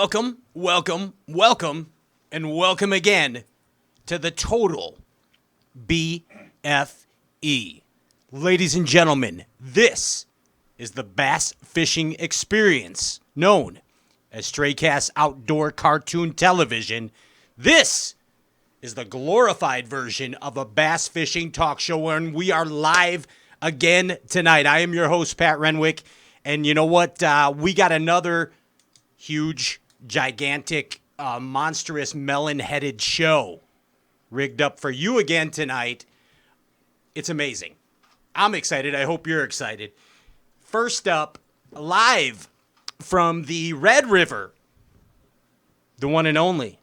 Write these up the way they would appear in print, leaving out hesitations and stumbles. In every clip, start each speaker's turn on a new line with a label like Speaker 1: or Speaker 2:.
Speaker 1: Welcome, welcome, welcome, and welcome again to the Total BFE. Ladies and gentlemen, this is the bass fishing experience known as Stray Cast Outdoor Cartoon Television. This is the glorified version of a bass fishing talk show, and we are live again tonight. I am your host, Pat Renwick, and you know what? We got another huge, gigantic, monstrous, melon-headed show rigged up for you again tonight. It's amazing. I'm excited. I hope you're excited. First up, live from the Red River, the one and only.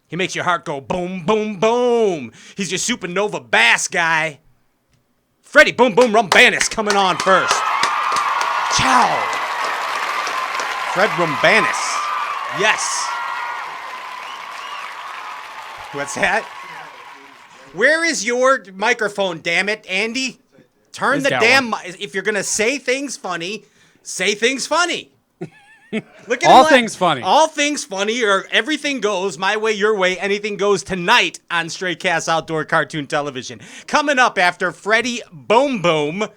Speaker 1: He makes your heart go boom, boom, boom. He's your supernova bass guy. Freddie Boom Boom Roumbanis coming on first. Ciao. Fred Roumbanis. Yes. What's that? Where is your microphone, damn it, Andy? Turn the damn... If you're going to say things funny, say things funny. Look at
Speaker 2: all things funny.
Speaker 1: All things funny, or everything goes my way, your way, anything goes tonight on Stray Cast Outdoor Cartoon Television. Coming up after Freddie Boom Boom,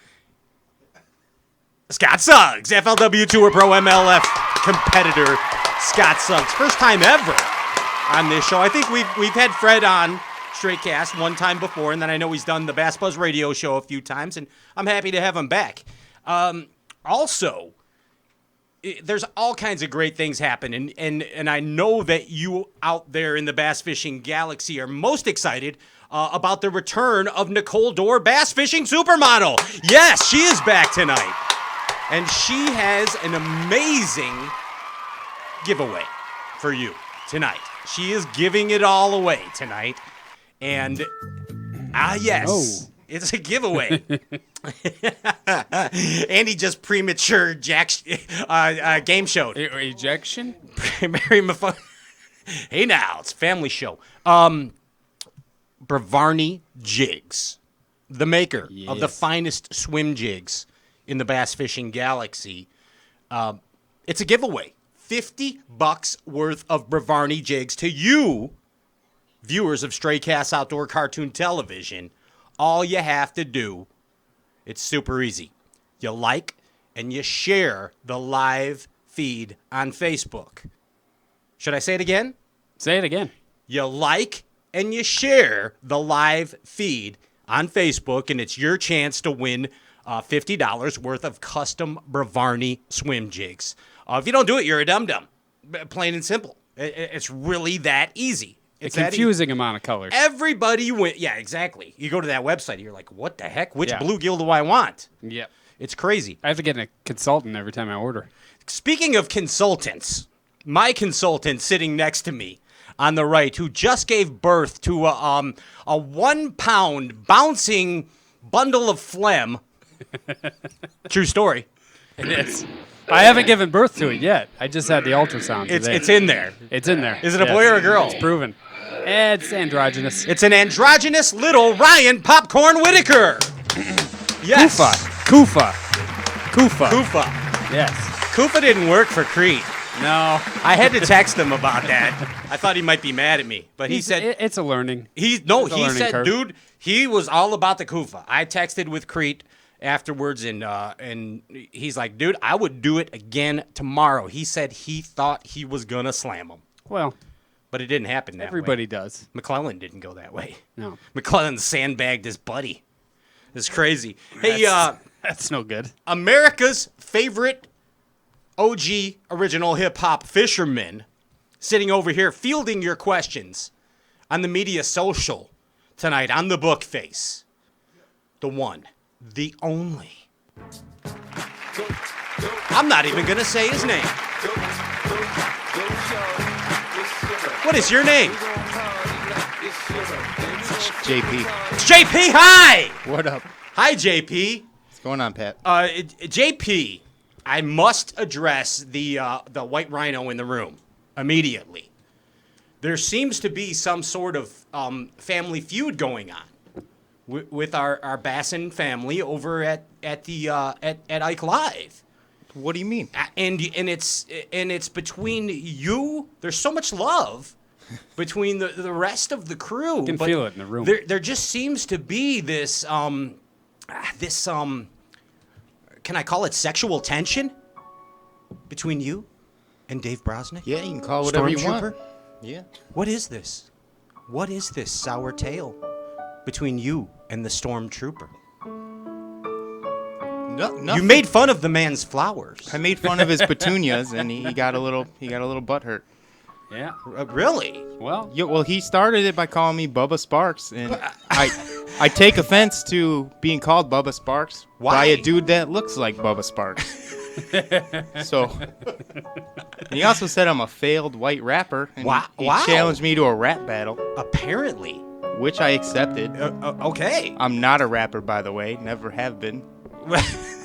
Speaker 1: Scott Suggs, FLW Tour Pro MLF competitor Scott Suggs. First time ever on this show. I think we've had Fred on Stray Cast one time before, and then I know he's done the Bass Buzz radio show a few times, and I'm happy to have him back. Also, there's all kinds of great things happening, and I know that you out there in the bass fishing galaxy are most excited about the return of Nicole Dorr, bass fishing supermodel. Yes, she is back tonight, and she has an amazing giveaway for you tonight. She is giving it all away tonight, and yes, it's a giveaway. Andy just premature game showed.
Speaker 2: Ejection?
Speaker 1: Hey now, it's a family show. Brevardney Jigs, the maker of the finest swim jigs in the bass fishing galaxy. It's a giveaway. $50 worth of Brevardney jigs to you, viewers of Stray Cast Outdoor Cartoon Television. All you have to do, it's super easy. You like and you share the live feed on Facebook. Should I say it again?
Speaker 2: Say it again.
Speaker 1: You like and you share the live feed on Facebook, and it's your chance to win $50 worth of custom Brevardney swim jigs. If you don't do it, you're a dum-dum. Plain and simple. It's really that easy.
Speaker 2: It's a confusing amount of colors.
Speaker 1: Everybody went. Yeah, exactly. You go to that website, you're like, what the heck? Which bluegill do I want?
Speaker 2: Yep.
Speaker 1: It's crazy.
Speaker 2: I have to get a consultant every time I order.
Speaker 1: Speaking of consultants, my consultant sitting next to me on the right, who just gave birth to a 1 pound bouncing bundle of phlegm. True story.
Speaker 2: It is. I haven't given birth to it yet. I just had the ultrasound today.
Speaker 1: It's in there.
Speaker 2: It's in there.
Speaker 1: Is it a boy or a girl?
Speaker 2: It's proven. It's androgynous.
Speaker 1: It's an androgynous little Ryan Popcorn Whitaker. Yes.
Speaker 2: Kufa.
Speaker 1: Kufa.
Speaker 2: Yes.
Speaker 1: Kufa didn't work for Creed.
Speaker 2: No.
Speaker 1: I had to text him about that. I thought he might be mad at me, but he said
Speaker 2: it's a learning.
Speaker 1: He said, curve. Dude, he was all about the Kufa. I texted with Creed afterwards, and he's like, dude, I would do it again tomorrow. He said he thought he was gonna slam him.
Speaker 2: Well,
Speaker 1: but it didn't happen that way.
Speaker 2: Everybody does.
Speaker 1: McClellan didn't go that way.
Speaker 2: No.
Speaker 1: McClellan sandbagged his buddy. It's crazy. Hey,
Speaker 2: that's no good.
Speaker 1: America's favorite OG original hip-hop fisherman sitting over here fielding your questions on the media social tonight on the book face. The one, the only. I'm not even going to say his name. What is your name?
Speaker 3: It's JP.
Speaker 1: It's JP, hi!
Speaker 2: What up?
Speaker 1: Hi, JP.
Speaker 3: What's going on, Pat?
Speaker 1: JP, I must address the white rhino in the room immediately. There seems to be some sort of family feud going on with our Bassin family over at Ike Live.
Speaker 3: What do you mean?
Speaker 1: And it's between you. There's so much love between the rest of the crew.
Speaker 2: You can feel it in the room.
Speaker 1: There just seems to be this can I call it sexual tension between you and Dave Brosnick?
Speaker 3: Yeah, you can call it whatever you want.
Speaker 1: Stormtrooper?
Speaker 3: Yeah.
Speaker 1: What is this? What is this sour tale between you and the Stormtrooper?
Speaker 3: No,
Speaker 1: You made fun of the man's flowers.
Speaker 3: I made fun of his petunias, and he got a little butthurt.
Speaker 2: Yeah.
Speaker 1: Really?
Speaker 2: Well,
Speaker 3: Yeah, well, he started it by calling me Bubba Sparks, and I take offense to being called Bubba Sparks by
Speaker 1: Why?
Speaker 3: a dude that looks like Bubba Sparks. So, and he also said I'm a failed white rapper, and he
Speaker 1: Wow.
Speaker 3: challenged me to a rap battle,
Speaker 1: Apparently.
Speaker 3: which I accepted.
Speaker 1: Okay.
Speaker 3: I'm not a rapper, by the way, never have been.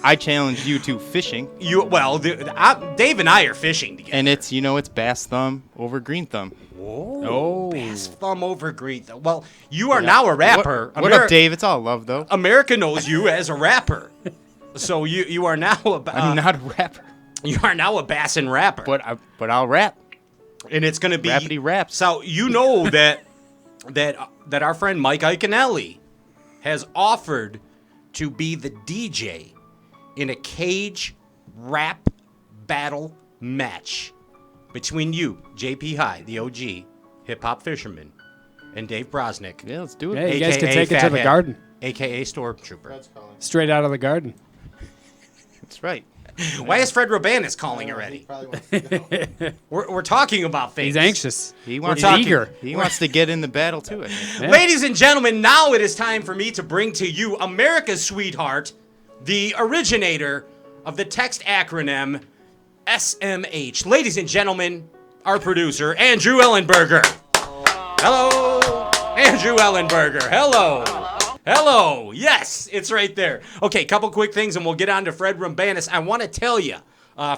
Speaker 3: I challenged you to fishing,
Speaker 1: Dave and I are fishing together.
Speaker 3: and it's bass thumb over green thumb.
Speaker 2: oh,
Speaker 1: Bass thumb over green thumb. Well, you are now a rapper.
Speaker 3: What up, Dave? It's all love, though.
Speaker 1: America knows you as a rapper. So you are now
Speaker 3: I'm not a rapper,
Speaker 1: you are now a bassin rapper.
Speaker 3: but I'll rap.
Speaker 1: And it's going to be
Speaker 3: Rappity raps.
Speaker 1: So you know that our friend Mike Iaconelli has offered to be the DJ in a cage rap battle match between you, JP High, the OG hip hop fisherman, and Dave Brosnick,
Speaker 3: Yeah, let's do it.
Speaker 2: yeah, you guys can
Speaker 1: AKA
Speaker 2: take it to the
Speaker 1: Fathead.
Speaker 2: garden.
Speaker 1: aka Stormtrooper.
Speaker 2: Straight out of the garden.
Speaker 3: That's right.
Speaker 1: Why is Fred Roumbanis calling already? We're talking about things.
Speaker 2: He's anxious.
Speaker 3: He wants
Speaker 2: He's eager.
Speaker 3: He wants to get in the battle too. I think.
Speaker 2: Yeah.
Speaker 1: Ladies and gentlemen, now it is time for me to bring to you America's sweetheart, the originator of the text acronym SMH. Ladies and gentlemen, our producer, Andrew Ellenberger. Hello, Andrew Ellenberger. Hello. Hello. Yes, it's right there. Okay, couple quick things and we'll get on to Fred Roumbanis. I want to tell you,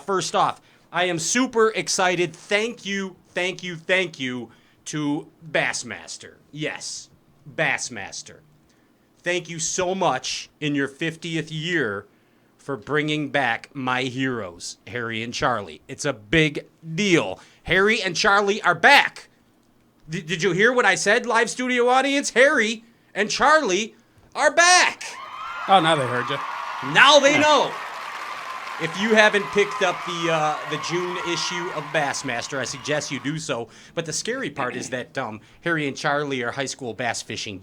Speaker 1: first off, I am super excited. Thank you to Bassmaster. Yes, Bassmaster. Thank you so much in your 50th year for bringing back my heroes, Harry and Charlie. It's a big deal. Harry and Charlie are back. Did you hear what I said, live studio audience? Harry and Charlie are back.
Speaker 2: Oh, now they heard you.
Speaker 1: Now they know. If you haven't picked up the June issue of Bassmaster, I suggest you do so. But the scary part is that Harry and Charlie are high school bass fishing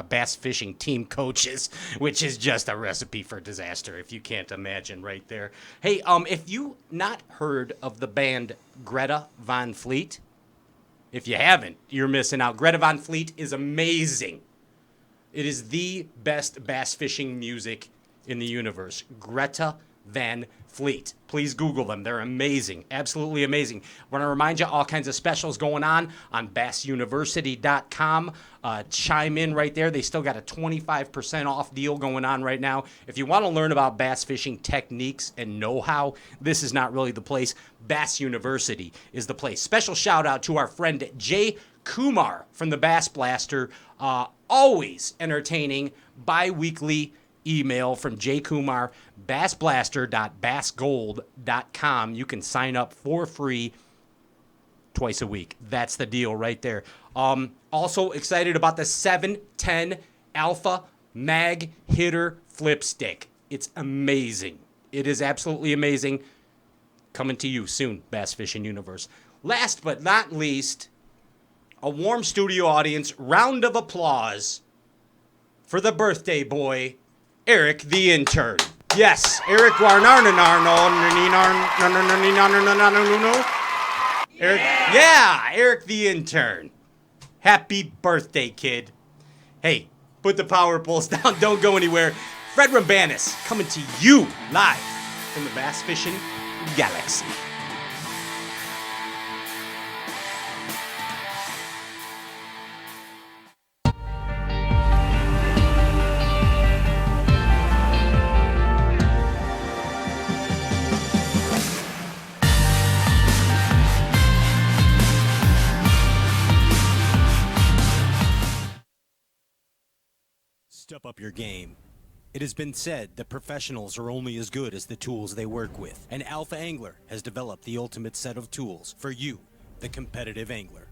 Speaker 1: bass fishing team coaches, which is just a recipe for disaster, if you can't imagine right there. Hey, if you not heard of the band Greta Van Fleet, if you haven't, you're missing out. Greta Van Fleet is amazing. It is the best bass fishing music in the universe. Greta Van Fleet. Please Google them. They're amazing. Absolutely amazing. I want to remind you, all kinds of specials going on bassuniversity.com. Chime in right there. They still got a 25% off deal going on right now. If you want to learn about bass fishing techniques and know-how, this is not really the place. Bass University is the place. Special shout out to our friend Jay Kumar from the Bass Blaster. Always entertaining bi-weekly email from Jay Kumar, bassblaster.bassgold.com. You can sign up for free twice a week. That's the deal right there. Also excited about the 710 Alpha Mag Hitter Flip Stick. It's amazing. It is absolutely amazing. Coming to you soon, Bass Fishing Universe. Last but not least, a warm studio audience, round of applause for the birthday boy, Eric the intern. Yes, Eric Eric, yeah, Eric the intern. Happy birthday, kid. Hey, put the power poles down. Don't go anywhere. Fred Roumbanis coming to you live from the Bass Fishing Galaxy.
Speaker 4: Step up your game.
Speaker 1: It has been said that professionals are only as good as the tools they work with, and Alpha Angler has developed the ultimate set of tools for you, the competitive angler.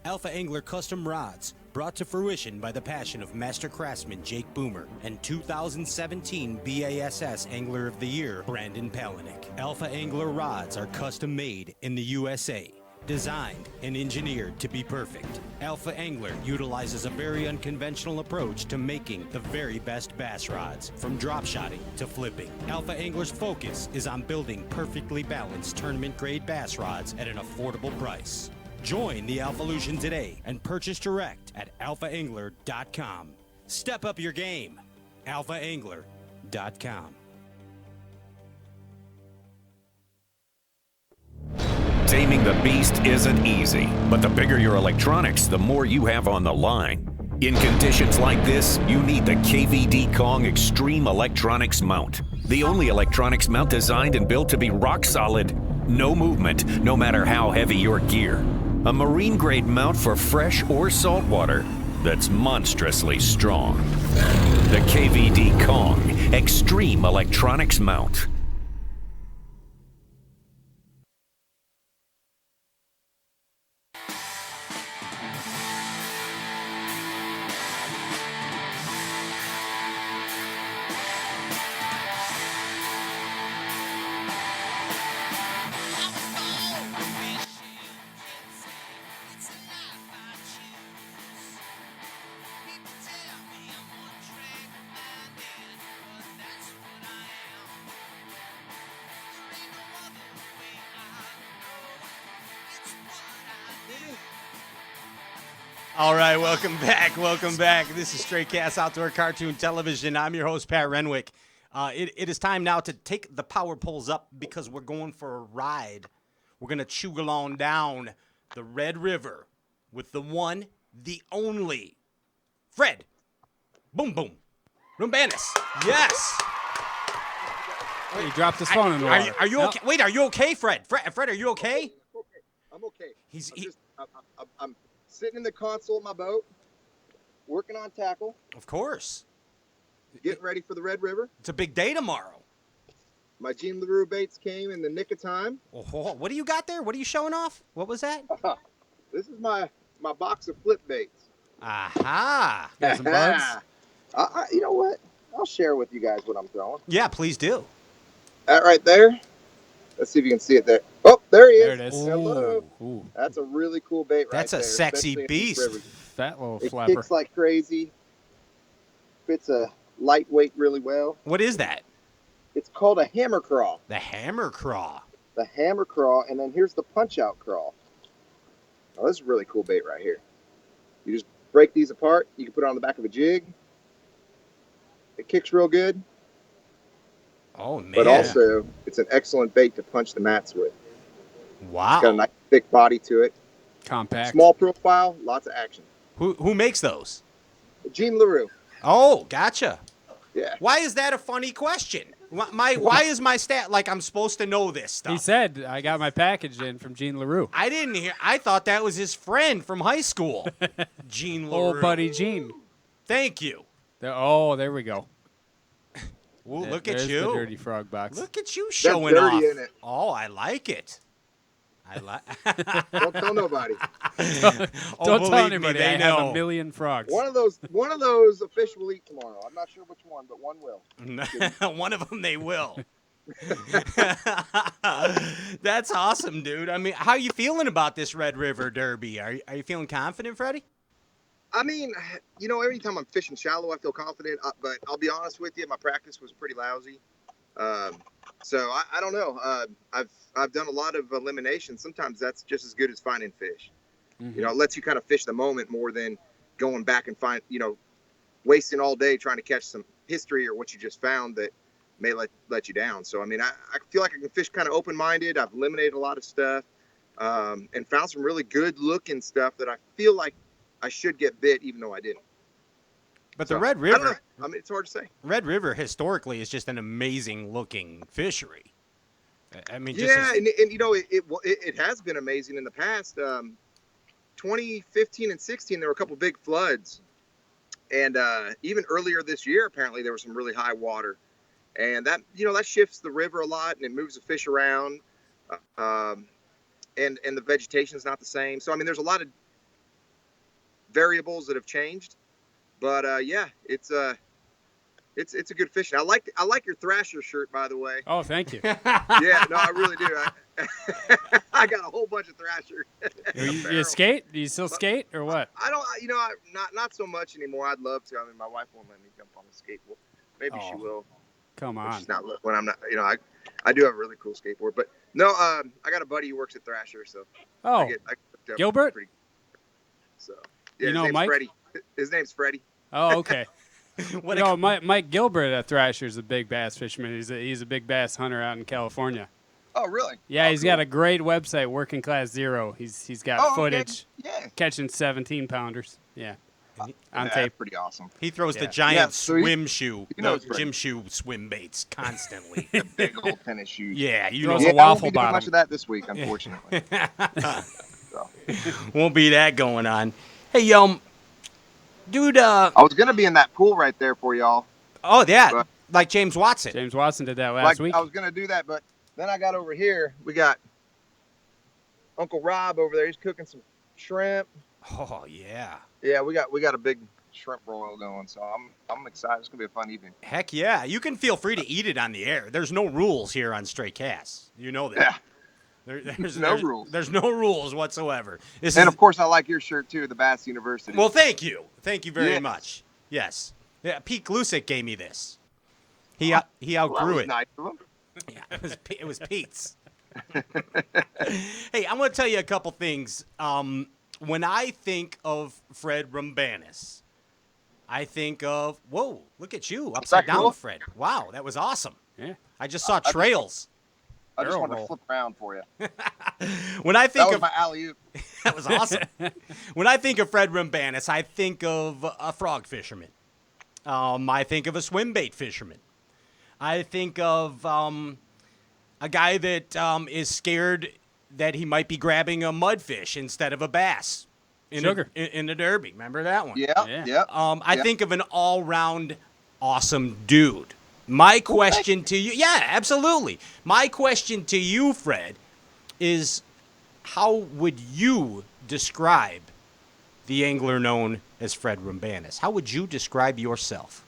Speaker 1: Alpha Angler custom rods, brought to fruition by the passion of master craftsman Jake Boomer and 2017 BASS Angler of the Year Brandon Palaniuk. Alpha Angler rods are custom made in the USA, designed and engineered to be perfect. Alpha Angler utilizes a very unconventional approach to making the very best bass rods, from drop shotting to flipping. Alpha Angler's focus is on building perfectly balanced tournament-grade bass rods at an affordable price. Join the Alphalution today and purchase direct at alphaangler.com. Step up your game. alphaangler.com.
Speaker 4: Taming the beast isn't easy, but the bigger your electronics, the more you have on the line. In conditions like this, you need the KVD Kong Extreme Electronics Mount. The only electronics mount designed and built to be rock solid, no movement, no matter how heavy your gear. A marine-grade mount for fresh or salt water that's monstrously strong. The KVD Kong Extreme Electronics Mount.
Speaker 1: All right, welcome back. Welcome back. This is Straight Cast Outdoor Cartoon Television. I'm your host, Pat Renwick. It is time now to take the power poles up because we're going for a ride. We're going to chug along down the Red River with the one, the only, Fred. Boom, boom. Roumbanis. Yes.
Speaker 2: He dropped his phone in the water.
Speaker 1: Are you okay? Wait, are you okay, Fred? Fred, are you okay?
Speaker 5: I'm okay. I'm sitting in the console of my boat, working on tackle.
Speaker 1: Of course.
Speaker 5: Getting ready for the Red River.
Speaker 1: It's a big day tomorrow.
Speaker 5: My Gene LaRue baits came in the nick of time.
Speaker 1: Oh, what do you got there? What are you showing off? What was that?
Speaker 5: This is my box of flip baits.
Speaker 1: Aha.
Speaker 2: Got some bugs?
Speaker 5: You know what? I'll share with you guys what I'm throwing.
Speaker 1: Yeah, please do.
Speaker 5: That right there. Let's see if you can see it there. Oh, there he is.
Speaker 2: There it is.
Speaker 5: Hello.
Speaker 2: Ooh.
Speaker 5: That's a really cool bait right there.
Speaker 1: That's a sexy
Speaker 5: especially in these
Speaker 1: beast.
Speaker 5: rivers.
Speaker 2: Fat little
Speaker 5: It
Speaker 2: flapper.
Speaker 5: kicks like crazy. Fits a lightweight really well.
Speaker 1: What is that?
Speaker 5: It's called a hammer craw.
Speaker 1: The hammer craw.
Speaker 5: The hammer craw, and then here's the punch out craw. Oh, this is a really cool bait right here. You just break these apart. You can put it on the back of a jig. It kicks real good,
Speaker 1: Oh, man.
Speaker 5: but also it's an excellent bait to punch the mats with.
Speaker 1: Wow.
Speaker 5: It's got a nice thick body to it.
Speaker 2: Compact.
Speaker 5: Small profile, lots of action.
Speaker 1: Who makes those?
Speaker 5: Gene LaRue.
Speaker 1: Oh, gotcha.
Speaker 5: Yeah.
Speaker 1: Why is that a funny question? Why is my stat like I'm supposed to know this stuff?
Speaker 2: He said, I got my package in from Gene LaRue.
Speaker 1: I didn't hear. I thought that was his friend from high school, Gene LaRue.
Speaker 2: Old buddy Gene.
Speaker 1: Thank you.
Speaker 2: There we go.
Speaker 1: Ooh, look at
Speaker 2: There's
Speaker 1: you.
Speaker 2: the dirty frog box.
Speaker 1: Look at you showing
Speaker 5: dirty,
Speaker 1: off.
Speaker 5: isn't it?
Speaker 1: Oh, I like it.
Speaker 5: Don't tell nobody.
Speaker 1: Oh,
Speaker 2: Don't
Speaker 1: believe
Speaker 2: tell
Speaker 1: me,
Speaker 2: anybody.
Speaker 1: they
Speaker 2: I
Speaker 1: know.
Speaker 2: have a million frogs.
Speaker 5: One of those a fish will eat tomorrow. I'm not sure which one, but one will.
Speaker 1: One of them they will. That's awesome, dude. I mean, how are you feeling about this Red River Derby? Are you feeling confident, Freddie?
Speaker 5: I mean, you know, every time I'm fishing shallow, I feel confident. But I'll be honest with you, my practice was pretty lousy. So I don't know. I've done a lot of elimination. Sometimes that's just as good as finding fish.
Speaker 2: Mm-hmm.
Speaker 5: You know, it lets you kind of fish the moment more than going back and wasting all day trying to catch some history or what you just found that may let you down. So, I mean, I feel like I can fish kind of open-minded. I've eliminated a lot of stuff and found some really good-looking stuff that I feel like I should get bit even though I didn't.
Speaker 1: But
Speaker 5: So,
Speaker 1: the Red
Speaker 5: I don't know.
Speaker 1: River,
Speaker 5: I mean, it's hard to say.
Speaker 1: Red River historically is just an amazing looking fishery. I mean, just
Speaker 5: Yeah, and you know, it has been amazing in the past. 2015 and 16, there were a couple big floods And even earlier this year, apparently there was some really high water, and that that shifts the river a lot and it moves the fish around, and the vegetation is not the same. So I mean, there's a lot of variables that have changed, but yeah, it's a good fishing. I like your Thrasher shirt, by the way.
Speaker 2: Oh, thank you.
Speaker 5: Yeah, no, I really do. I got a whole bunch of Thrasher.
Speaker 2: You skate? Do you still skate or what?
Speaker 5: I don't, not so much anymore. I'd love to. I mean, my wife won't let me jump on the skateboard. Maybe she will.
Speaker 2: Come on.
Speaker 5: She's not when I'm not. I do have a really cool skateboard, but no. I got a buddy who works at Thrasher, so
Speaker 2: Oh,
Speaker 5: I get hooked up
Speaker 2: Gilbert?
Speaker 5: pretty- So yeah,
Speaker 2: You
Speaker 5: his
Speaker 2: know
Speaker 5: name's
Speaker 2: Mike?
Speaker 5: Freddie. His name's Freddie.
Speaker 2: oh, okay.
Speaker 1: What
Speaker 2: No, Mike Gilbert at Thrasher's a big bass fisherman. He's a big bass hunter out in California.
Speaker 5: Oh, really?
Speaker 2: Yeah,
Speaker 5: Oh,
Speaker 2: he's
Speaker 5: cool.
Speaker 2: got a great website, Working Class Zero. He's got
Speaker 5: Oh, okay.
Speaker 2: footage
Speaker 5: Yeah.
Speaker 2: catching 17-pounders. Yeah, on
Speaker 5: That's
Speaker 2: tape.
Speaker 5: pretty awesome.
Speaker 1: He throws the
Speaker 2: Yeah.
Speaker 1: giant
Speaker 5: Yeah, so
Speaker 1: swim shoe,
Speaker 5: you know
Speaker 1: the
Speaker 5: it's pretty-
Speaker 1: gym shoe swim baits constantly.
Speaker 5: Big old tennis shoes.
Speaker 1: Yeah, you know,
Speaker 2: Throws
Speaker 5: Yeah,
Speaker 2: a
Speaker 5: I won't
Speaker 2: waffle
Speaker 5: be doing
Speaker 2: bottom.
Speaker 5: much of that this week, unfortunately. So.
Speaker 1: won't be that going on. Hey, dude.
Speaker 5: I was gonna be in that pool right there for y'all.
Speaker 1: Oh yeah,
Speaker 5: But-
Speaker 1: like James Watson.
Speaker 2: James Watson did that last week.
Speaker 5: I was gonna do that, but then I got over here. We got Uncle Rob over there. He's cooking some shrimp.
Speaker 1: Oh yeah.
Speaker 5: Yeah, we got a big shrimp broil going, so I'm excited. It's gonna be a fun evening.
Speaker 1: Heck yeah. You can feel free to eat it on the air. There's no rules here on Stray Casts. You know that.
Speaker 5: Yeah.
Speaker 1: There's
Speaker 5: rules.
Speaker 1: There's no rules whatsoever. This
Speaker 5: And
Speaker 1: is,
Speaker 5: of course, I like your shirt too, the Bass University.
Speaker 1: well, thank you. Thank you very
Speaker 5: Yes.
Speaker 1: much. Yes. Yeah, Pete Glusick gave me this. He
Speaker 5: well, that
Speaker 1: outgrew
Speaker 5: was
Speaker 1: it.
Speaker 5: nice of him.
Speaker 1: Yeah, it was Pete's. Hey, I'm going to tell you a couple things. When I think of Fred Roumbanis, I think of, whoa, look at you, upside
Speaker 5: that
Speaker 1: down,
Speaker 5: cool?
Speaker 1: Fred. Wow, that was awesome.
Speaker 2: Yeah.
Speaker 1: I just saw trails.
Speaker 5: I just
Speaker 2: Barrel
Speaker 5: wanted
Speaker 2: roll.
Speaker 5: to flip around for you.
Speaker 1: When I
Speaker 5: That
Speaker 1: think
Speaker 5: was
Speaker 1: of
Speaker 5: my alley oop.
Speaker 1: that was awesome. When I think of Fred Roumbanis, I think of a frog fisherman. I think of a swim bait fisherman. I think of a guy that is scared that he might be grabbing a mudfish instead of a bass
Speaker 2: Sugar.
Speaker 1: in the Derby. Remember that one?
Speaker 5: Yeah,
Speaker 2: Yeah.
Speaker 5: yeah.
Speaker 1: I
Speaker 5: Yeah.
Speaker 1: think of an all-round awesome dude. My question to you, yeah, absolutely. My question to you, Fred, is how would you describe the angler known as Fred Roumbanis? How would you describe yourself?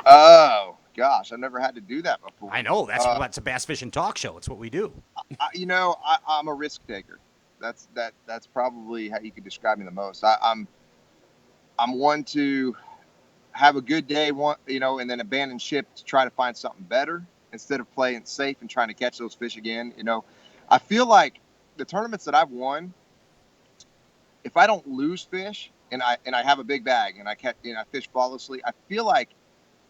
Speaker 5: Oh gosh, I've never had to do that before.
Speaker 1: I know that's a bass fishing talk show. It's what we do.
Speaker 5: I'm a risk taker. That's probably how you could describe me the most. I'm one to have a good day, and then abandon ship to try to find something better instead of playing it safe and trying to catch those fish again. I feel like the tournaments that I've won, if I don't lose fish and I have a big bag and I catch I fish flawlessly, I feel like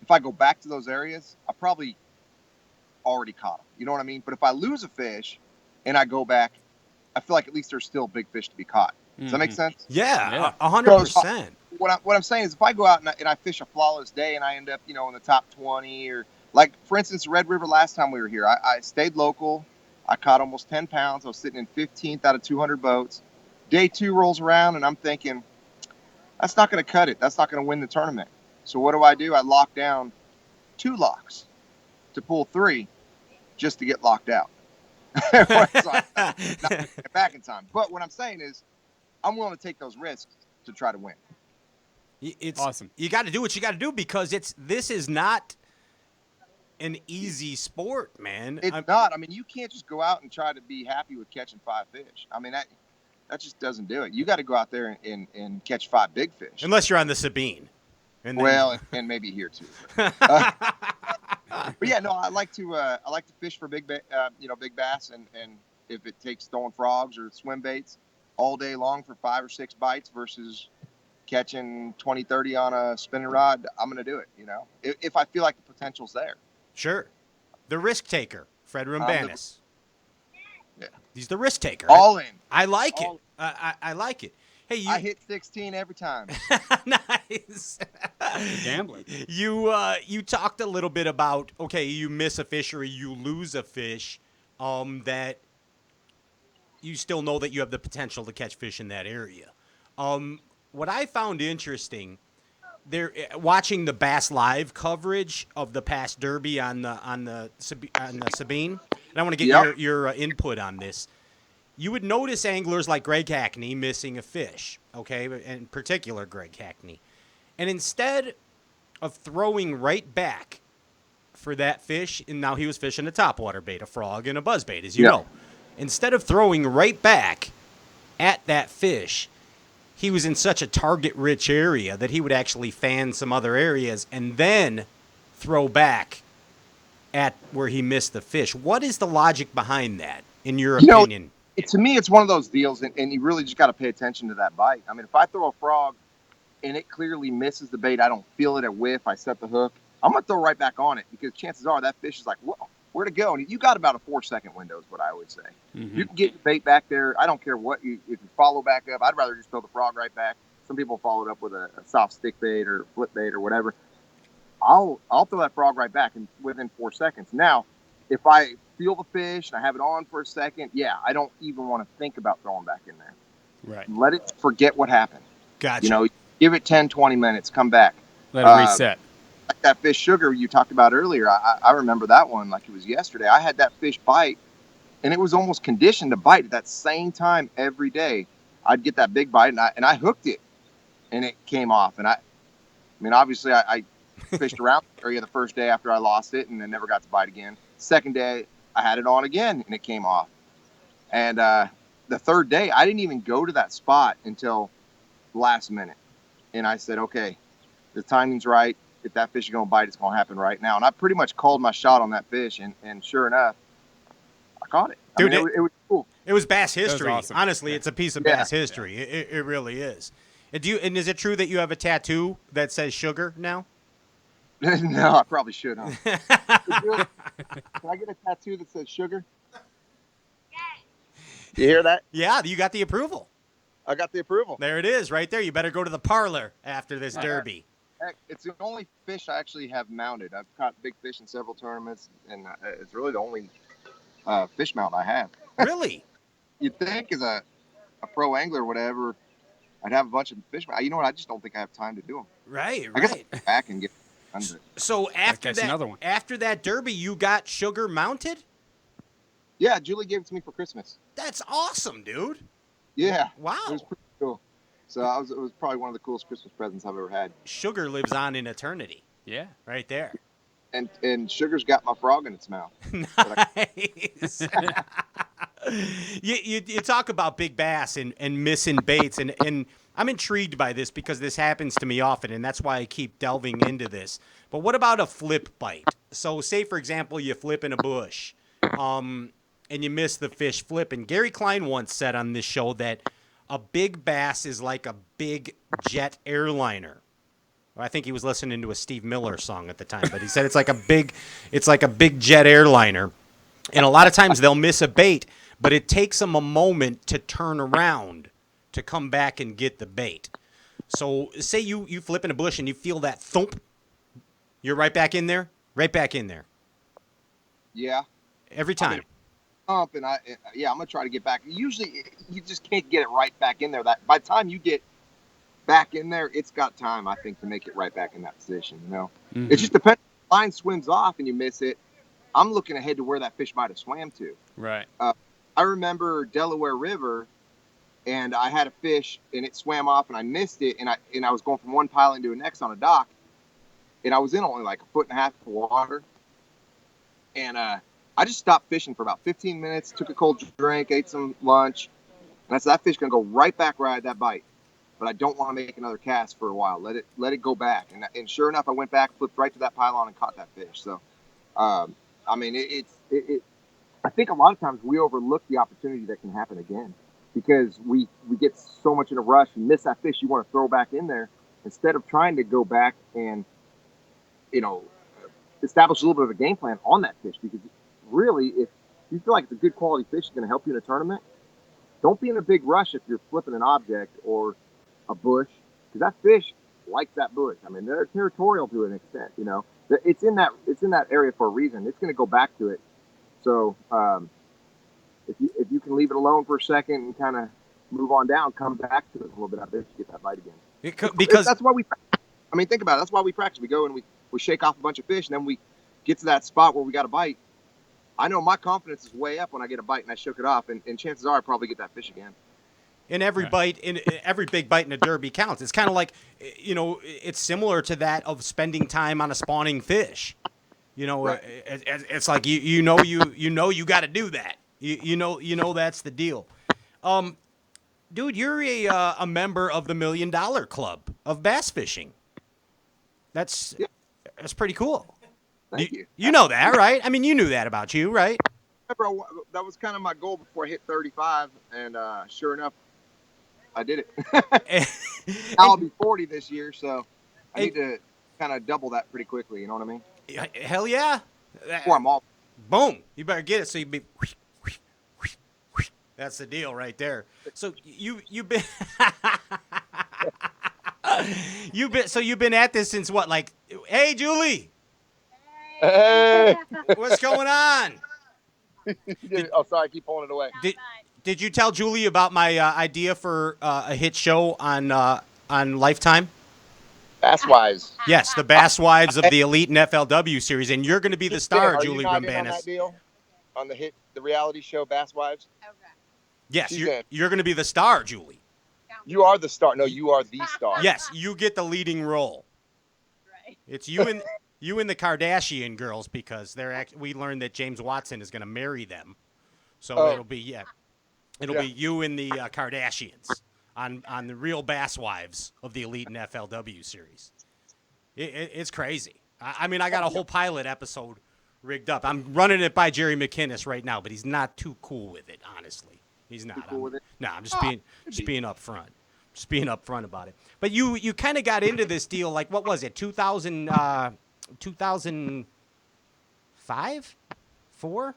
Speaker 5: if I go back to those areas, I probably already caught them. You know what I mean? But if I lose a fish and I go back, I feel like at least there's still big fish to be caught. Does that make sense?
Speaker 1: Yeah,
Speaker 2: Yeah.
Speaker 1: 100%.
Speaker 5: What I'm saying is, if I go out and I fish a flawless day and I end up, in the top 20, or like, for instance, Red River last time we were here, I stayed local. I caught almost 10 pounds. I was sitting in 15th out of 200 boats. Day 2 rolls around and I'm thinking, that's not going to cut it. That's not going to win the tournament. So what do? I lock down 2 locks to pull 3 just to get locked out. So not get back in time. But what I'm saying is, I'm willing to take those risks to try to win.
Speaker 1: It's
Speaker 2: Awesome.
Speaker 1: You got to do what you got to do because this is not an easy sport, man.
Speaker 5: It's not. I mean, you can't just go out and try to be happy with catching 5 fish. I mean, that just doesn't do it. You got to go out there and catch 5 big fish.
Speaker 1: Unless you're on the Sabine. And then-
Speaker 5: Well, and maybe here too. But yeah, no, I like to fish for big bass, and if it takes throwing frogs or swim baits all day long for 5 or 6 bites versus catching 20, 30 on a spinning rod, I'm going to do it. If I feel like the potential's there.
Speaker 1: Sure. The risk taker, Fred Roumbanis.
Speaker 5: Yeah.
Speaker 1: He's the risk taker.
Speaker 5: All in.
Speaker 1: I like it.
Speaker 5: All-
Speaker 1: I like it. Hey, you
Speaker 5: I hit 16 every time.
Speaker 1: nice.
Speaker 2: Gambling.
Speaker 1: You talked a little bit about, okay, you miss a fish or you lose a fish, that you still know that you have the potential to catch fish in that area. What I found interesting They're watching the Bass Live coverage of the past Derby on the Sabine, and I want to get your input on this. You would notice anglers like Greg Hackney missing a fish, okay, in particular Greg Hackney, and instead of throwing right back for that fish, and now he was fishing a topwater bait, a frog, and a buzzbait, as you know. Instead of throwing right back at that fish, he was in such a target-rich area that he would actually fan some other areas and then throw back at where he missed the fish. What is the logic behind that, in your opinion?
Speaker 5: To me, it's one of those deals, and you really just got to pay attention to that bite. I mean, if I throw a frog and it clearly misses the bait, I don't feel it at whiff, I set the hook, I'm going to throw right back on it because chances are that fish is like, whoa, where to go? And you got about a 4-second window is what I would say. Mm-hmm. You can get your bait back there. I don't care what if you follow back up. I'd rather just throw the frog right back. Some people follow it up with a soft stick bait or flip bait or whatever. I'll throw that frog right back within 4 seconds. Now, if I feel the fish and I have it on for a second, I don't even want to think about throwing back in there.
Speaker 2: Right.
Speaker 5: Let it forget what happened.
Speaker 1: Gotcha.
Speaker 5: Give it 10, 20 minutes, come back.
Speaker 2: Let it reset.
Speaker 5: Like that fish Sugar you talked about earlier, I remember that one like it was yesterday. I had that fish bite, and it was almost conditioned to bite at that same time every day. I'd get that big bite, and I hooked it, and it came off. And I mean, obviously, I fished around the area the first day after I lost it, and then never got to bite again. Second day, I had it on again, and it came off. And the third day, I didn't even go to that spot until the last minute. And I said, okay, the timing's right. If that fish is going to bite, it's going to happen right now. And I pretty much called my shot on that fish, and sure enough, I caught it.
Speaker 1: Dude,
Speaker 5: it was cool.
Speaker 1: It was bass history.
Speaker 2: Awesome.
Speaker 1: Honestly, it's a piece of bass history. It really is. And is it true that you have a tattoo that says Sugar now?
Speaker 5: No, I probably should, huh? Can I get a tattoo that says Sugar? You hear that?
Speaker 1: Yeah, you got the approval.
Speaker 5: I got the approval.
Speaker 1: There it is, right there. You better go to the parlor after this derby.
Speaker 5: Heck, it's the only fish I actually have mounted. I've caught big fish in several tournaments, and it's really the only fish mount I have.
Speaker 1: Really?
Speaker 5: You'd think as a pro angler or whatever, I'd have a bunch of fish. You know what? I just don't think I have time to do them.
Speaker 1: Right.
Speaker 5: I guess I'll get back and get under it.
Speaker 1: So after
Speaker 2: another one.
Speaker 1: after that derby, you got Sugar mounted?
Speaker 5: Yeah, Julie gave it to me for Christmas.
Speaker 1: That's awesome, dude.
Speaker 5: Yeah.
Speaker 1: Wow.
Speaker 5: It was pretty cool. So it was probably one of the coolest Christmas presents I've ever had. Sugar
Speaker 1: lives on in eternity.
Speaker 2: Yeah.
Speaker 1: Right there.
Speaker 5: And Sugar's got my frog in its mouth.
Speaker 1: Nice. you talk about big bass and missing baits, and I'm intrigued by this because this happens to me often, and that's why I keep delving into this. But what about a flip bite? So say, for example, you flip in a bush, and you miss the fish flip. And Gary Klein once said on this show that a big bass is like a big jet airliner. I think he was listening to a Steve Miller song at the time, but he said it's like a big jet airliner. And a lot of times they'll miss a bait, but it takes them a moment to turn around to come back and get the bait. So say you flip in a bush and you feel that thump. You're right back in there? Right back in there.
Speaker 5: Yeah.
Speaker 1: Every time.
Speaker 5: I'm gonna try to get back. Usually, you just can't get it right back in there. That by the time you get back in there, it's got time, I think, to make it right back in that position.
Speaker 2: Mm-hmm.
Speaker 5: It just depends. If the line swims off and you miss it, I'm looking ahead to where that fish might have swam to.
Speaker 2: Right.
Speaker 5: I remember Delaware River, and I had a fish, and it swam off, and I missed it, and I was going from one pile into the next on a dock, and I was in only like a foot and a half of water, and I just stopped fishing for about 15 minutes, took a cold drink, ate some lunch, and I said, that fish going to go right back right at that bite. But I don't want to make another cast for a while. Let it go back. And sure enough, I went back, flipped right to that pylon, and caught that fish. So, I mean, I think a lot of times we overlook the opportunity that can happen again because we get so much in a rush and miss that fish you want to throw back in there instead of trying to go back and, establish a little bit of a game plan on that fish. Because really, if you feel like it's a good quality fish that's going to help you in a tournament, don't be in a big rush if you're flipping an object or a bush, because that fish likes that bush. I mean, they're territorial to an extent. It's in that area for a reason. It's going to go back to it. So if you can leave it alone for a second and kind of move on down, come back to it a little bit, I bet you get that bite again.
Speaker 1: Because
Speaker 5: that's why we. I mean, think about it. That's why we practice. We go and we shake off a bunch of fish, and then we get to that spot where we got a bite. I know my confidence is way up when I get a bite and I shook it off, and chances are I probably get that fish again.
Speaker 1: And every bite, in every big bite in a derby counts. It's kind of like, it's similar to that of spending time on a spawning fish.
Speaker 5: Right.
Speaker 1: It's like you know you got to do that. You know that's the deal. Dude, you're a member of the $1 Million Club of bass fishing. That's pretty cool.
Speaker 5: Thank you.
Speaker 1: You know that, right? I mean, you knew that about you, right?
Speaker 5: That was kind of my goal before I hit 35, and sure enough, I did it. I'll be 40 this year, so I need to kind of double that pretty quickly. You know what I mean?
Speaker 1: Hell yeah!
Speaker 5: Before I'm off.
Speaker 1: Boom! You better get it so you be. That's the deal right there. So you've been you've been at this since what? Like, hey, Julie.
Speaker 5: Hey.
Speaker 1: What's going on?
Speaker 5: Sorry, I keep pulling it away.
Speaker 1: Did you tell Julie about my idea for a hit show on Lifetime?
Speaker 5: Bass Wives.
Speaker 1: Yes, the Bass Wives of the Elite and FLW series, and you're going to be the star, Julie
Speaker 5: Roumbanis. On that
Speaker 1: Roumbanis.
Speaker 5: deal? On the reality show Bass Wives?
Speaker 6: Okay.
Speaker 1: Yes, you're going to be the star, Julie.
Speaker 5: You are the star. No, you are the star.
Speaker 1: Yes, you get the leading role.
Speaker 6: Right.
Speaker 1: It's you and the Kardashian girls, because we learned that James Watson is going to marry them. So it'll be you and the Kardashians on the real Bass Wives of the Elite and FLW series. It's crazy. I mean, I got a whole pilot episode rigged up. I'm running it by Jerry McInnes right now, but he's not too cool with it, honestly. He's not.
Speaker 5: Cool with it?
Speaker 1: No, I'm just being upfront. Just being upfront about it. But you kind of got into this deal, like, what was it, 2005? 4?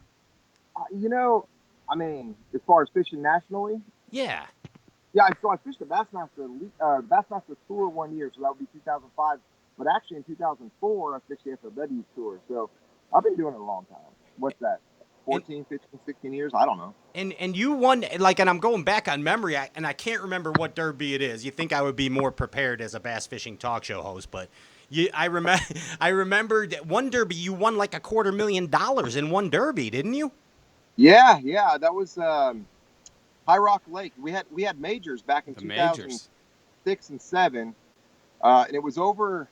Speaker 5: I mean, as far as fishing nationally,
Speaker 1: Yeah.
Speaker 5: yeah. So I fished the Bassmaster Tour 1 year, so that would be 2005. But actually, in 2004, I fished the FLW Tour. So I've been doing it a long time. What's that? 14, 15, 16 years? I don't know.
Speaker 1: And you won, like, and I'm going back on memory, and I can't remember what derby it is. You think I would be more prepared as a bass fishing talk show host, but I remember that one derby you won like $250,000 in one derby, didn't you?
Speaker 5: Yeah. That was High Rock Lake. We had majors back in 2006 and 7, and it was over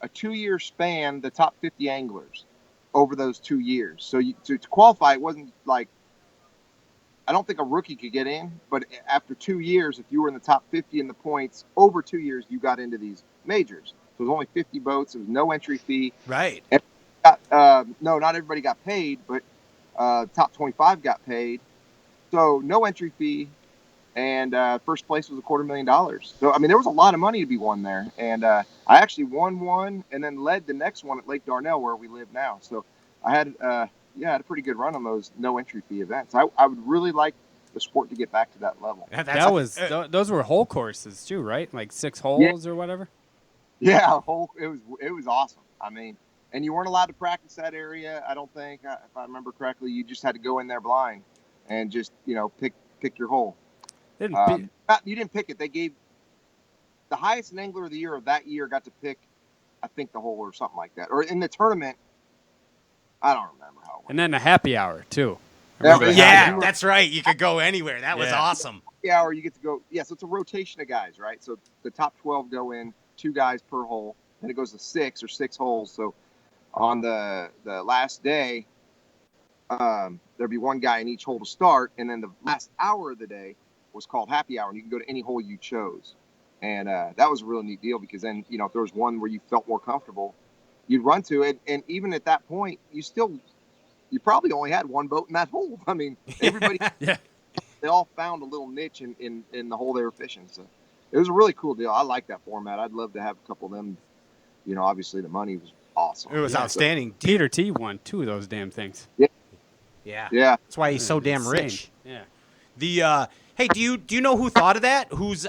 Speaker 5: a 2-year span. The top 50 anglers over those 2 years. So to qualify, it wasn't like, I don't think a rookie could get in, but after 2 years, if you were in the top 50 in the points over 2 years, you got into these majors. So it was only 50 boats. There was no entry fee.
Speaker 1: Right.
Speaker 5: And no, not everybody got paid, but top 25 got paid. So no entry fee, and first place was $250,000. So I mean, there was a lot of money to be won there, and I actually won one and then led the next one at Lake Darnell, where we live now. So I had had a pretty good run on those no entry fee events. I would really like the sport to get back to that level.
Speaker 2: Those were hole courses too, right? Like 6 holes or whatever.
Speaker 5: Yeah, it was awesome. I mean, and you weren't allowed to practice that area. I don't think, if I remember correctly, you just had to go in there blind and just pick your hole. You didn't pick it. They gave the highest angler of the year of that year got to pick, I think, the hole or something like that. Or in the tournament, I don't remember how it went.
Speaker 2: And then a happy hour too.
Speaker 1: Yeah, that's right. You could go anywhere. That was awesome.
Speaker 5: Happy hour, you get to go. Yeah, so it's a rotation of guys, right? So the top 12 go in, 2 guys per hole, and it goes to 6 holes. So on the last day, there'd be 1 guy in each hole to start, and then the last hour of the day was called happy hour, and you can go to any hole you chose. And that was a really neat deal, because then, if there was one where you felt more comfortable, you'd run to it. And even at that point, you probably only had 1 boat in that hole. I mean, everybody, they all found a little niche in the hole they were fishing. So it was a really cool deal. I like that format. I'd love to have a couple of them. Obviously the money was awesome.
Speaker 1: It was outstanding.
Speaker 2: So Peter T won 2 of those damn things.
Speaker 1: Yeah.
Speaker 5: That's
Speaker 1: why he's so damn rich.
Speaker 2: Yeah.
Speaker 1: Hey, do you know who thought of that? Whose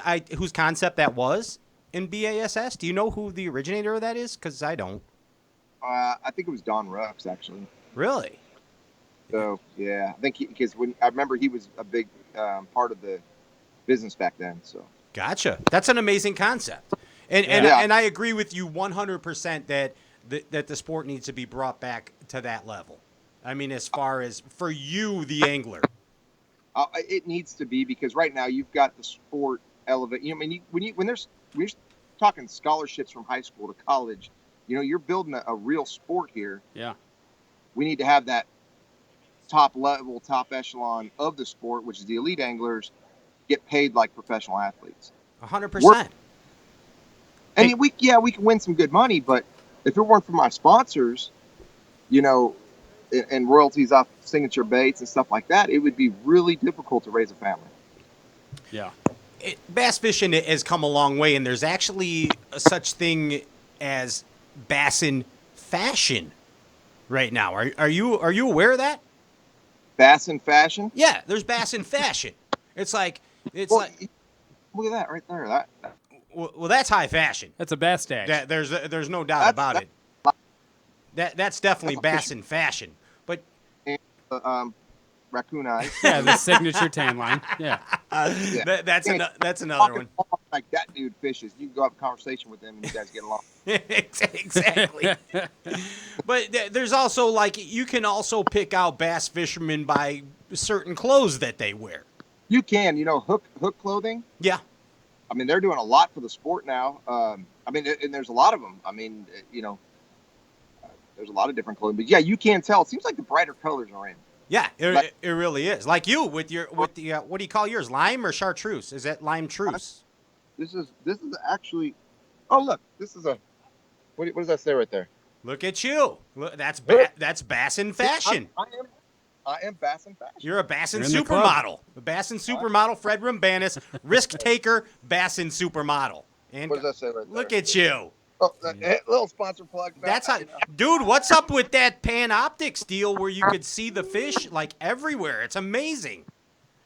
Speaker 1: concept that was in BASS? Do you know who the originator of that is? Because I don't.
Speaker 5: I think it was Don Rux, actually.
Speaker 1: Really?
Speaker 5: So yeah, I think because I remember he was a big part of the business back then. So
Speaker 1: gotcha. That's an amazing concept. And I agree with you 100% that the sport needs to be brought back to that level. I mean, as far as for you, the angler.
Speaker 5: It needs to be, because right now you've got the sport elevate. You know, I mean, when you're talking scholarships from high school to college, you know, you're building a real sport here.
Speaker 2: Yeah.
Speaker 5: We need to have that top level, top echelon of the sport, which is the elite anglers, get paid like professional athletes.
Speaker 1: 100%.
Speaker 5: And we can win some good money, but if it weren't for my sponsors, you know, and royalties off signature baits and stuff like that, it would be really difficult to raise a family.
Speaker 2: Yeah.
Speaker 1: Bass fishing has come a long way, and there's actually such thing as bass in fashion right now. Are you aware of that?
Speaker 5: Bass in fashion?
Speaker 1: Yeah, there's bass in fashion. It's like
Speaker 5: look at that right there.
Speaker 1: Well, that's high fashion.
Speaker 2: That's a bass stash.
Speaker 1: There's no doubt about it. That's definitely bass in fashion. But
Speaker 5: raccoon eyes.
Speaker 2: Yeah, the signature tan line. Yeah.
Speaker 1: That's another one.
Speaker 5: Like that dude fishes. You can go have a conversation with him and you guys get along.
Speaker 1: Exactly. But there's also, like, you can also pick out bass fishermen by certain clothes that they wear.
Speaker 5: You can, you know, hook clothing.
Speaker 1: Yeah.
Speaker 5: I mean, they're doing a lot for the sport now. I mean, and there's a lot of them. I mean, you know, there's a lot of different clothing. But yeah, you can tell. It seems like the brighter colors are in.
Speaker 1: Yeah, it really is. Like you with the what do you call yours? Lime or chartreuse? Is that lime truce?
Speaker 5: This is actually. Oh look, this is a. What does that say right there?
Speaker 1: Look at you. Look, that's bass in fashion.
Speaker 5: I am bass in fashion.
Speaker 1: You're a bass in supermodel. A bass in supermodel. Fred Roumbanis, risk taker, bass in supermodel. And
Speaker 5: what does that say right there?
Speaker 1: Look at you.
Speaker 5: Oh, little sponsor plug.
Speaker 1: That's how, dude. What's up with that Panoptics deal where you could see the fish like everywhere? It's amazing.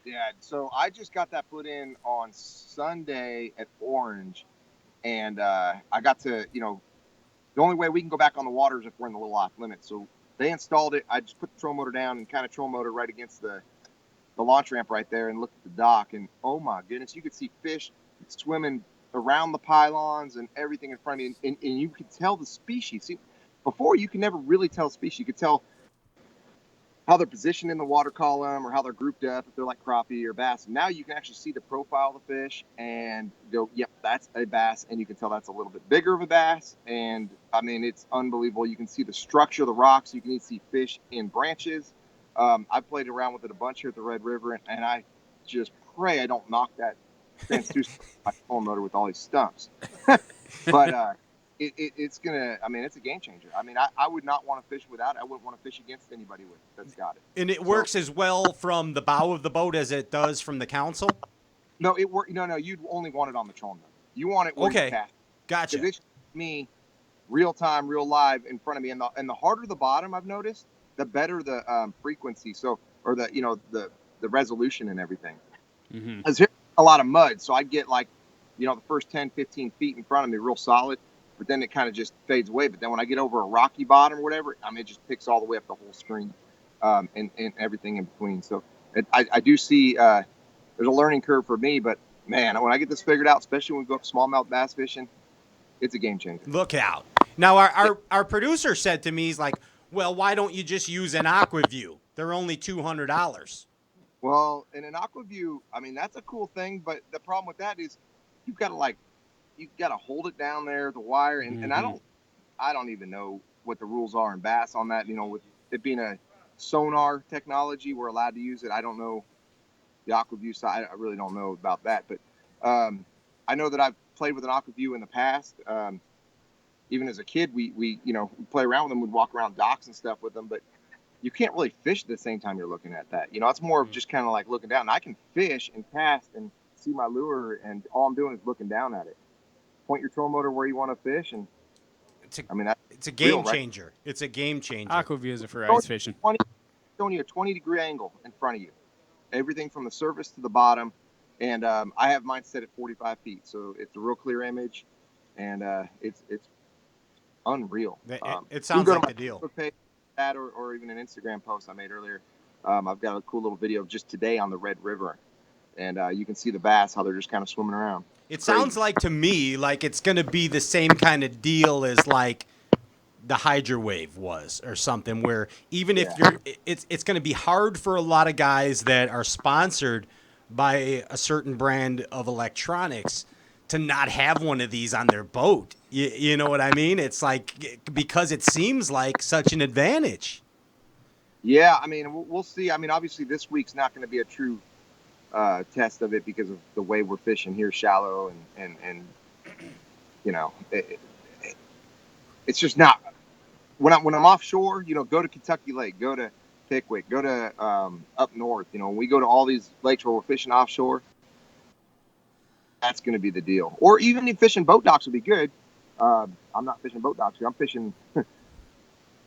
Speaker 5: Yeah. So I just got that put in on Sunday at Orange, and I got to, you know, the only way we can go back on the water is if we're in the little off limit. So they installed it. I just put the troll motor down and kind of troll motor right against the launch ramp right there and looked at the dock, and oh my goodness, you could see fish swimming around the pylons and everything in front of you, and you could tell the species. See, before you could never really tell species. You could tell how they're positioned in the water column or how they're grouped up, if they're like crappie or bass. Now you can actually see the profile of the fish and go, yep, that's a bass, and you can tell that's a little bit bigger of a bass. And I mean, it's unbelievable. You can see the structure of the rocks. You can even see fish in branches. I've played around with it a bunch here at the Red River, and I just pray I don't knock that transducer my phone motor with all these stumps. But it's gonna. I mean, it's a game changer. I mean, I would not want to fish without it. I wouldn't want to fish against anybody that's got it.
Speaker 1: And it works as well from the bow of the boat as it does from the console.
Speaker 5: No, it work. No, you'd only want it on the trolling motor. You want it where you cast.
Speaker 1: Gotcha.
Speaker 5: Because it's me, real time, real live in front of me, and the harder the bottom, I've noticed, the better the frequency. So, or the resolution and everything. Because here's a lot of mud, so I get like, the first 10, 15 feet in front of me real solid, but then it kind of just fades away. But then when I get over a rocky bottom or whatever, I mean, it just picks all the way up the whole screen, and everything in between. So I do see there's a learning curve for me, but man, when I get this figured out, especially when we go up smallmouth bass fishing, it's a game changer.
Speaker 1: Look out. Now, our producer said to me, he's like, well, why don't you just use an AquaView? They're only $200.
Speaker 5: Well, in an AquaView, I mean, that's a cool thing, but the problem with that is you've got to hold it down there, the wire, and I don't even know what the rules are in bass on that. With it being a sonar technology, we're allowed to use it. I don't know the AquaView side. I really don't know about that, but I know that I've played with an AquaView in the past. Even as a kid, we play around with them. We'd walk around docks and stuff with them, but you can't really fish at the same time you're looking at that. It's more of just kind of like looking down. And I can fish and cast and see my lure, and all I'm doing is looking down at it. Point your trolling motor where you want to fish, and it's
Speaker 1: a game changer. Right? It's a game changer.
Speaker 2: AquaViews are for ice fishing.
Speaker 5: Showing you a 20-degree angle in front of you, everything from the surface to the bottom, and I have mine set at 45 feet, so it's a real clear image, and it's unreal.
Speaker 1: It sounds like the deal.
Speaker 5: Page, that or even an Instagram post I made earlier. I've got a cool little video of just today on the Red River, and you can see the bass how they're just kind of swimming around.
Speaker 1: It sounds like to me like it's going to be the same kind of deal as like the Hydra Wave was or something, where even if it's going to be hard for a lot of guys that are sponsored by a certain brand of electronics to not have one of these on their boat. You know what I mean? It's like, because it seems like such an advantage.
Speaker 5: Yeah, I mean, we'll see. I mean, obviously this week's not going to be a true test of it because of the way we're fishing here, shallow, and you know, it's just not. When I'm offshore, you know, go to Kentucky Lake, go to Pickwick, go to up north. You know, when we go to all these lakes where we're fishing offshore, that's going to be the deal. Or even if fishing boat docks would be good. I'm not fishing boat docks here. I'm fishing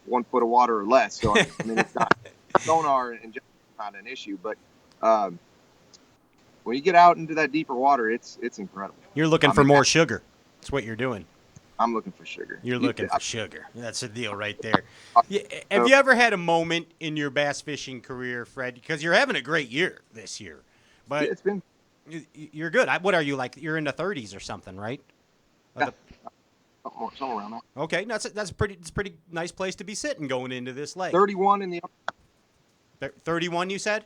Speaker 5: 1 foot of water or less. So I mean, it's not sonar and just not an issue. But when you get out into that deeper water, it's incredible.
Speaker 1: You're looking for more sugar. That's what you're doing.
Speaker 5: I'm looking for sugar.
Speaker 1: You're looking for sugar. That's the deal right there. Have you ever had a moment in your bass fishing career, Fred? Because you're having a great year this year, but
Speaker 5: it's been.
Speaker 1: You're good. What are you like? You're in the 30s or something, right?
Speaker 5: Yeah. Somewhere around that.
Speaker 1: Okay, that's a pretty nice place to be sitting going into this lake.
Speaker 5: 31 in the.
Speaker 1: 31, you said?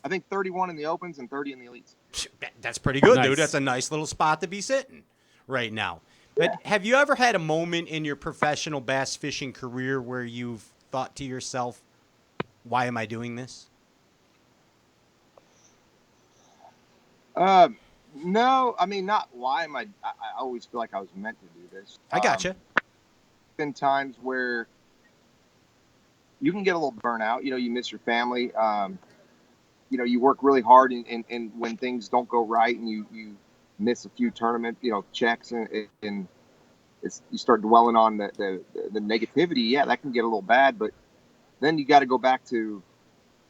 Speaker 5: I think 31 in the opens and 30 in the elites.
Speaker 1: That's pretty good,
Speaker 2: Nice.
Speaker 1: dude. That's a nice little spot to be sitting right now. But have you ever had a moment in your professional bass fishing career where you've thought to yourself, why am I doing this?
Speaker 5: No, I mean, not why am I always feel like I was meant to do this.
Speaker 1: I gotcha.
Speaker 5: Been times where you can get a little burnout. You know, you miss your family. You know, you work really hard, and when things don't go right, and you miss a few tournament, you know, checks, and you start dwelling on the negativity. Yeah, that can get a little bad, but then you got to go back to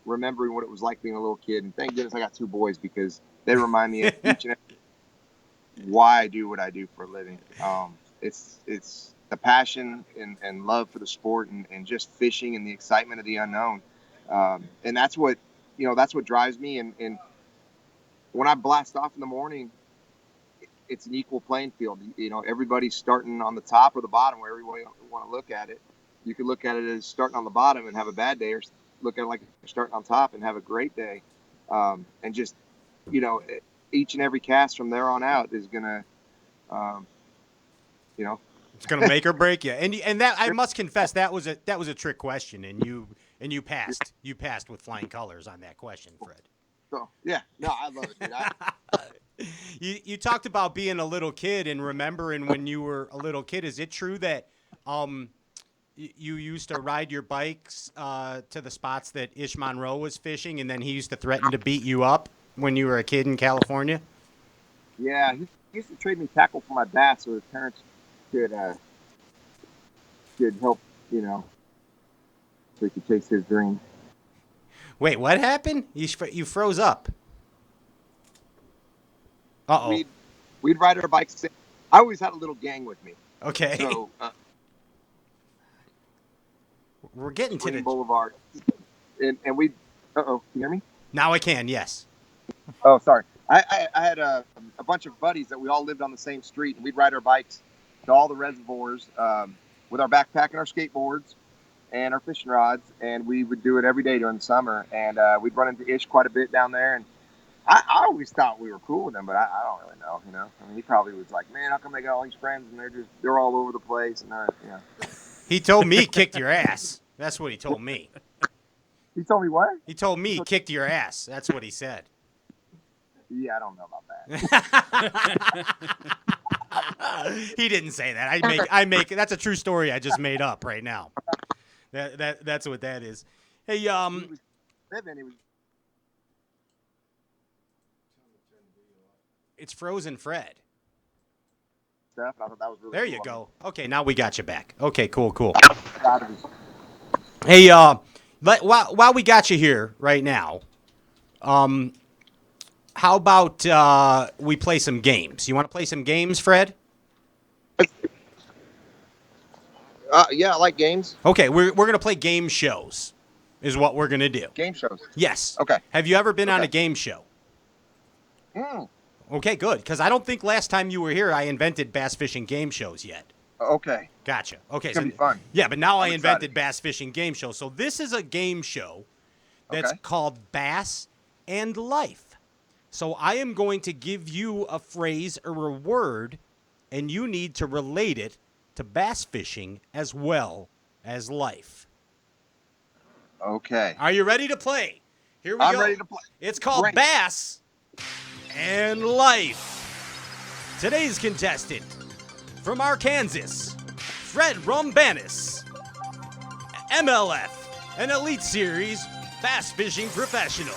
Speaker 5: remembering what it was like being a little kid. And thank goodness I got 2 boys, because they remind me of each and every why I do what I do for a living. It's the passion and love for the sport, and just fishing and the excitement of the unknown. And that's what, you know, that's what drives me. And when I blast off in the morning, it's an equal playing field. You know, everybody's starting on the top or the bottom, wherever you want to look at it. You could look at it as starting on the bottom and have a bad day, or look at it like starting on top and have a great day. And just, you know, each and every cast from there on out is gonna, you know,
Speaker 1: it's gonna make or break you. And that, I must confess, that was a trick question, and you passed with flying colors on that question, Fred.
Speaker 5: So yeah, no, I love it, dude.
Speaker 1: You talked about being a little kid and remembering when you were a little kid. Is it true that you used to ride your bikes to the spots that Ish Monroe was fishing, and then he used to threaten to beat you up when you were a kid in California?
Speaker 5: Yeah, he used to trade me tackle for my bass so his parents could help, you know, so he could chase his dream.
Speaker 1: Wait, what happened? You froze up. Uh-oh.
Speaker 5: We'd ride our bikes. I always had a little gang with me.
Speaker 1: Okay.
Speaker 5: So
Speaker 1: we're getting to the
Speaker 5: Boulevard, and we. Can you hear me?
Speaker 1: Now I can. Yes.
Speaker 5: Oh, sorry. I had a bunch of buddies that we all lived on the same street, and we'd ride our bikes to all the reservoirs with our backpack and our skateboards and our fishing rods, and we would do it every day during the summer. And we'd run into Ish quite a bit down there, and I always thought we were cool with him, but I don't really know, you know. I mean, he probably was like, man, how come they got all these friends and they're all over the place, and you know.
Speaker 1: He told me he kicked your ass. That's what he told me.
Speaker 5: He told me what?
Speaker 1: He told me he kicked your ass. That's what he said.
Speaker 5: Yeah, I don't know about that.
Speaker 1: He didn't say that. I make that's a true story I just made up right now. That's what that is. Hey,
Speaker 5: He was
Speaker 1: it's Frozen Fred.
Speaker 5: stuff. I thought that was really
Speaker 1: There
Speaker 5: cool.
Speaker 1: you go. Okay, now we got you back. Okay, cool.
Speaker 5: Proud of his-
Speaker 1: Hey, while we got you here right now, how about we play some games? You want to play some games, Fred?
Speaker 5: Yeah, I like games.
Speaker 1: Okay, we're gonna play game shows. is what we're going to do.
Speaker 5: Game shows.
Speaker 1: Yes.
Speaker 5: Okay.
Speaker 1: Have you ever been on
Speaker 5: Okay.
Speaker 1: a game show?
Speaker 5: Mm.
Speaker 1: Okay, good. Because I don't think last time you were here I invented bass fishing game shows yet.
Speaker 5: Okay.
Speaker 1: Gotcha. Okay,
Speaker 5: It's gonna be fun.
Speaker 1: Yeah, but now I
Speaker 5: I'm
Speaker 1: invented
Speaker 5: excited.
Speaker 1: bass fishing game show. So this is a game show that's
Speaker 5: Okay.
Speaker 1: called Bass and Life. So I am going to give you a phrase or a word, and you need to relate it to bass fishing as well as life.
Speaker 5: Okay.
Speaker 1: Are you ready to play? Here we
Speaker 5: I'm
Speaker 1: go.
Speaker 5: ready to play.
Speaker 1: It's called
Speaker 5: Great.
Speaker 1: Bass and Life. Today's contestant from Arkansas, Fred Roumbanis, MLF, an Elite Series bass fishing professional.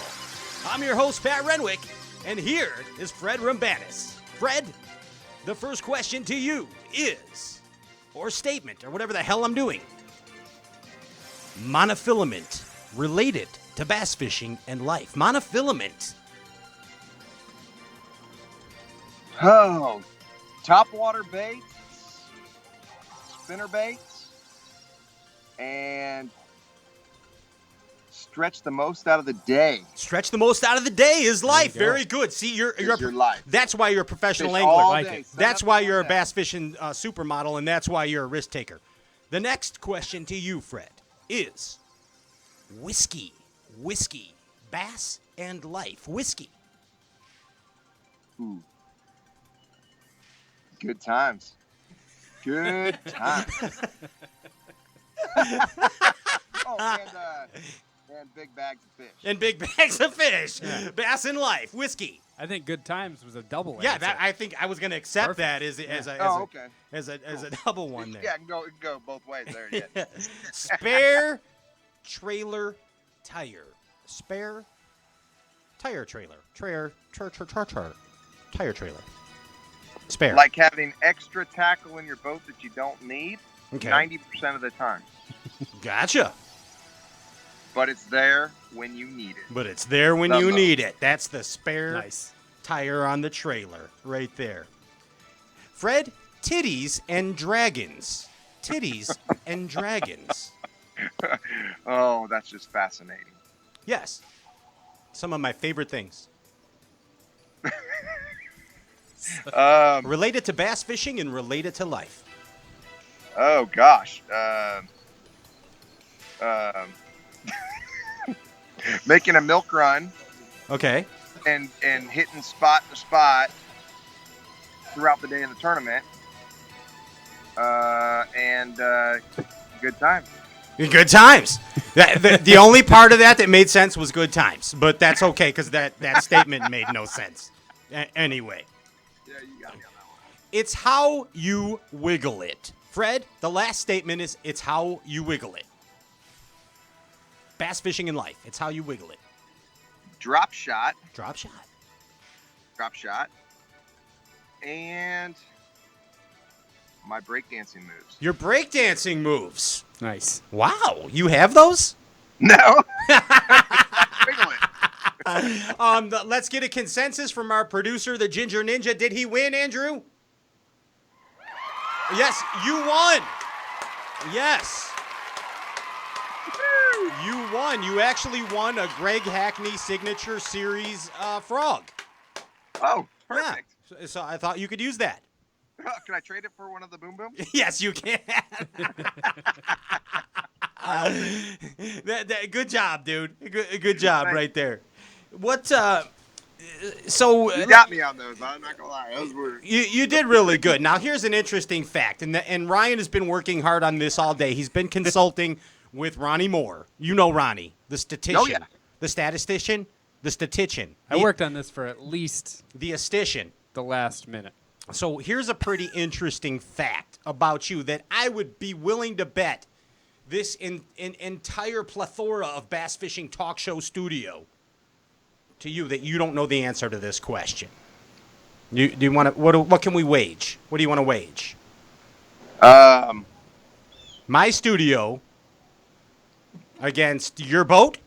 Speaker 1: I'm your host, Pat Renwick, and here is Fred Roumbanis. Fred, the first question to you is, or statement, or whatever the hell I'm doing. Monofilament related to bass fishing and life. Monofilament.
Speaker 5: Oh, topwater baits, spinner baits, and stretch the most out of the day.
Speaker 1: Stretch the most out of the day is life.
Speaker 2: you go.
Speaker 1: Very good. See, you're
Speaker 5: Is your life.
Speaker 1: That's why you're a professional
Speaker 5: Fish
Speaker 1: angler.
Speaker 5: all
Speaker 2: like
Speaker 5: day.
Speaker 2: it.
Speaker 5: Sign
Speaker 1: That's
Speaker 5: up
Speaker 1: why
Speaker 5: for
Speaker 1: you're a
Speaker 5: that.
Speaker 1: bass fishing supermodel, and that's why you're a risk taker. The next question to you, Fred, is whiskey. Whiskey. Bass and life. Whiskey.
Speaker 5: Ooh. Good times. Good times. Oh, and big bags of fish.
Speaker 1: And big bags of fish. Bass and life. Whiskey.
Speaker 2: I think good times was a double
Speaker 1: Yeah,
Speaker 2: answer.
Speaker 1: that, I think I was going to accept
Speaker 2: Perfect.
Speaker 1: that as a
Speaker 5: Oh, okay.
Speaker 1: as a double one there.
Speaker 5: Yeah, it can go both ways there. Yeah.
Speaker 1: Spare trailer tire. Spare tire trailer. Tire trailer. Spare.
Speaker 5: Like having extra tackle in your boat that you don't need
Speaker 1: Okay.
Speaker 5: 90% of the time.
Speaker 1: Gotcha.
Speaker 5: But it's there when you need it.
Speaker 1: But it's there when
Speaker 5: The
Speaker 1: you
Speaker 5: most.
Speaker 1: need it. That's the spare
Speaker 2: Nice.
Speaker 1: tire on the trailer right there. Fred, titties and dragons. Titties and dragons.
Speaker 5: Oh, that's just fascinating.
Speaker 1: Yes. Some of my favorite things. Related to bass fishing and related to life.
Speaker 5: Oh gosh. Making a milk run
Speaker 1: Okay.
Speaker 5: and hitting spot to spot throughout the day of the tournament. And good time.
Speaker 1: Good times. The only part of that made sense was good times, but that's okay because that statement made no sense. Anyway,
Speaker 5: Yeah, you got me on that one.
Speaker 1: it's how you wiggle it. Fred, the last statement is it's how you wiggle it. Bass fishing in life. It's how you wiggle it.
Speaker 5: Drop shot,
Speaker 1: Drop shot.
Speaker 5: and my breakdancing moves.
Speaker 1: Your breakdancing moves.
Speaker 2: Nice.
Speaker 1: Wow, you have those?
Speaker 5: No. Wiggle it.
Speaker 1: Let's get a consensus from our producer, the Ginger Ninja. Did he win, Andrew? Yes, you won. Yes. You won. You actually won a Greg Hackney Signature Series frog.
Speaker 5: Oh, perfect.
Speaker 1: Yeah. So I thought you could use that.
Speaker 5: Can I trade it for one of the boom booms?
Speaker 1: Yes, you can. Good job, dude. Good job
Speaker 5: Thanks.
Speaker 1: right there. What? So
Speaker 5: You got me on those. I'm not gonna lie. Those were.
Speaker 1: you did really good. Now here's an interesting fact, and Ryan has been working hard on this all day. He's been consulting with Ronnie Moore. You know Ronnie, the statistician.
Speaker 5: Oh, yeah.
Speaker 1: The statistician. The statistician.
Speaker 2: I worked on this for at least
Speaker 1: The statistician.
Speaker 2: the last minute.
Speaker 1: So here's a pretty interesting fact about you that I would be willing to bet this entire plethora of bass fishing talk show studio to you that you don't know the answer to this question. Do you want to? What can we wage? What do you want to wage? My studio against your boat.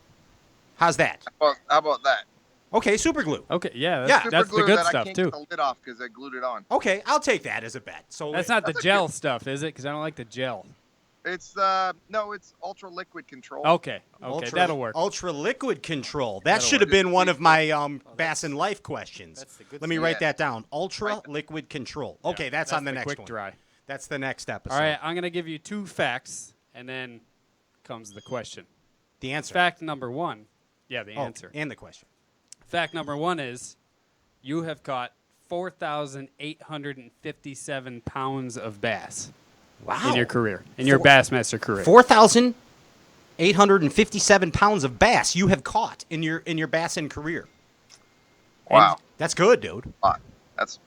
Speaker 1: How's that?
Speaker 5: How about that?
Speaker 1: Okay, super glue.
Speaker 2: Okay, yeah,
Speaker 1: Yeah.
Speaker 2: that's,
Speaker 5: Super
Speaker 2: that's
Speaker 5: glue
Speaker 2: the good
Speaker 5: that I
Speaker 2: stuff
Speaker 5: can't
Speaker 2: too.
Speaker 5: get the lid off because I glued it on.
Speaker 1: Okay, I'll take that as a bet. So
Speaker 2: That's not the gel stuff, is it? Because I don't like the gel.
Speaker 5: It's it's ultra liquid control.
Speaker 2: Okay, that'll work.
Speaker 1: Ultra liquid control. That
Speaker 2: That'll
Speaker 1: should have
Speaker 2: work.
Speaker 1: been one of my Bass in Life questions.
Speaker 3: That's the good
Speaker 1: Let me
Speaker 3: stuff.
Speaker 1: write
Speaker 5: Yeah.
Speaker 1: that down. Ultra liquid control. Okay, that's on the next
Speaker 2: quick
Speaker 1: one.
Speaker 2: dry.
Speaker 1: That's the next episode.
Speaker 2: All right, I'm going to give you 2 facts, and then comes the question.
Speaker 1: The answer.
Speaker 2: Fact number 1. Yeah, the
Speaker 1: Oh,
Speaker 2: answer.
Speaker 1: and the question.
Speaker 2: Fact number 1 is you have caught 4,857 pounds of bass
Speaker 1: Wow.
Speaker 2: in your career, in your Bassmaster career.
Speaker 1: 4,857 pounds of bass you have caught in your bassin career.
Speaker 5: Wow,
Speaker 1: That's good, dude.
Speaker 5: that's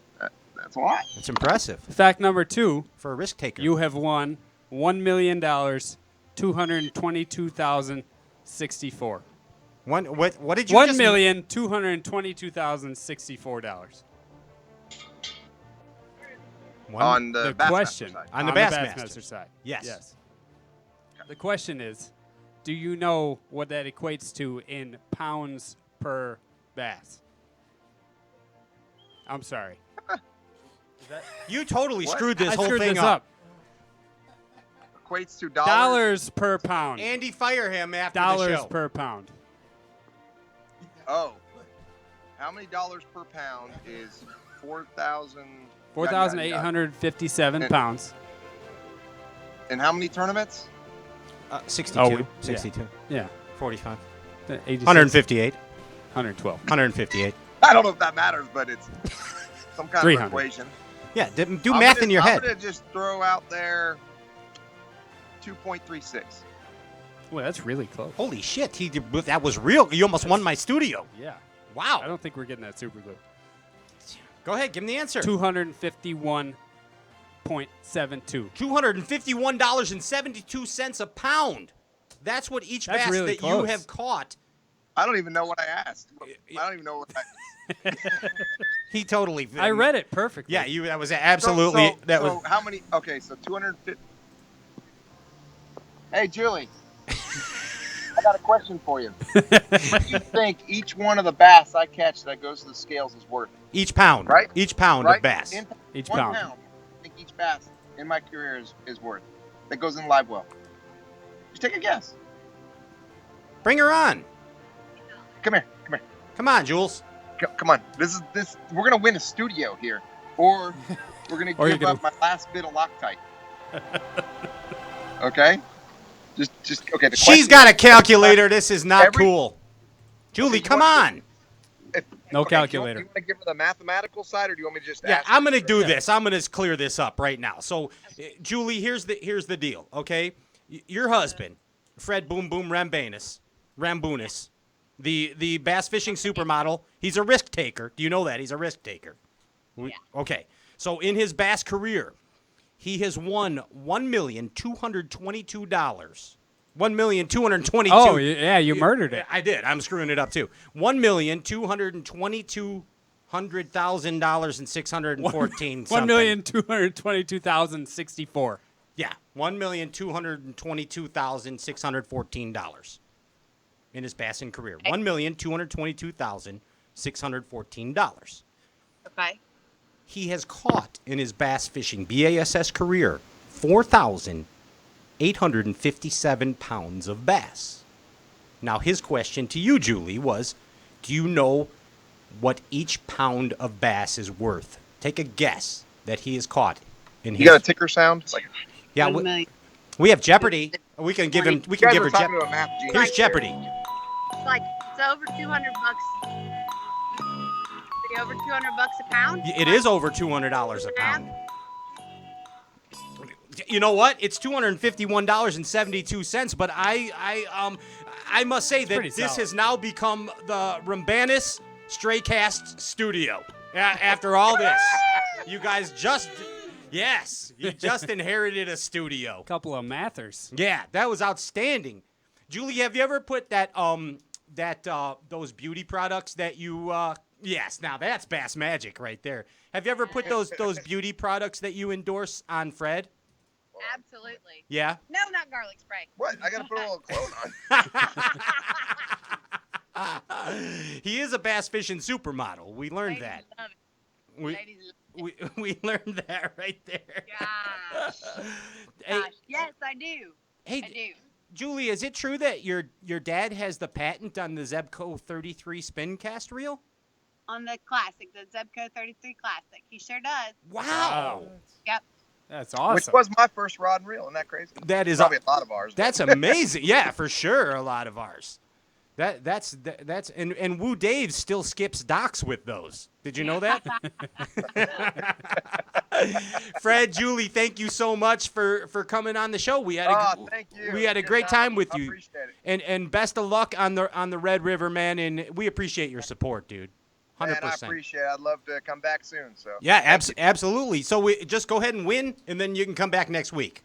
Speaker 5: a lot.
Speaker 1: That's impressive
Speaker 2: Fact number 2,
Speaker 1: for a risk taker.
Speaker 2: you have won $1 million, $222,064.
Speaker 1: What did you
Speaker 2: One
Speaker 1: just
Speaker 2: million $222,064.
Speaker 5: On the Bassmaster
Speaker 2: question
Speaker 5: side.
Speaker 1: On the
Speaker 2: Bassmaster
Speaker 1: Bassmaster.
Speaker 2: side.
Speaker 1: Yes.
Speaker 2: Yes. The question is, do you know what that equates to in pounds per bass? I'm sorry.
Speaker 1: You totally
Speaker 5: What?
Speaker 1: screwed this
Speaker 2: I
Speaker 1: whole
Speaker 2: screwed
Speaker 1: thing
Speaker 2: this
Speaker 1: up.
Speaker 5: Equates to
Speaker 2: Dollars per pound.
Speaker 1: Andy, fire him after the
Speaker 2: Dollars
Speaker 1: show.
Speaker 2: per pound.
Speaker 5: Oh, how many dollars per pound is 4,000?
Speaker 2: 4,857
Speaker 5: And-
Speaker 2: pounds.
Speaker 5: And how many tournaments?
Speaker 1: 62.
Speaker 2: Oh, yeah.
Speaker 1: 62.
Speaker 2: Yeah.
Speaker 1: 45.
Speaker 2: 86,
Speaker 1: 158.
Speaker 2: 112.
Speaker 1: 158.
Speaker 5: I don't know if that matters, but it's some kind
Speaker 2: 300.
Speaker 5: of equation.
Speaker 1: Yeah, do
Speaker 5: I'm
Speaker 1: math
Speaker 5: gonna-
Speaker 1: in your
Speaker 5: I'm
Speaker 1: head.
Speaker 5: gonna just throw out there 2.36.
Speaker 2: Well, that's really close.
Speaker 1: Holy shit, that was real. You almost won my studio.
Speaker 2: Yeah. I
Speaker 1: Wow.
Speaker 2: don't think we're getting that super glue.
Speaker 1: Go ahead, give him the answer.
Speaker 2: 251.72.
Speaker 1: $251.72 a pound. That's what each
Speaker 2: That's
Speaker 1: bass
Speaker 2: really
Speaker 1: that you
Speaker 2: close.
Speaker 1: have caught.
Speaker 5: I don't even know what I asked. I don't even know what I.
Speaker 1: He totally.
Speaker 2: I read it perfectly.
Speaker 1: Yeah, that was absolutely.
Speaker 5: So how many? Okay, so 250. Hey, Julie. I got a question for you. What do you think each one of the bass I catch that goes to the scales is worth?
Speaker 1: each pound.
Speaker 5: Right?
Speaker 1: Each pound
Speaker 5: Right?
Speaker 1: of bass.
Speaker 2: Each
Speaker 5: one
Speaker 2: pound.
Speaker 5: I think each bass in my career is worth that goes in live well. Just take a guess.
Speaker 1: Bring her on.
Speaker 5: Come here. Come here.
Speaker 1: Come on, Jules.
Speaker 5: Come on. This. We're gonna win a studio here, or we're gonna
Speaker 2: Or you're
Speaker 5: give up my last bit of Loctite. Okay. Just okay. The
Speaker 1: She's
Speaker 5: question
Speaker 1: got a calculator. This is not
Speaker 5: Every-
Speaker 1: cool. Julie,
Speaker 5: you
Speaker 1: come
Speaker 5: want-
Speaker 1: on.
Speaker 2: No
Speaker 5: okay,
Speaker 2: calculator.
Speaker 5: Do you want to give her the mathematical side, or do you want me to just?
Speaker 1: Yeah,
Speaker 5: ask
Speaker 1: I'm
Speaker 5: her?
Speaker 1: gonna do this. I'm gonna clear this up right now. So, Julie, here's the deal. Okay, your husband, Fred Boom Boom Roumbanis, the bass fishing supermodel. He's a risk taker. Do you know that he's a risk taker? Yeah. Okay. So in his bass career, he has won $1,222,000. $1,222,000.
Speaker 2: Oh, yeah, you murdered it.
Speaker 1: I did. I'm screwing it up too. $1,222,614.
Speaker 2: $1,222,064.
Speaker 1: Yeah, $1,222,614 in his bassin career. $1,222,614.
Speaker 6: Okay.
Speaker 1: He has caught in his bass fishing BASS career 4,857 pounds of bass. Now, his question to you, Julie, was, do you know what each pound of bass is worth? Take a guess that he has caught in his.
Speaker 5: You got a ticker sound? Like,
Speaker 1: Yeah,
Speaker 6: 1 million.
Speaker 1: we have Jeopardy. We can give him. We
Speaker 5: you
Speaker 1: can
Speaker 5: guys
Speaker 1: give
Speaker 5: are
Speaker 1: her
Speaker 5: talking
Speaker 1: Jeopardy.
Speaker 5: to a math genius.
Speaker 1: Here's Jeopardy.
Speaker 6: It's like it's over $200. Is it over $200 a pound?
Speaker 1: It is over $200 a pound. You know what? It's $251.72. But I must say that
Speaker 2: pretty
Speaker 1: this
Speaker 2: solid.
Speaker 1: has now become the Roumbanis Straycast studio. After all this, you guys you just inherited a studio.
Speaker 2: Couple of mathers.
Speaker 1: Yeah, that was outstanding. Julie, have you ever put those beauty products that you yes, now that's Bass Magic right there. Have you ever put those beauty products that you endorse on Fred?
Speaker 6: Absolutely.
Speaker 1: Yeah.
Speaker 6: No, not garlic spray.
Speaker 5: What? I got to put a little clone on.
Speaker 1: He is a bass fishing supermodel. We learned
Speaker 6: Ladies
Speaker 1: that.
Speaker 6: love it.
Speaker 1: We,
Speaker 6: Ladies love
Speaker 1: we learned that right there.
Speaker 6: Gosh.
Speaker 1: Hey,
Speaker 6: Gosh. Yes, I do.
Speaker 1: hey,
Speaker 6: I do.
Speaker 1: Julie, is it true that your dad has the patent on the Zebco 33 spin cast reel?
Speaker 6: On the classic, the Zebco 33 Classic. He sure does.
Speaker 1: Wow.
Speaker 6: Yep.
Speaker 2: That's
Speaker 5: Which
Speaker 2: awesome.
Speaker 5: was my first rod and reel. Isn't that crazy?
Speaker 1: That is
Speaker 5: Probably a lot of ours.
Speaker 1: That's amazing. Yeah, for sure, a lot of ours. That's and Woo Dave still skips docks with those. Did you know that? Fred, Julie, thank you so much for coming on the show. We had
Speaker 5: thank you.
Speaker 1: we had a
Speaker 5: Good
Speaker 1: great time with
Speaker 5: I
Speaker 1: you.
Speaker 5: appreciate it.
Speaker 1: And best of luck on the Red River, man. And we appreciate your support, dude. 100%.
Speaker 5: Man, I appreciate it. I'd love to come back soon. So
Speaker 1: Yeah, absolutely. So we just go ahead and win, and then you can come back next week.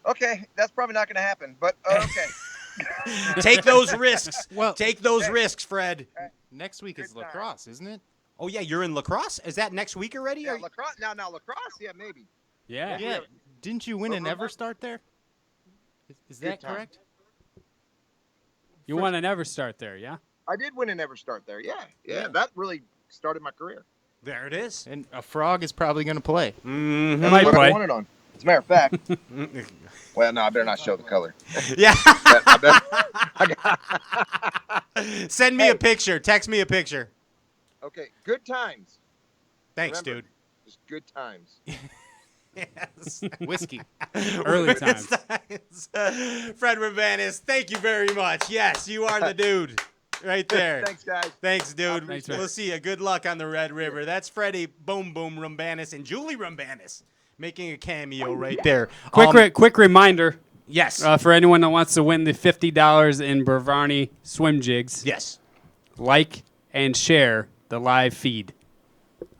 Speaker 5: Okay, that's probably not going to happen, but okay.
Speaker 1: Take those risks.
Speaker 3: Well-
Speaker 1: Take those risks, Fred.
Speaker 3: Next week is
Speaker 5: Good time.
Speaker 3: lacrosse, isn't it?
Speaker 1: Oh yeah, you're in lacrosse. Is that next week already?
Speaker 5: Yeah,
Speaker 1: Or-
Speaker 5: lacrosse. Now lacrosse. Yeah, maybe.
Speaker 2: Yeah.
Speaker 3: Yeah. Didn't you win an
Speaker 5: Well,
Speaker 3: Ever Start there? Is that
Speaker 5: time.
Speaker 3: correct?
Speaker 2: You want to never start there, yeah?
Speaker 5: I did win and never start there. Yeah,
Speaker 3: Yeah.
Speaker 5: that really started my career.
Speaker 1: There it is.
Speaker 3: And a frog is probably going to play.
Speaker 1: Mm-hmm.
Speaker 2: It might
Speaker 5: What I
Speaker 2: play.
Speaker 5: won it on. As a matter of fact, well, no, I better not show the color.
Speaker 1: Yeah.
Speaker 5: I
Speaker 1: Send me a picture. Text me a picture.
Speaker 5: okay, good times.
Speaker 1: Thanks,
Speaker 5: Remember,
Speaker 1: dude.
Speaker 5: Just good times.
Speaker 1: Yes.
Speaker 3: Whiskey.
Speaker 2: Early times.
Speaker 1: Fred Roumbanis, thank you very much. Yes, you are the dude right there.
Speaker 5: Thanks, guys.
Speaker 1: Thanks, dude.
Speaker 2: Thanks,
Speaker 1: We'll
Speaker 2: man.
Speaker 1: see you. Good luck on the Red River. That's Freddie Boom Boom Roumbanis and Julie Roumbanis making a cameo right there.
Speaker 2: Quick reminder
Speaker 1: Yes.
Speaker 2: for anyone that wants to win the $50 in Brevani swim jigs,
Speaker 1: yes.
Speaker 2: like and share the live feed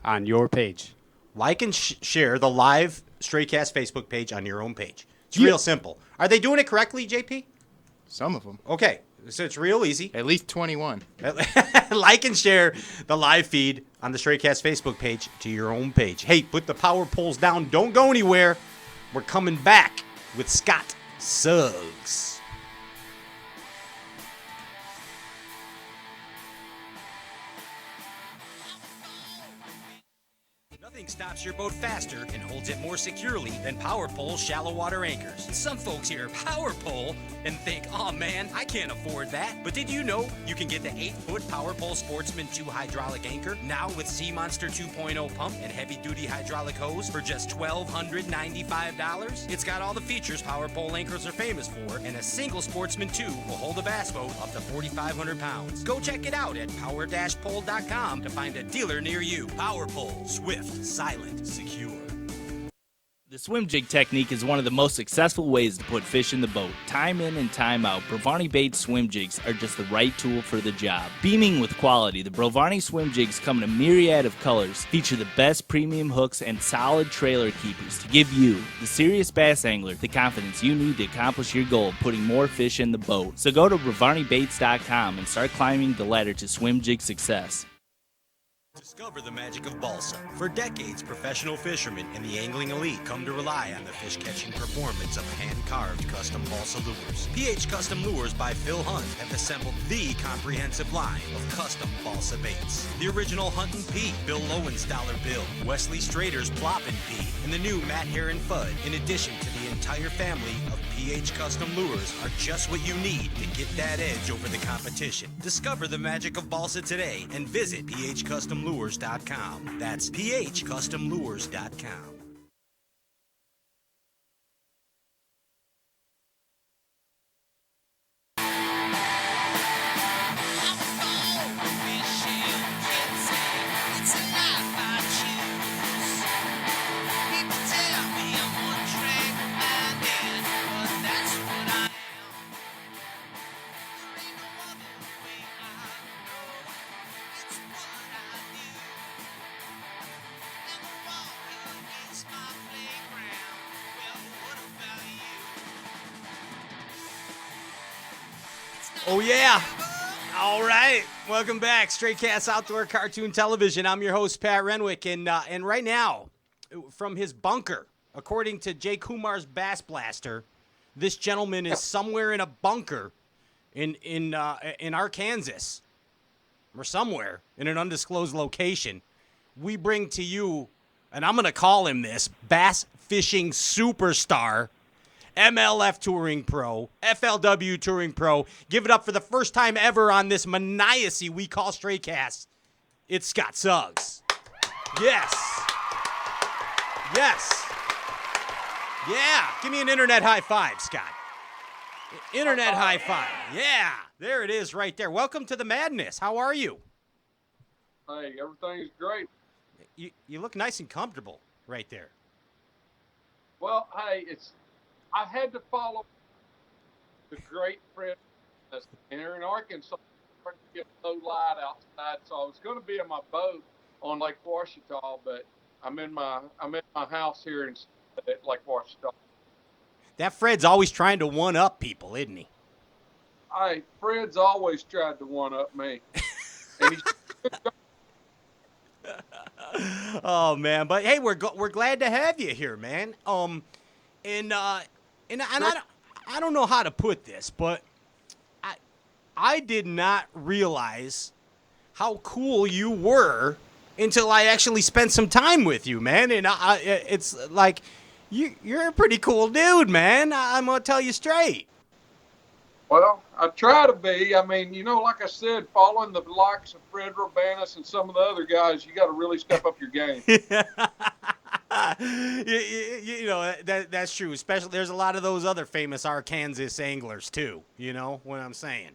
Speaker 2: on your page.
Speaker 1: Like and share the live Straycast Facebook page on your own page. It's real simple. Are they doing it correctly, JP?
Speaker 3: Some of them.
Speaker 1: Okay. So it's real easy.
Speaker 3: At least 21.
Speaker 1: Like and share the live feed on the Straycast Facebook page to your own page. Hey, put the power poles down. Don't go anywhere. We're coming back with Scott Suggs. Nothing stops your boat faster and holds it more securely than Power Pole's shallow water anchors. Some folks hear Power Pole and think, oh man, I can't afford that. But did you know you can get the 8-foot Power Pole Sportsman 2 hydraulic anchor now with Sea Monster 2.0 pump and heavy-duty hydraulic hose for just $1,295? It's got all the features Power Pole anchors are famous for, and a single Sportsman 2 will hold a bass boat up to 4,500 pounds. Go check it out at power-pole.com to find a dealer near you. Power Pole, swift, silent, secure.
Speaker 7: The swim jig technique is one of the most successful ways to put fish in the boat. Time in and time out, Brevani Baits swim jigs are just the right tool for the job. Beaming with quality, the Brevani swim jigs come in a myriad of colors, feature the best premium hooks and solid trailer keepers to give you, the serious bass angler, the confidence you need to accomplish your goal of putting more fish in the boat. So go to BrevaniBaits.com and start climbing the ladder to swim jig success.
Speaker 1: Discover the magic of balsa. For decades, professional fishermen and the angling elite come to rely on the fish-catching performance of hand-carved custom balsa lures. PH Custom Lures by Phil Hunt have assembled the comprehensive line of custom balsa baits. The original Huntin' Pete, Bill Lowenstaller Bill, Wesley Strader's Ploppin' Pete, and the new Matt Heron Fudd, in addition to the entire family of PH Custom Lures, are just what you need to get that edge over the competition. Discover the magic of balsa today and visit phcustomlures.com. That's phcustomlures.com. Oh, yeah. All right. Welcome back. Straight Cast Outdoor Cartoon Television. I'm your host, Pat Renwick. And right now, from his bunker, according to Jay Kumar's Bassmaster, this gentleman is somewhere in a bunker in Arkansas or somewhere in an undisclosed location. We bring to you and I'm going to call him this, bass fishing superstar, MLF Touring Pro, FLW Touring Pro. Give it up for the first time ever on this maniacy we call Stray Cast. It's Scott Suggs. Yes. Yes. Yeah. Give me an internet high five, Scott. Internet high five. Yeah. There it is right there. Welcome to the madness. How are you?
Speaker 8: Hey, everything's great.
Speaker 1: You look nice and comfortable right there.
Speaker 8: Well, hey, I had to follow the great friend here in Arkansas to get low light outside, so I was going to be in my boat on Lake Washita, but I'm in my house here at Lake Washita.
Speaker 1: That Fred's always trying to one up people, isn't he?
Speaker 8: Hey, Fred's always tried to one up me, and he's
Speaker 1: Oh man, but hey, we're glad to have you here, man. And I don't know how to put this, but I did not realize how cool you were until I actually spent some time with you, man. And it's like you're a pretty cool dude, man. I'm gonna tell you straight.
Speaker 8: Well, I try to be. I mean, like I said, following the likes of Fred Roumbanis and some of the other guys, you got to really step up your game.
Speaker 1: That's true. Especially, there's a lot of those other famous Arkansas anglers too. You know what I'm saying?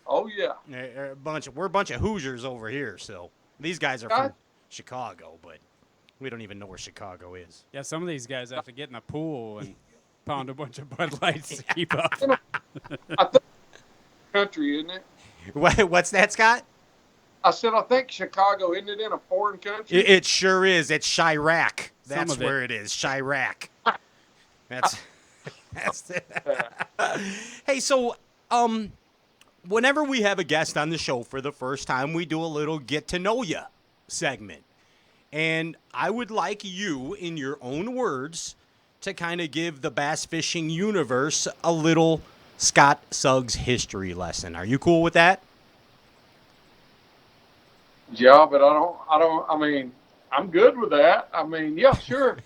Speaker 8: Oh yeah.
Speaker 1: We're a bunch of Hoosiers over here. So these guys are from Chicago, but we don't even know where Chicago is.
Speaker 2: Yeah, some of these guys have to get in a pool and pound a bunch of Bud Lights to keep up.
Speaker 8: I think country, isn't it?
Speaker 1: What's that, Scott?
Speaker 8: I said, I think Chicago, isn't it in a foreign country?
Speaker 1: It sure is. It's Chirac. That's where it is. Chirac. That's it. Hey, so whenever we have a guest on the show for the first time, we do a little get to know ya segment. And I would like you, in your own words, to kind of give the bass fishing universe a little Scott Suggs history lesson. Are you cool with that?
Speaker 8: Yeah, but I mean, I'm good with that. I mean, yeah, sure.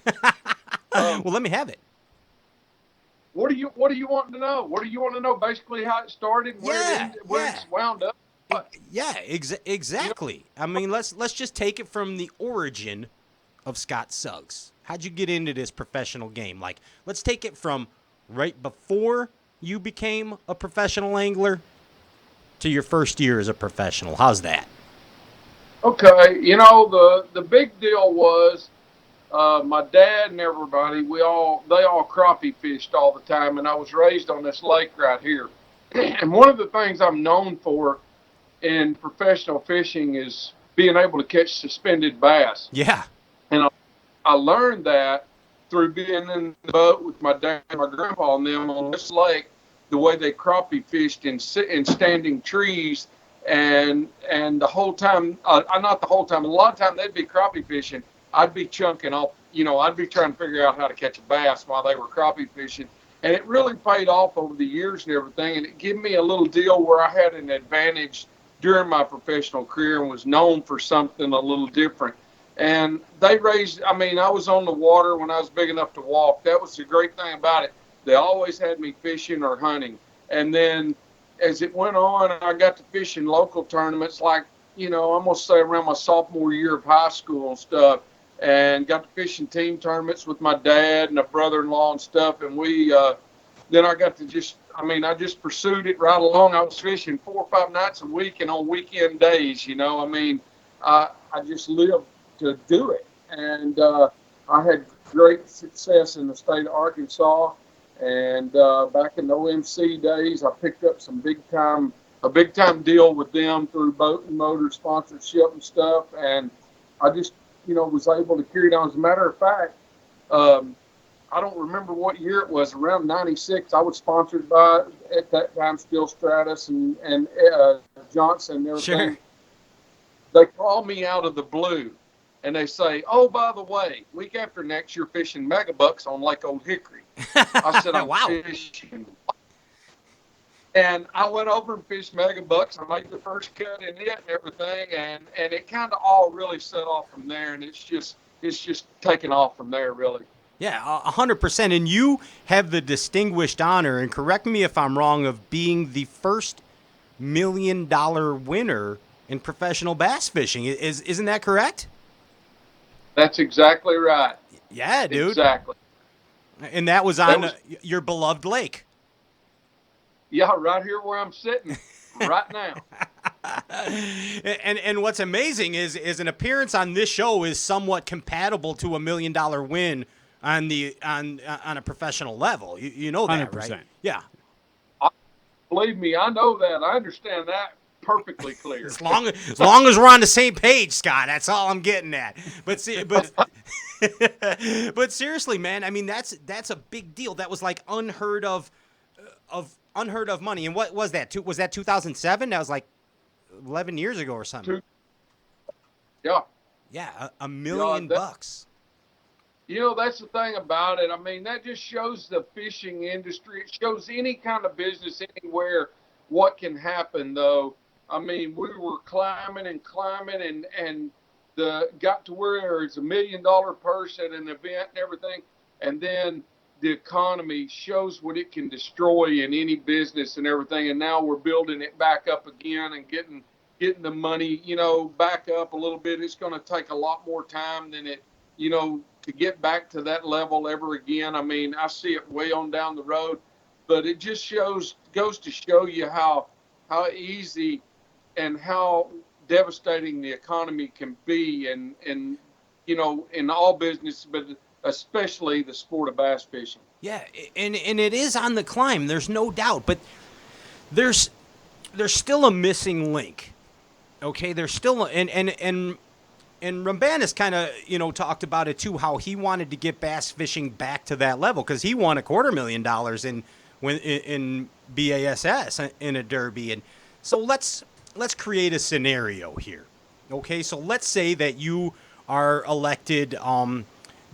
Speaker 1: Well, let me have it.
Speaker 8: What do you want to know? What do you want to know? Basically, how it started, where it's wound up.
Speaker 1: Yeah, exactly. I mean, let's just take it from the origin of Scott Suggs. How'd you get into this professional game? Like, let's take it from right before you became a professional angler to your first year as a professional. How's that?
Speaker 8: Okay, the big deal was my dad and everybody. They all crappie fished all the time, and I was raised on this lake right here. And one of the things I'm known for in professional fishing is being able to catch suspended bass.
Speaker 1: Yeah.
Speaker 8: And I learned that through being in the boat with my dad and my grandpa and them on this lake, the way they crappie fished in standing trees. And the whole time, not the whole time, a lot of time they'd be crappie fishing. I'd be chunking off, I'd be trying to figure out how to catch a bass while they were crappie fishing. And it really paid off over the years and everything. And it gave me a little deal where I had an advantage during my professional career and was known for something a little different. And I was on the water when I was big enough to walk. That was the great thing about it. They always had me fishing or hunting. And then as it went on, I got to fish in local tournaments like, I'm going to say around my sophomore year of high school and stuff, and got to fish in team tournaments with my dad and a brother-in-law and stuff. And then I got to I just pursued it right along. I was fishing 4 or 5 nights a week and on weekend days, I just lived to do it. And I had great success in the state of Arkansas. And back in the OMC days, I picked up a big time deal with them through boat and motor sponsorship and stuff. And I just, was able to carry it on. As a matter of fact, I don't remember what year it was, around 96. I was sponsored by, at that time, Still Stratus and Johnson and everything.
Speaker 1: Sure.
Speaker 8: They call me out of the blue. And they say, oh, by the way, week after next, you're fishing megabucks on Lake Old Hickory. I said, I'm
Speaker 1: wow.
Speaker 8: fishing. And I went over and fished megabucks. I made the first cut in it and everything. And it kind of all really set off from there. And it's just, it's just taken off from there, really.
Speaker 1: Yeah, 100%. And you have the distinguished honor, and correct me if I'm wrong, of being the first $1 million winner in professional bass fishing. Isn't that correct?
Speaker 8: That's exactly right.
Speaker 1: Yeah, dude.
Speaker 8: Exactly.
Speaker 1: And that was on your beloved lake.
Speaker 8: Yeah, right here where I'm sitting right now.
Speaker 1: And what's amazing is an appearance on this show is somewhat compatible to $1 million win on a professional level. You know that,
Speaker 2: 100%.
Speaker 1: right? Yeah.
Speaker 8: Believe me, I know that. I understand that perfectly clear.
Speaker 1: As long as we're on the same page, Scott, that's all I'm getting at. But but seriously, man, I mean that's a big deal. That was like unheard of money. And what was that? Was that 2007? That was like 11 years ago or something.
Speaker 8: Yeah.
Speaker 1: Yeah, $1 million bucks.
Speaker 8: You know, that's the thing about it. I mean, that just shows the fishing industry. It shows any kind of business anywhere what can happen, though. I mean, we were climbing and got to where it's $1 million purse at an event and everything. And then the economy shows what it can destroy in any business and everything. And now we're building it back up again and getting the money, back up a little bit. It's going to take a lot more time than it, to get back to that level ever again. I mean, I see it way on down the road, but it just goes to show you how easy and how devastating the economy can be, and in all business, but especially the sport of bass fishing.
Speaker 1: Yeah, and it is on the climb. There's no doubt, but there's still a missing link. Okay, there's still and Roumbanis kind of talked about it too, how he wanted to get bass fishing back to that level because he won $250,000 in BASS in a derby, and so let's create a scenario here. Okay, so let's say that you are elected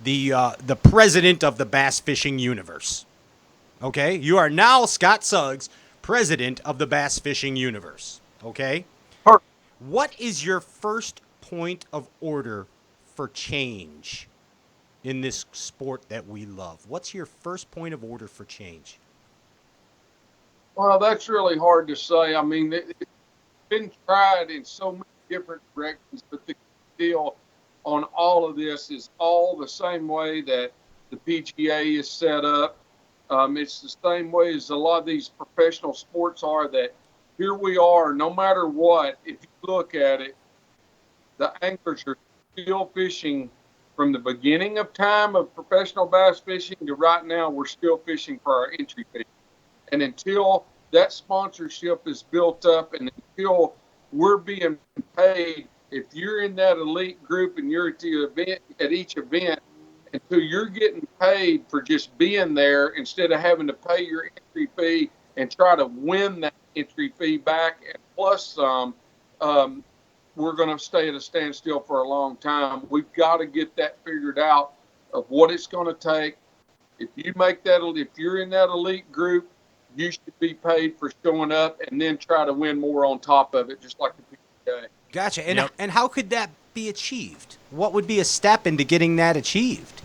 Speaker 1: the president of the bass fishing universe. Okay, you are now Scott Suggs, president of the bass fishing universe. Okay, what is your first point of order for change in this sport that we love? What's your first point of order for change?
Speaker 8: Well, that's really hard to say. I mean, it's been tried in so many different directions, but the deal on all of this is all the same way that the PGA is set up. It's the same way as a lot of these professional sports are, that here we are, no matter what, if you look at it, the anglers are still fishing from the beginning of time of professional bass fishing to right now. We're still fishing for our entry fee. And until that sponsorship is built up and until we're being paid, if you're in that elite group and you're at the event, at each event, until you're getting paid for just being there instead of having to pay your entry fee and try to win that entry fee back and plus some, we're going to stay at a standstill for a long time. We've got to get that figured out of what it's going to take. If you're in that elite group, you should be paid for showing up and then try to win more on top of it, just like the PGA.
Speaker 1: Gotcha. And how could that be achieved? What would be a step into getting that achieved?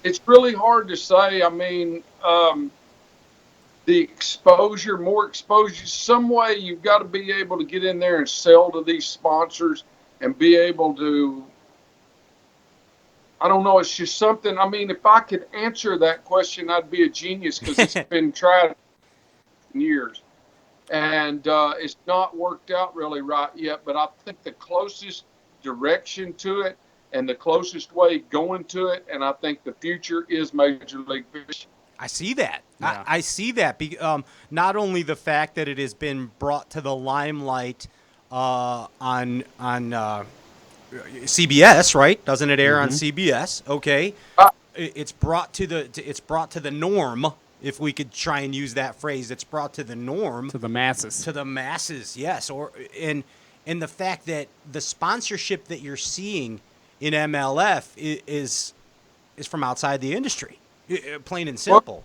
Speaker 8: It's really hard to say. I mean, the more exposure, some way you've got to be able to get in there and sell to these sponsors and be able to, I don't know, it's just something. I mean, if I could answer that question, I'd be a genius because it's been tried for years. And it's not worked out really right yet. But I think the closest direction to it and the closest way going to it, and I think the future is Major League Fishing.
Speaker 1: I see that.
Speaker 2: Yeah.
Speaker 1: I see that. Not only the fact that it has been brought to the limelight on CBS, right? Doesn't it air on CBS? Okay, it's brought to the norm. If we could try and use that phrase, it's brought to the norm.
Speaker 2: To the masses.
Speaker 1: To the masses, yes. And the fact that the sponsorship that you're seeing in MLF is from outside the industry, plain and simple.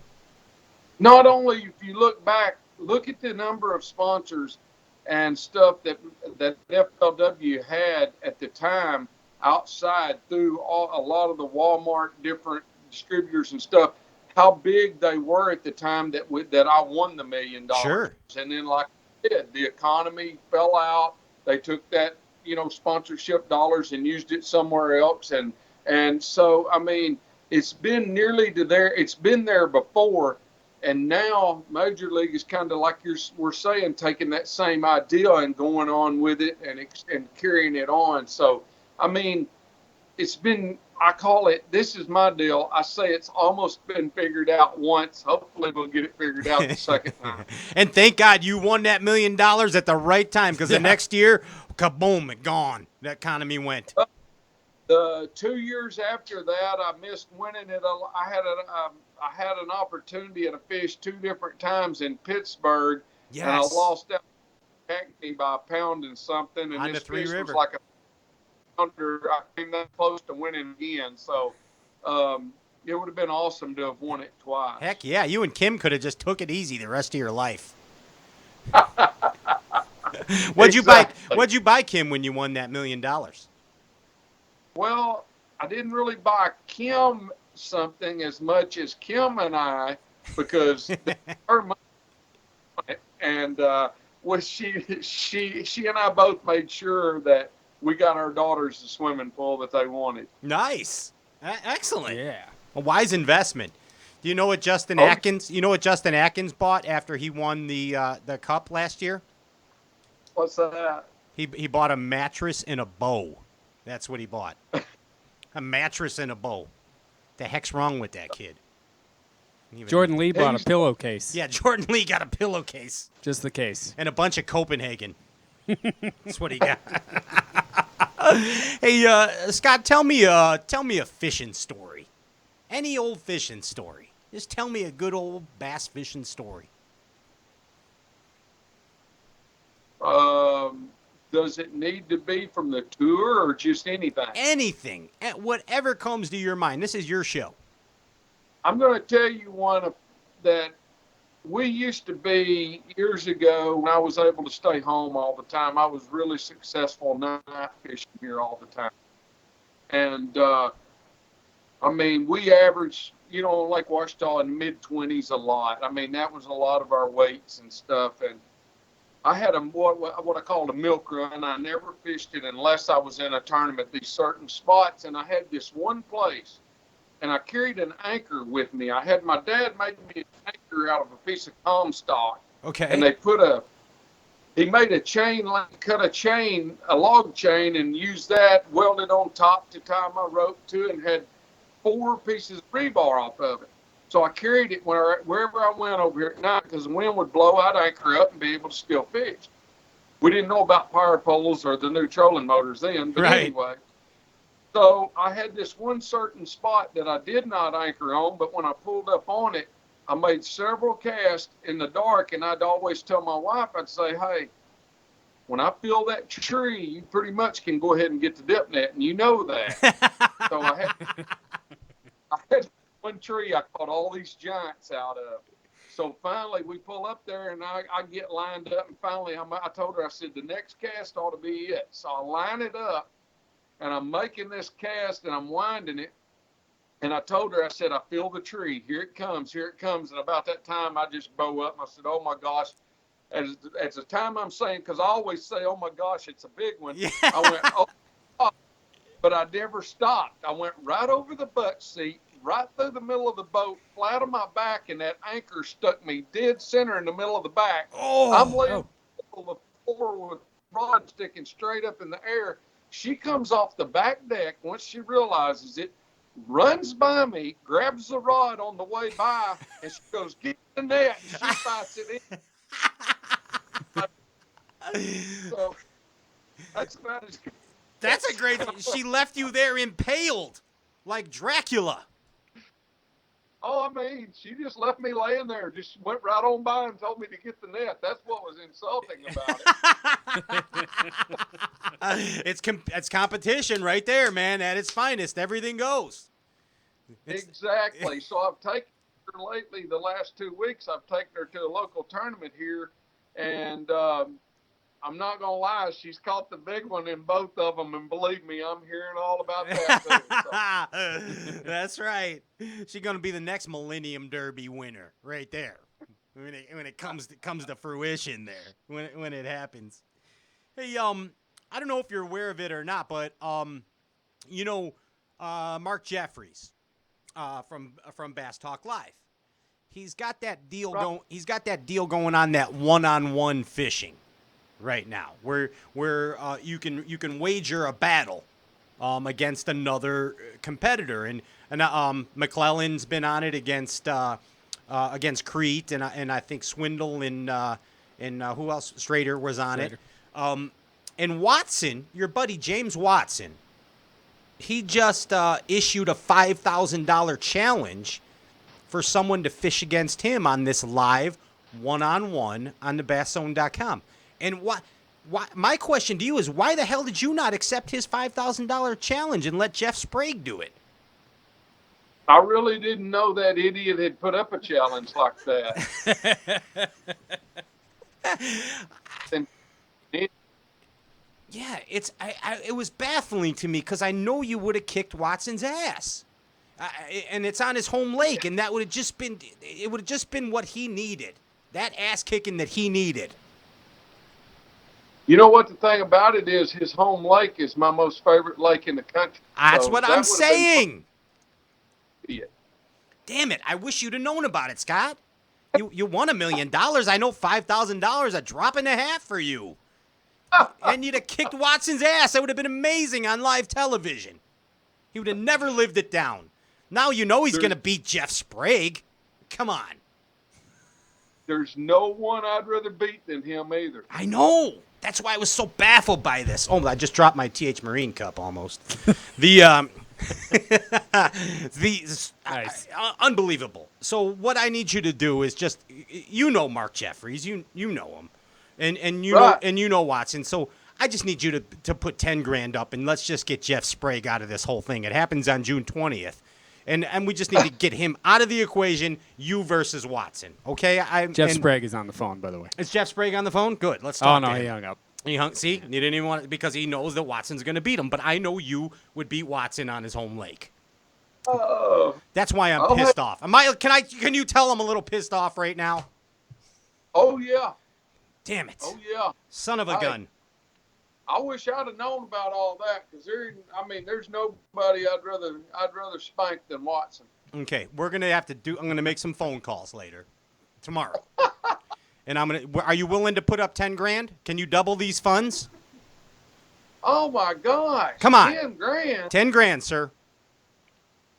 Speaker 8: Well, not only if you look back, look at the number of sponsors and stuff that FLW had at the time outside through a lot of the Walmart different distributors and stuff, how big they were at the time that I won the $1 million.
Speaker 1: Sure.
Speaker 8: And then, like I said, the economy fell out. They took that, sponsorship dollars and used it somewhere else. And so, I mean, it's been nearly to there. It's been there before. And now Major League is kind of like we're saying, taking that same idea and going on with it and carrying it on. So, I mean, it's been, I call it, this is my deal. I say it's almost been figured out once. Hopefully we'll get it figured out the second time.
Speaker 1: And thank God you won that $1 million at the right time, because the next year, kaboom, it gone. The economy went.
Speaker 8: The 2 years after that, I missed winning it. I had an opportunity at a fish 2 different times in Pittsburgh, and I lost out by a pound and something. And
Speaker 1: on
Speaker 8: this
Speaker 1: the Three
Speaker 8: fish
Speaker 1: River.
Speaker 8: was like a pounder. I came that close to winning again. So it would have been awesome to have won it twice.
Speaker 1: Heck yeah, you and Kim could have just took it easy the rest of your life. What'd you buy, Kim, when you won that $1 million?
Speaker 8: Well, I didn't really buy Kim something as much as Kim and I, because her money, and she and I both made sure that we got our daughters the swimming pool that they wanted.
Speaker 1: Nice, excellent.
Speaker 2: Yeah,
Speaker 1: a wise investment. Do you know what Justin Atkins? You know what Justin Atkins bought after he won the cup last year?
Speaker 8: What's that?
Speaker 1: He bought a mattress and a bow. That's what he bought. A mattress and a bow. The heck's wrong with that kid?
Speaker 2: Jordan Lee bought a pillowcase.
Speaker 1: Yeah, Jordan Lee got a pillowcase.
Speaker 2: Just the case.
Speaker 1: And a bunch of Copenhagen. That's what he got. Hey, Scott, tell me a fishing story. Any old fishing story. Just tell me a good old bass fishing story.
Speaker 8: Does it need to be from the tour or just anything?
Speaker 1: Anything. Whatever comes to your mind. This is your show.
Speaker 8: I'm going to tell you one that we used to be years ago when I was able to stay home all the time. I was really successful night fishing here all the time. And, I mean, we averaged, Lake Ouachita in mid-20s a lot. I mean, that was a lot of our weights and stuff. And I had what I called a milk run. I never fished it unless I was in a tournament, these certain spots. And I had this one place, and I carried an anchor with me. My dad made me an anchor out of a piece of Comstock.
Speaker 1: Okay.
Speaker 8: And he made a chain, cut a chain, a log chain, and used that, welded on top to tie my rope to, and had 4 pieces of rebar off of it. So I carried it wherever I went over here at night, because the wind would blow, I'd anchor up and be able to still fish. We didn't know about power poles or the new trolling motors then, but anyway. So I had this one certain spot that I did not anchor on, but when I pulled up on it, I made several casts in the dark, and I'd always tell my wife, I'd say, hey, when I feel that tree, you pretty much can go ahead and get the dip net, and you know that. So I had one tree I caught all these giants out of. So finally we pull up there, and I get lined up, and finally I told her, I said, the next cast ought to be it. So I line it up, and I'm making this cast, and I'm winding it. And I told her, I said, I feel the tree. Here it comes, here it comes. And about that time, I just bow up, and I said, oh, my gosh. As the time I'm saying, because I always say, oh, my gosh, it's a big one. Yeah. I went, oh, but I never stopped. I went right over the butt seat, right through the middle of the boat, flat on my back, and that anchor stuck me dead center in the middle of the back. I'm laying on the floor with the rod sticking straight up in the air. She comes off the back deck once she realizes it, runs by me, grabs the rod on the way by, and she goes, get the net, and she fights it in. So that's about as good.
Speaker 1: That's a great. She left you there impaled, like Dracula.
Speaker 8: Oh, I mean, she just left me laying there. Just went right on by and told me to get the net. That's what was insulting about it.
Speaker 1: It's competition right there, man. At its finest, everything goes.
Speaker 8: Exactly. So I've taken her lately. The last 2 weeks, I've taken her to a local tournament here, and I'm not gonna lie, she's caught the big one in both of them, and believe me, I'm hearing all about that too. So.
Speaker 1: That's right. She's gonna be the next Millennium Derby winner, right there. When it comes to fruition, there when it happens. Hey, I don't know if you're aware of it or not, but Mark Jeffries, from Bass Talk Live, he's got that deal going. He's got that deal going on, that one-on-one fishing right now, where you can wager a battle against another competitor, and McClellan's been on it against Crete, and I think Swindle and who else? Strader was on it. And Watson, your buddy James Watson, he just issued a $5,000 challenge for someone to fish against him on this live one-on-one on the BassZone.com. And my question to you is, why the hell did you not accept his $5,000 challenge and let Jeff Sprague do it?
Speaker 8: I really didn't know that idiot had put up a challenge like that.
Speaker 1: Yeah, it was baffling to me because I know you would have kicked Watson's ass, and it's on his home lake, and that would have just been what he needed, that ass kicking that he needed.
Speaker 8: You know what the thing about it is? His home lake is my most favorite lake in the country.
Speaker 1: That's
Speaker 8: so
Speaker 1: what
Speaker 8: that
Speaker 1: I'm saying.
Speaker 8: Yeah.
Speaker 1: Damn it! I wish you'd have known about it, Scott. You won $1 million. I know $5,000 a drop and a half for you. And you'd have kicked Watson's ass. That would have been amazing on live television. He would have never lived it down. Now you know he's going to beat Jeff Sprague. Come on.
Speaker 8: There's no one I'd rather beat than him either.
Speaker 1: I know. That's why I was so baffled by this. Oh, I just dropped my TH Marine cup almost. Unbelievable. So what I need you to do is just, Mark Jeffries, you know him. And you know Watson, so I just need you to put $10,000 up, and let's just get Jeff Sprague out of this whole thing. It happens on June 20th, and we just need to get him out of the equation. You versus Watson, okay?
Speaker 2: Jeff Sprague is on the phone, by the way.
Speaker 1: Is Jeff Sprague on the phone? Good. Let's talk.
Speaker 2: Oh no,
Speaker 1: to him.
Speaker 2: he hung up.
Speaker 1: He hung. See, you didn't even want it because he knows that Watson's going to beat him. But I know you would beat Watson on his home lake. That's why I'm pissed off. Can you tell I'm a little pissed off right now?
Speaker 8: Oh yeah.
Speaker 1: Damn it.
Speaker 8: Oh, yeah.
Speaker 1: Son of a gun.
Speaker 8: I wish I'd have known about all that because there's nobody I'd rather spank than Watson.
Speaker 1: Okay, I'm going to make some phone calls later, tomorrow. And are you willing to put up $10,000? Can you double these funds?
Speaker 8: Oh, my gosh.
Speaker 1: Come on.
Speaker 8: $10,000.
Speaker 1: $10,000, sir.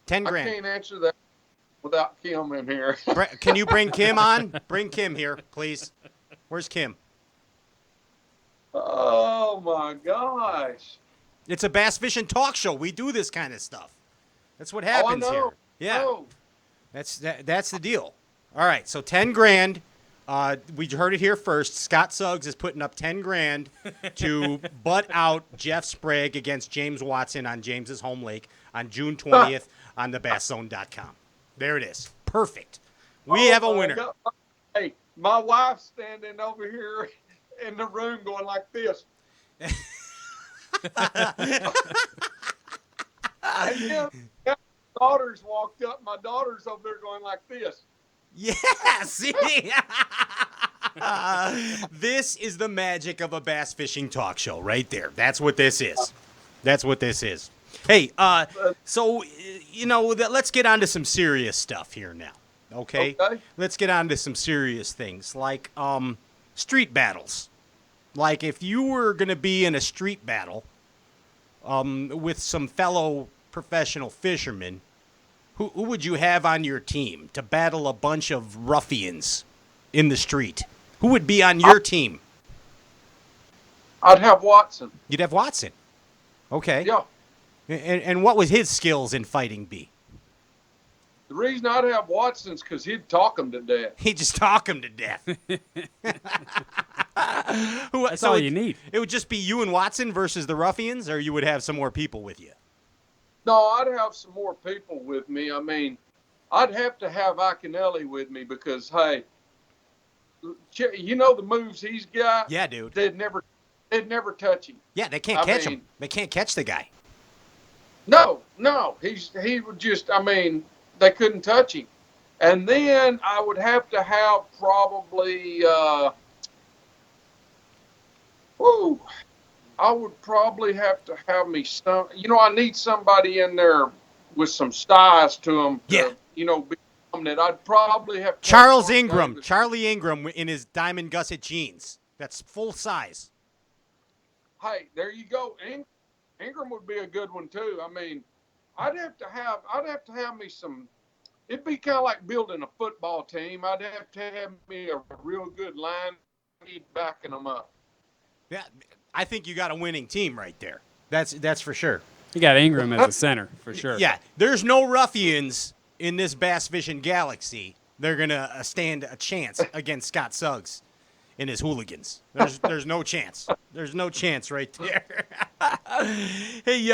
Speaker 1: $10,000.
Speaker 8: I can't answer that without Kim in here.
Speaker 1: Can you bring Kim on? Bring Kim here, please. Where's Kim?
Speaker 8: Oh, my gosh.
Speaker 1: It's a bass fishing talk show. We do this kind of stuff. That's what happens here. Yeah. That's the deal. All right, so $10,000. We heard it here first. Scott Suggs is putting up $10,000 to butt out Jeff Sprague against James Watson on James's home lake on June 20th on the BassZone.com. There it is. Perfect. We have a winner.
Speaker 8: God. Hey, my wife's standing over here in the room going like this. My daughters walked up. My daughter's over there going like this.
Speaker 1: Yeah, see? This is the magic of a bass fishing talk show right there. That's what this is. Hey, so, let's get on to some serious stuff here now, okay? Let's get on to some serious things like street battles. Like if you were going to be in a street battle with some fellow professional fishermen, who would you have on your team to battle a bunch of ruffians in the street? Who would be on your team?
Speaker 8: I'd have Watson.
Speaker 1: You'd have Watson. Okay.
Speaker 8: Yeah.
Speaker 1: And what would his skills in fighting be?
Speaker 8: The reason I'd have Watson's because he'd talk him to death.
Speaker 1: He'd just talk him to death.
Speaker 2: That's all you need.
Speaker 1: It would just be you and Watson versus the ruffians, or you would have some more people with you?
Speaker 8: No, I'd have some more people with me. I mean, I'd have to have Iaconelli with me because, hey, you know the moves he's got?
Speaker 1: Yeah, dude.
Speaker 8: They'd never they'd never touch him.
Speaker 1: Yeah, they can't
Speaker 8: I
Speaker 1: catch
Speaker 8: mean-
Speaker 1: him. They can't catch the guy.
Speaker 8: No, he would just. I mean, they couldn't touch him. And then I would have to have probably. I would probably have to have me some. I need somebody in there with some size to them.
Speaker 1: Yeah.
Speaker 8: Be dominant. I'd probably have to
Speaker 1: Charles
Speaker 8: have
Speaker 1: Ingram.
Speaker 8: Davis.
Speaker 1: Charlie Ingram in his diamond gusset jeans. That's full size.
Speaker 8: Hey, there you go. Ingram would be a good one too. I mean, I'd have to have me some. It'd be kind of like building a football team. I'd have to have me a real good line backing them up.
Speaker 1: Yeah, I think you got a winning team right there. That's for sure.
Speaker 2: You got Ingram as a center for sure.
Speaker 1: Yeah, there's no ruffians in this bass fishing galaxy. They're gonna stand a chance against Scott Suggs and his hooligans. There's no chance. There's no chance right there. Hey,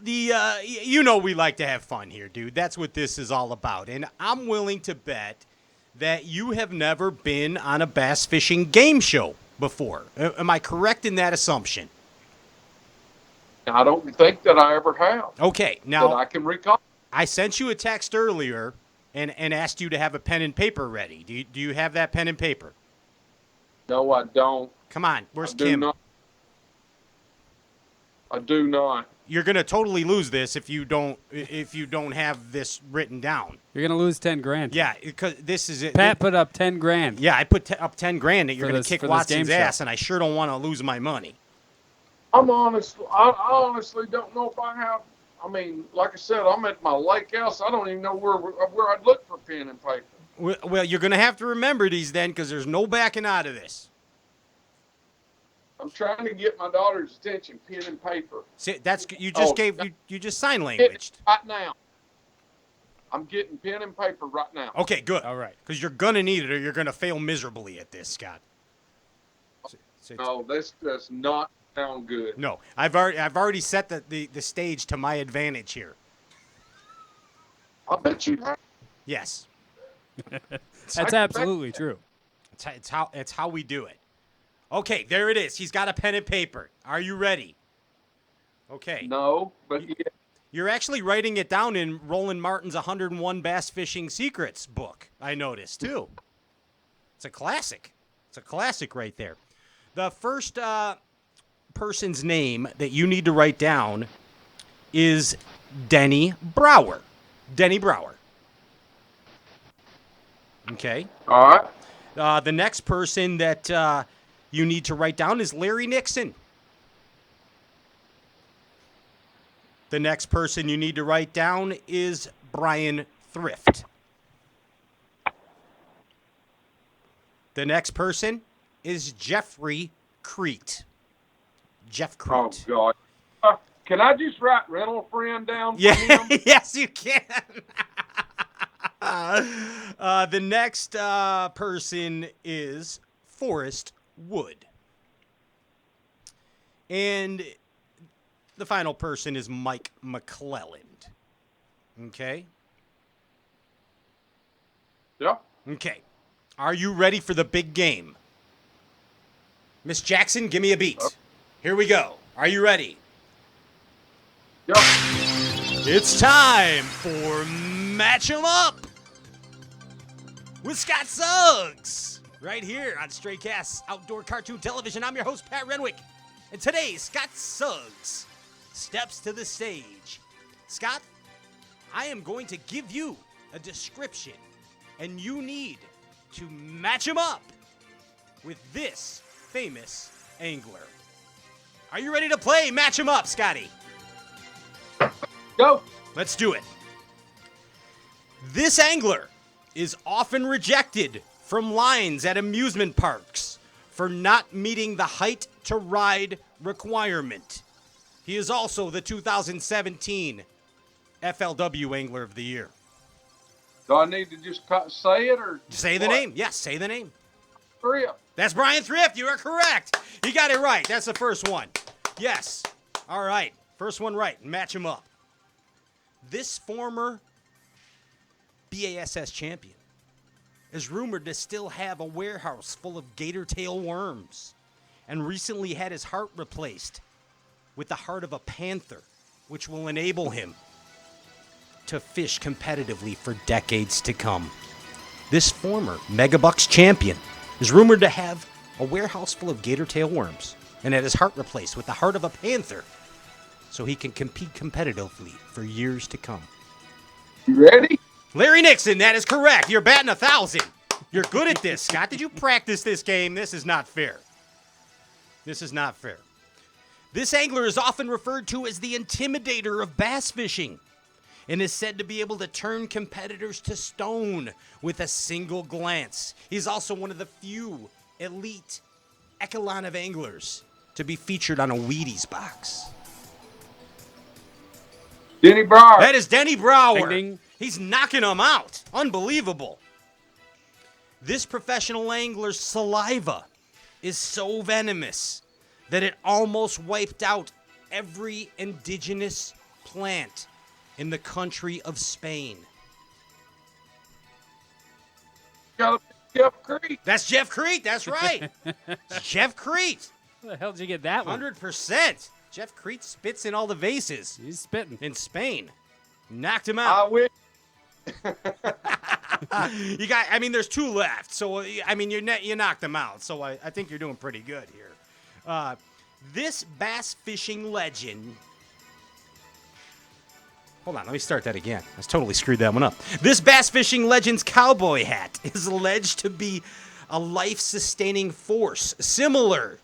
Speaker 1: we like to have fun here, dude. That's what this is all about. And I'm willing to bet that you have never been on a bass fishing game show before. Am I correct in that assumption?
Speaker 8: I don't think that I ever have.
Speaker 1: Okay,
Speaker 8: That
Speaker 1: now
Speaker 8: I can recall.
Speaker 1: I sent you a text earlier and asked you to have a pen and paper ready. Do you have that pen and paper?
Speaker 8: No, I don't.
Speaker 1: Come on, where's
Speaker 8: I do
Speaker 1: Kim?
Speaker 8: not. I do not.
Speaker 1: You're gonna totally lose this if you don't have this written down.
Speaker 2: You're gonna lose 10 grand.
Speaker 1: Yeah, because this is it.
Speaker 2: Pat put up 10 grand.
Speaker 1: Yeah, I put up 10 grand that you're
Speaker 2: For
Speaker 1: gonna
Speaker 2: this-
Speaker 1: kick
Speaker 2: for this
Speaker 1: Watson's
Speaker 2: game show.
Speaker 1: ass, and I sure don't want to lose my money.
Speaker 8: I honestly don't know if I have. I mean, like I said, I'm at my lake house. I don't even know where I'd look for pen and paper.
Speaker 1: Well, you're gonna have to remember these then, because there's no backing out of this.
Speaker 8: I'm trying to get my daughter's attention, pen and paper.
Speaker 1: See, you just you just sign language.
Speaker 8: Right now. I'm getting pen and paper right now.
Speaker 1: Okay, good.
Speaker 2: All right.
Speaker 1: Because you're gonna need it, or you're gonna fail miserably at this, Scott.
Speaker 8: No, this does not sound good.
Speaker 1: No, I've already set the stage to my advantage here.
Speaker 8: I bet you have.
Speaker 1: Yes,
Speaker 2: That's absolutely true.
Speaker 1: it's how we do it. Okay, there it is. He's got a pen and paper. Are you ready? Okay.
Speaker 8: No, but yeah.
Speaker 1: You're actually writing it down in Roland Martin's 101 Bass Fishing Secrets book, I noticed, too. It's a classic. It's a classic right there. The first person's name that you need to write down is Denny Brower. Denny Brower. Okay.
Speaker 8: All right.
Speaker 1: The next person that you need to write down is Larry Nixon. The next person you need to write down is Brian Thrift. The next person is Jeffrey Crete. Jeff
Speaker 8: Oh,
Speaker 1: Crete.
Speaker 8: God. Can I just write rental friend down for
Speaker 1: Yeah,
Speaker 8: him?
Speaker 1: yes, you can. The next person is Forrest Wood. And the final person is Mike McClelland. Okay?
Speaker 8: Yep.
Speaker 1: Okay. Are you ready for the big game? Miss Jackson, give me a beat. Here we go. Are you ready?
Speaker 8: Yep.
Speaker 1: It's time for Match 'em Up with Scott Suggs. Right here on Stray Cast Outdoor Cartoon Television. I'm your host, Pat Renwick. And today, Scott Suggs steps to the stage. Scott, I am going to give you a description, and you need to match him up with this famous angler. Are you ready to play Match 'em Up, Scotty?
Speaker 8: Go.
Speaker 1: Let's do it. This angler is often rejected from lines at amusement parks for not meeting the height to ride requirement. He is also the 2017 FLW Angler of the Year.
Speaker 8: Do I need to just say it or
Speaker 1: Say the
Speaker 8: what?
Speaker 1: name. Yes, say the name.
Speaker 8: Thrift.
Speaker 1: That's Brian Thrift. You are correct. You got it right. That's the first one. Yes. All right. First one right. Match him up. This former BASS champion is rumored to still have a warehouse full of gator tail worms and recently had his heart replaced with the heart of a panther, which will enable him to fish competitively for decades to come. This former Megabucks champion is rumored to have a warehouse full of gator tail worms and had his heart replaced with the heart of a panther so he can compete competitively for years to come.
Speaker 8: You ready?
Speaker 1: Larry Nixon, that is correct. You're batting 1,000. You're good at this, Scott. Did you practice this game? This is not fair. This is not fair. This angler is often referred to as the intimidator of bass fishing and is said to be able to turn competitors to stone with a single glance. He's also one of the few elite echelon of anglers to be featured on a Wheaties box.
Speaker 8: Denny Brower.
Speaker 1: That is Denny Brower.
Speaker 2: Ding, ding.
Speaker 1: He's knocking them out. Unbelievable. This professional angler's saliva is so venomous that it almost wiped out every indigenous plant in the country of Spain.
Speaker 8: Got Jeff Creek.
Speaker 1: That's Jeff Crete. That's right. Jeff Crete.
Speaker 2: Where the hell did you get that one?
Speaker 1: 100%. Jeff Crete spits in all the vases
Speaker 2: He's spitting.
Speaker 1: in Spain. Knocked him
Speaker 8: I
Speaker 1: out.
Speaker 8: wish.
Speaker 1: There's 2 left. So, you knocked them out. So I think you're doing pretty good here. This bass fishing legend. Hold on, let me start that again. I totally screwed that one up. This bass fishing legend's cowboy hat is alleged to be a life-sustaining force, similar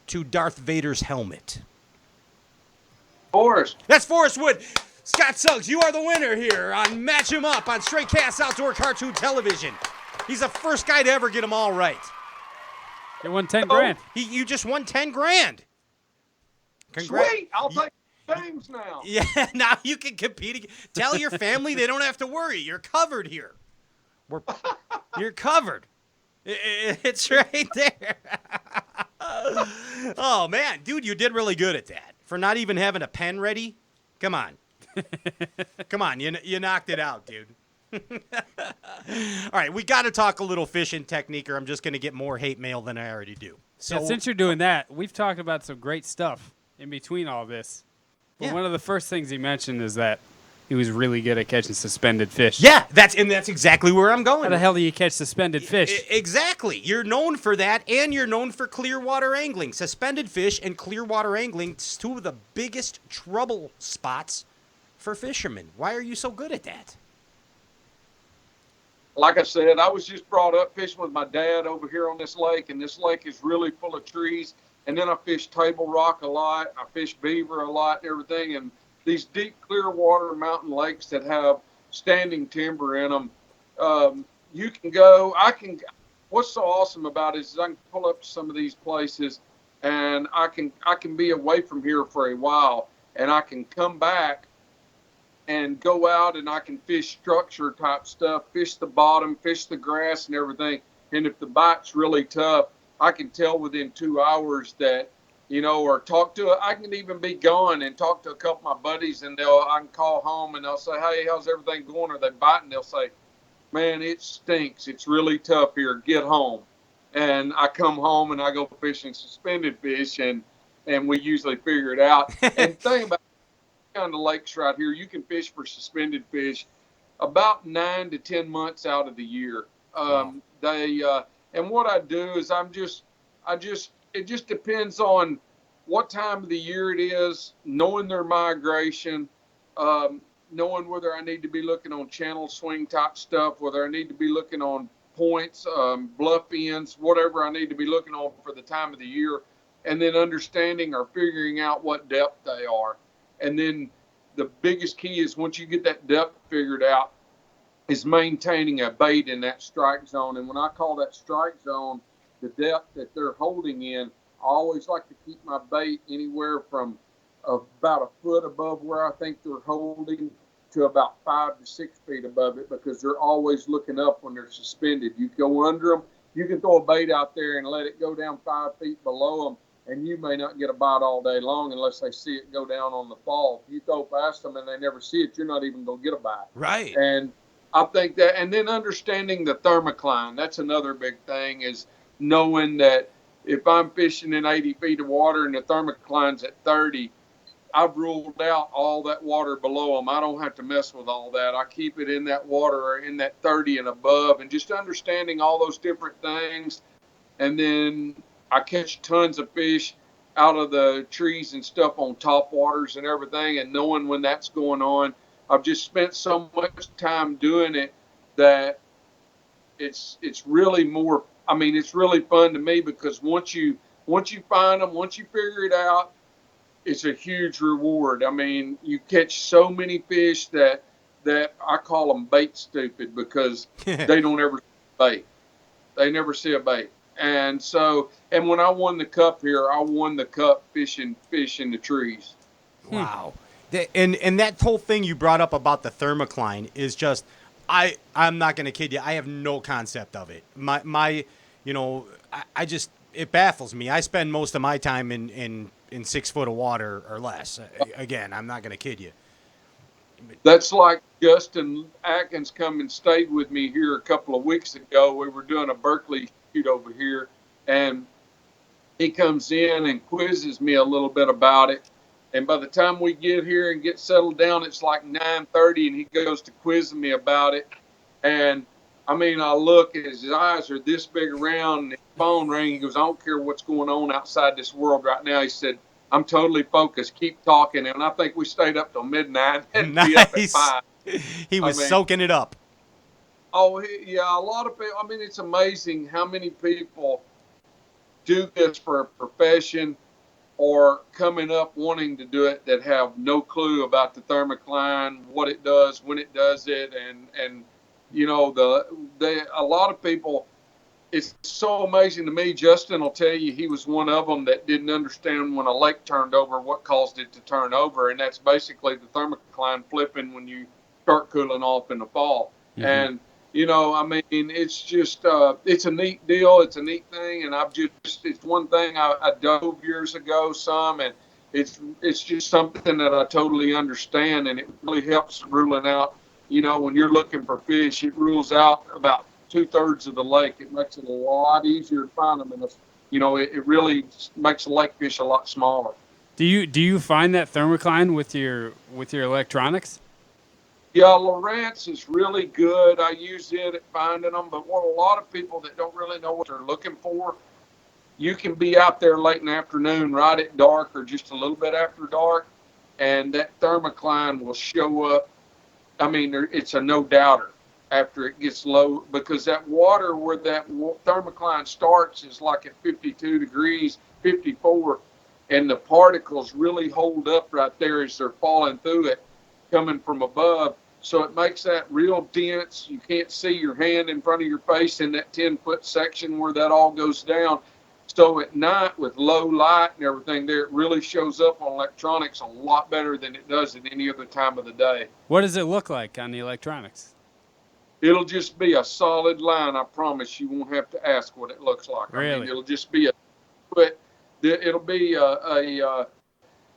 Speaker 1: to Darth Vader's helmet.
Speaker 8: Forrest.
Speaker 1: That's Forrest Wood. Scott Suggs, you are the winner here on Match 'em Up on Straight Cast Outdoor Cartoon Television. He's the first guy to ever get them all right.
Speaker 2: You won 10 grand.
Speaker 1: You just won 10 grand.
Speaker 8: Sweet. I'll take James now.
Speaker 1: Yeah, now you can compete again. Tell your family they don't have to worry. You're covered here. You're covered. It's right there. Oh, man. Dude, you did really good at that. For not even having a pen ready. Come on. Come on. You knocked it out, dude. All right, we got to talk a little fishing technique or I'm just going to get more hate mail than I already do. So
Speaker 2: Yeah, since you're doing that, we've talked about some great stuff in between all this. But one of the first things he mentioned is that he was really good at catching suspended fish.
Speaker 1: Yeah, that's exactly where I'm going.
Speaker 2: How the hell do you catch suspended fish?
Speaker 1: Exactly. You're known for that, and you're known for clear water angling. Suspended fish and clear water angling, 2 of the biggest trouble spots for fishermen. Why are you so good at that?
Speaker 8: Like I said, I was just brought up fishing with my dad over here on this lake, and this lake is really full of trees. And then I fish Table Rock a lot. I fish beaver a lot and everything. And these deep, clear water mountain lakes that have standing timber in them, you can go. What's so awesome about it is I can pull up to some of these places, and I can be away from here for a while, and I can come back and go out and I can fish structure type stuff, fish the bottom, fish the grass and everything. And if the bite's really tough, I can tell within 2 hours that, or I can even be gone and talk to a couple of my buddies and I can call home and they'll say, hey, how's everything going? Or they bite and they'll say, man, it stinks. It's really tough here. Get home. And I come home and I go fishing suspended fish and we usually figure it out. And the thing about on the lakes right here, you can fish for suspended fish about 9 to 10 months out of the year. And what I do is it just depends on what time of the year it is, knowing their migration, knowing whether I need to be looking on channel swing type stuff, whether I need to be looking on points, bluff ends, whatever I need to be looking on for the time of the year, and then understanding or figuring out what depth they are. And then the biggest key is once you get that depth figured out is maintaining a bait in that strike zone. And when I call that strike zone, the depth that they're holding in, I always like to keep my bait anywhere from about a foot above where I think they're holding to about 5 to 6 feet above it because they're always looking up when they're suspended. You go under them, you can throw a bait out there and let it go down 5 feet below them, and you may not get a bite all day long unless they see it go down on the fall. If you throw past them and they never see it, you're not even going to get a bite.
Speaker 1: Right.
Speaker 8: And I think that, and then understanding the thermocline, that's another big thing, is knowing that if I'm fishing in 80 feet of water and the thermocline's at 30, I've ruled out all that water below them. I don't have to mess with all that. I keep it in that water or in that 30 and above, and just understanding all those different things. And then I catch tons of fish out of the trees and stuff on top waters and everything, and knowing when that's going on. I've just spent so much time doing it that it's really more. I mean, it's really fun to me because once you find them, once you figure it out, it's a huge reward. I mean, you catch so many fish that I call them bait stupid because they don't ever see bait. They never see a bait. And so, and when I won the cup here, I won the cup fishing fish in the trees.
Speaker 1: Wow. And that whole thing you brought up about the thermocline is just, I'm not going to kid you. I have no concept of it. My you know, I just, it baffles me. I spend most of my time in 6 foot of water or less. Again, I'm not going to kid you.
Speaker 8: That's like Justin Atkins come and stayed with me here a couple of weeks ago. We were doing a Berkeley shoot over here, and he comes in and quizzes me a little bit about it. And by the time we get here and get settled down, it's like 9:30, and he goes to quizzing me about it. And I mean, I look, and his eyes are this big around, and his phone rang. He goes, "I don't care what's going on outside this world right now." He said, "I'm totally focused. Keep talking." And I think we stayed up till midnight and be up at 5.
Speaker 1: He was soaking it up.
Speaker 8: Oh, yeah, a lot of people. I mean, it's amazing how many people do this for a profession or coming up wanting to do it that have no clue about the thermocline, what it does, when it does it, and you know, a lot of people. It's so amazing to me. Justin will tell you he was one of them that didn't understand when a lake turned over what caused it to turn over, and that's basically the thermocline flipping when you start cooling off in the fall. Mm-hmm. And you know, I mean, it's just it's a neat deal. It's a neat thing, and it's one thing I dove years ago some, and it's just something that I totally understand, and it really helps ruling out. You know, when you're looking for fish, it rules out about 2/3 of the lake. It makes it a lot easier to find them, and you know, it really makes the lake fish a lot smaller.
Speaker 2: Do you find that thermocline with your electronics?
Speaker 8: Yeah, Lowrance is really good. I use it at finding them, but what a lot of people that don't really know what they're looking for, you can be out there late in the afternoon, right at dark or just a little bit after dark, and that thermocline will show up. I mean, it's a no-doubter after it gets low, because that water where that thermocline starts is like at 52 degrees, 54, and the particles really hold up right there as they're falling through it, coming from above. So it makes that real dense. You can't see your hand in front of your face in that 10-foot section where that all goes down. So at night with low light and everything there, it really shows up on electronics a lot better than it does at any other time of the day.
Speaker 2: What does it look like on the electronics?
Speaker 8: It'll just be a solid line. I promise you won't have to ask what it looks like.
Speaker 2: Really?
Speaker 8: I mean, it'll just be it'll be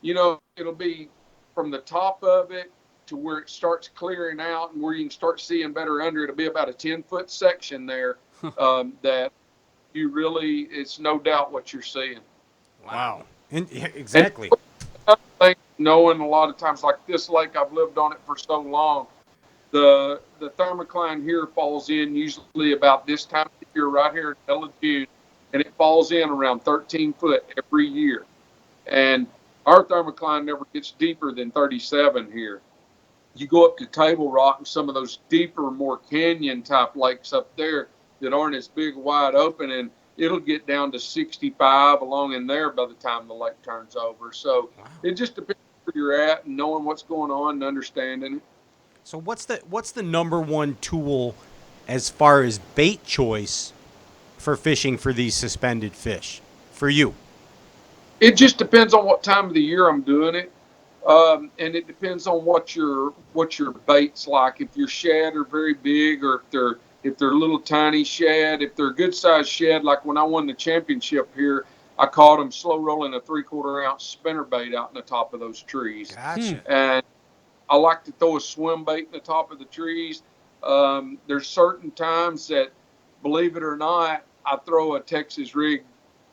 Speaker 8: it'll be from the top of it to where it starts clearing out and where you can start seeing better under. It'll be about a 10-foot section there that you really, it's no doubt what you're seeing.
Speaker 1: Wow. Exactly.
Speaker 8: And I think knowing a lot of times, like this lake, I've lived on it for so long, the thermocline here falls in usually about this time of year right here in the middle of June, and it falls in around 13 foot every year. And our thermocline never gets deeper than 37 here. You go up to Table Rock and some of those deeper, more canyon type lakes up there that aren't as big, wide open, and it'll get down to 65 along in there by the time the lake turns over. So It just depends where you're at and knowing what's going on and understanding it.
Speaker 1: So what's the number one tool as far as bait choice for fishing for these suspended fish for you?
Speaker 8: It just depends on what time of the year I'm doing it. And it depends on what your bait's like. If your shad are very big, or if they're little tiny shad, if they're a good sized shad, like when I won the championship here, I caught them slow rolling a 3/4 ounce spinnerbait out in the top of those trees.
Speaker 1: Gotcha.
Speaker 8: And I like to throw a swim bait in the top of the trees. There's certain times that, believe it or not, I throw a Texas rig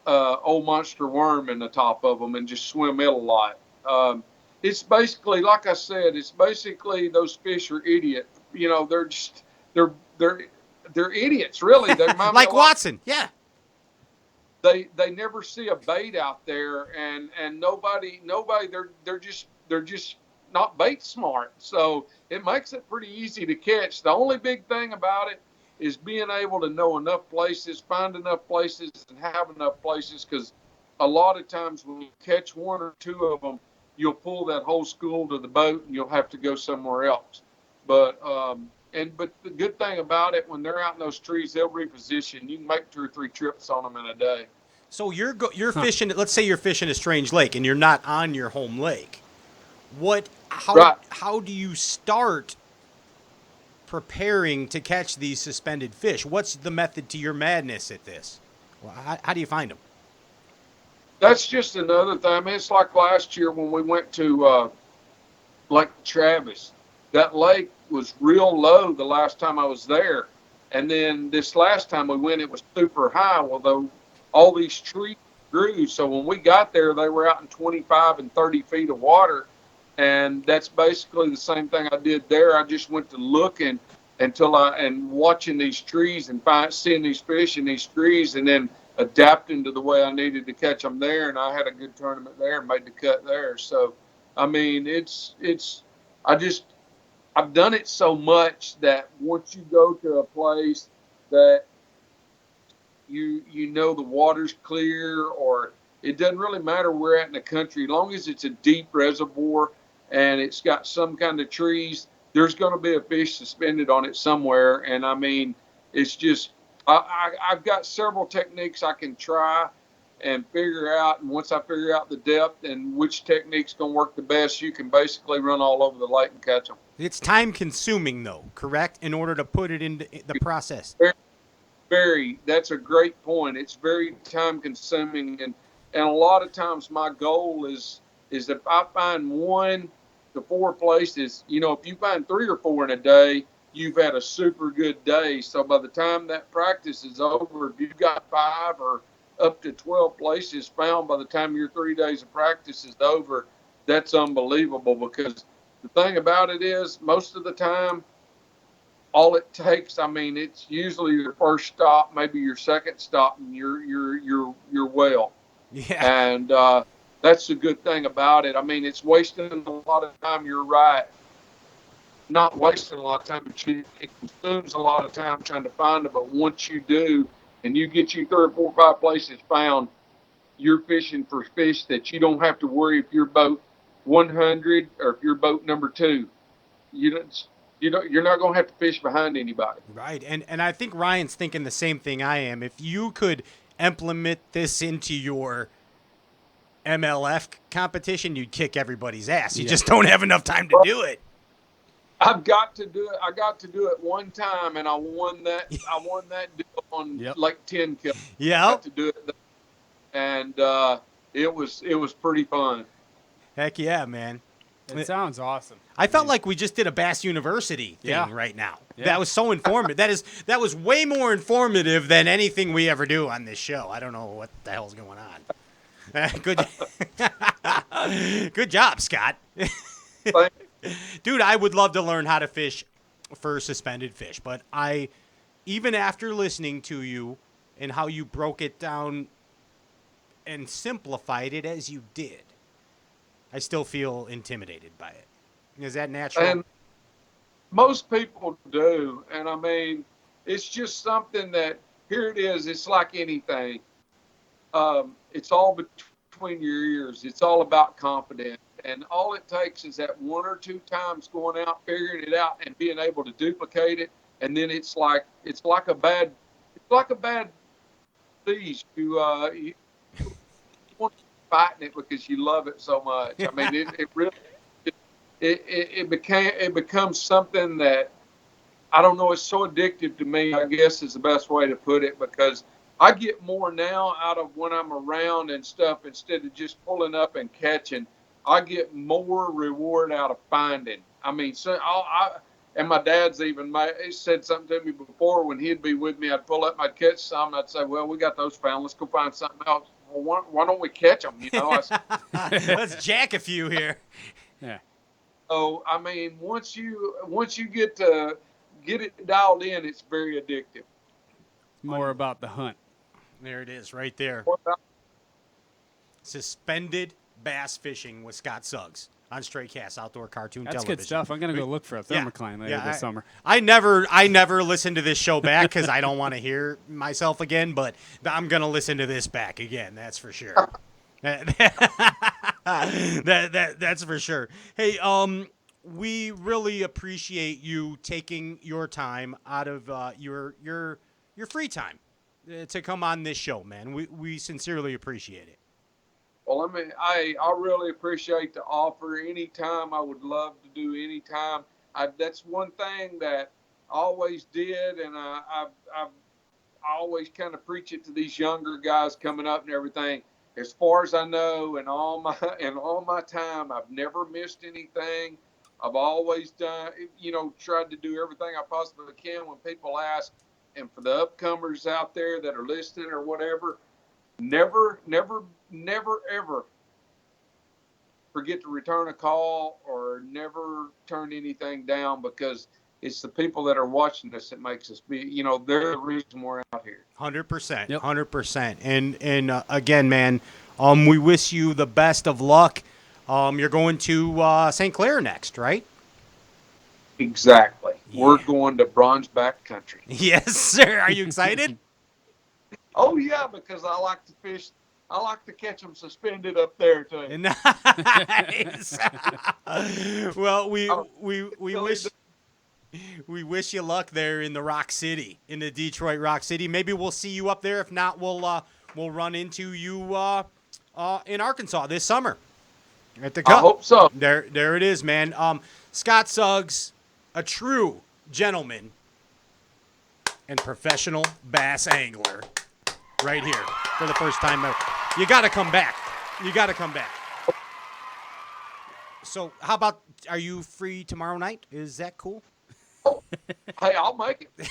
Speaker 8: old monster worm in the top of them and just swim it a lot. It's basically, like I said, it's basically those fish are idiot. You know, they're they're they're idiots, really. They remind me
Speaker 1: Like
Speaker 8: a lot.
Speaker 1: Watson, yeah.
Speaker 8: They never see a bait out there, and nobody they're just not bait smart. So it makes it pretty easy to catch. The only big thing about it is being able to know enough places, find enough places, and have enough places. Because a lot of times when you catch one or two of them, you'll pull that whole school to the boat, and you'll have to go somewhere else. But the good thing about it, when they're out in those trees, they'll reposition. You can make 2 or 3 trips on them in a day.
Speaker 1: So you're fishing. Let's say you're fishing a strange lake and you're not on your home lake.
Speaker 8: Right.
Speaker 1: How do you start preparing to catch these suspended fish? What's the method to your madness at this? Well, how do you find them?
Speaker 8: That's just another thing. I mean, it's like last year when we went to Lake Travis. That lake was real low the last time I was there. And then this last time we went, it was super high. Well, all these trees grew. So when we got there, they were out in 25 and 30 feet of water. And that's basically the same thing I did there. I just went to looking and watching these trees and seeing these fish in these trees, and then adapting to the way I needed to catch them there. And I had a good tournament there and made the cut there. So, I mean, I've done it so much that once you go to a place that you know the water's clear, or it doesn't really matter where we're at in the country, as long as it's a deep reservoir and it's got some kind of trees, there's going to be a fish suspended on it somewhere. And I mean, it's just I've got several techniques I can try and figure out, and once I figure out the depth and which technique's going to work the best, you can basically run all over the lake and catch them.
Speaker 1: It's time consuming though, correct? In order to put it into the process.
Speaker 8: That's a great point. It's very time consuming, and a lot of times my goal is if I find 1 to 4 places, if you find 3 or 4 in a day, you've had a super good day. So by the time that practice is over, if you've got 5 or up to 12 places found by the time your 3 days of practice is over, that's unbelievable. Because the thing about it is, most of the time, all it takes, I mean, it's usually your first stop, maybe your second stop, and you're well.
Speaker 1: Yeah.
Speaker 8: And that's the good thing about it. I mean, it's wasting a lot of time. You're right. Not wasting a lot of time, but it consumes a lot of time trying to find them. But once you do, and you get 3 or 4 or 5 places found, you're fishing for fish that you don't have to worry if your boat 100 or if your boat number 2. You're not going to have to fish behind anybody.
Speaker 1: Right. And I think Ryan's thinking the same thing I am. If you could implement this into your MLF competition, you'd kick everybody's ass. You just don't have enough time to do it.
Speaker 8: I've got to do it. I got to do it one time, and I won that. I won that deal on like 10 kills.
Speaker 1: Yeah.
Speaker 8: I got to do it, and it was pretty fun.
Speaker 1: Heck yeah, man.
Speaker 2: It sounds awesome.
Speaker 1: I felt like we just did a Bass University thing right now. Yeah. That was so informative. That was way more informative than anything we ever do on this show. I don't know what the hell's going on. Good job, Scott. Dude, I would love to learn how to fish for suspended fish, but even after listening to you and how you broke it down and simplified it as you did, I still feel intimidated by it. Is that natural?
Speaker 8: And most people do. And I mean, it's just something that, here it is. It's like anything. It's all between your ears. It's all about confidence. And all it takes is that 1 or 2 times going out, figuring it out, and being able to duplicate it. And then it's like a bad disease. You want to fighting it because you love it so much. I mean, it really it becomes something that, I don't know, it's so addictive to me, I guess is the best way to put it, because I get more now out of when I'm around and stuff instead of just pulling up and catching. I get more reward out of finding. I mean, so And my dad's even he said something to me before when he'd be with me. I'd pull up, I'd catch some. I'd say, well, we got those found. Let's go find something else. Well, why don't we catch them? You know,
Speaker 1: Let's jack a few here.
Speaker 2: Yeah.
Speaker 8: So, I mean, once you get it dialed in, it's very addictive.
Speaker 2: More about the hunt.
Speaker 1: There it is, right there.
Speaker 8: What about
Speaker 1: Suspended bass fishing with Scott Suggs on Stray Cast Outdoor Cartoon
Speaker 2: That's
Speaker 1: Television.
Speaker 2: good stuff. I'm gonna go look for a thermocline later this summer.
Speaker 1: I never listen to this show back because I don't want to hear myself again. But I'm gonna listen to this back again. That's for sure. That's for sure. Hey, we really appreciate you taking your time out of your free time to come on this show, man. We sincerely appreciate it.
Speaker 8: Well, I mean, I really appreciate the offer. Anytime, I would love to do anytime. That's one thing that I always did, and I always kind of preach it to these younger guys coming up and everything. As far as I know, in all my time, I've never missed anything. I've always done, tried to do everything I possibly can when people ask. And for the upcomers out there that are listening or whatever, never, ever forget to return a call or never turn anything down, because it's the people that are watching us that makes us be, they're the reason we're out here.
Speaker 1: 100%.
Speaker 2: Yep.
Speaker 1: 100%. And again, man, we wish you the best of luck. You're going to St. Clair next, right?
Speaker 8: Exactly.
Speaker 1: Yeah.
Speaker 8: We're going to Bronzeback country.
Speaker 1: Yes, sir. Are you excited?
Speaker 8: Oh, yeah, because I like to fish. I like to catch them suspended up there, too.
Speaker 1: Nice. Well, we wish you luck there in the Rock City, in the Detroit Rock City. Maybe we'll see you up there. If not, we'll run into you in Arkansas this summer at the Cup.
Speaker 8: I hope so.
Speaker 1: There it is, man. Scott Suggs, a true gentleman and professional bass angler, right here for the first time ever. You got to come back. So how about, are you free tomorrow night? Is that cool?
Speaker 8: Hey, I'll make
Speaker 1: it.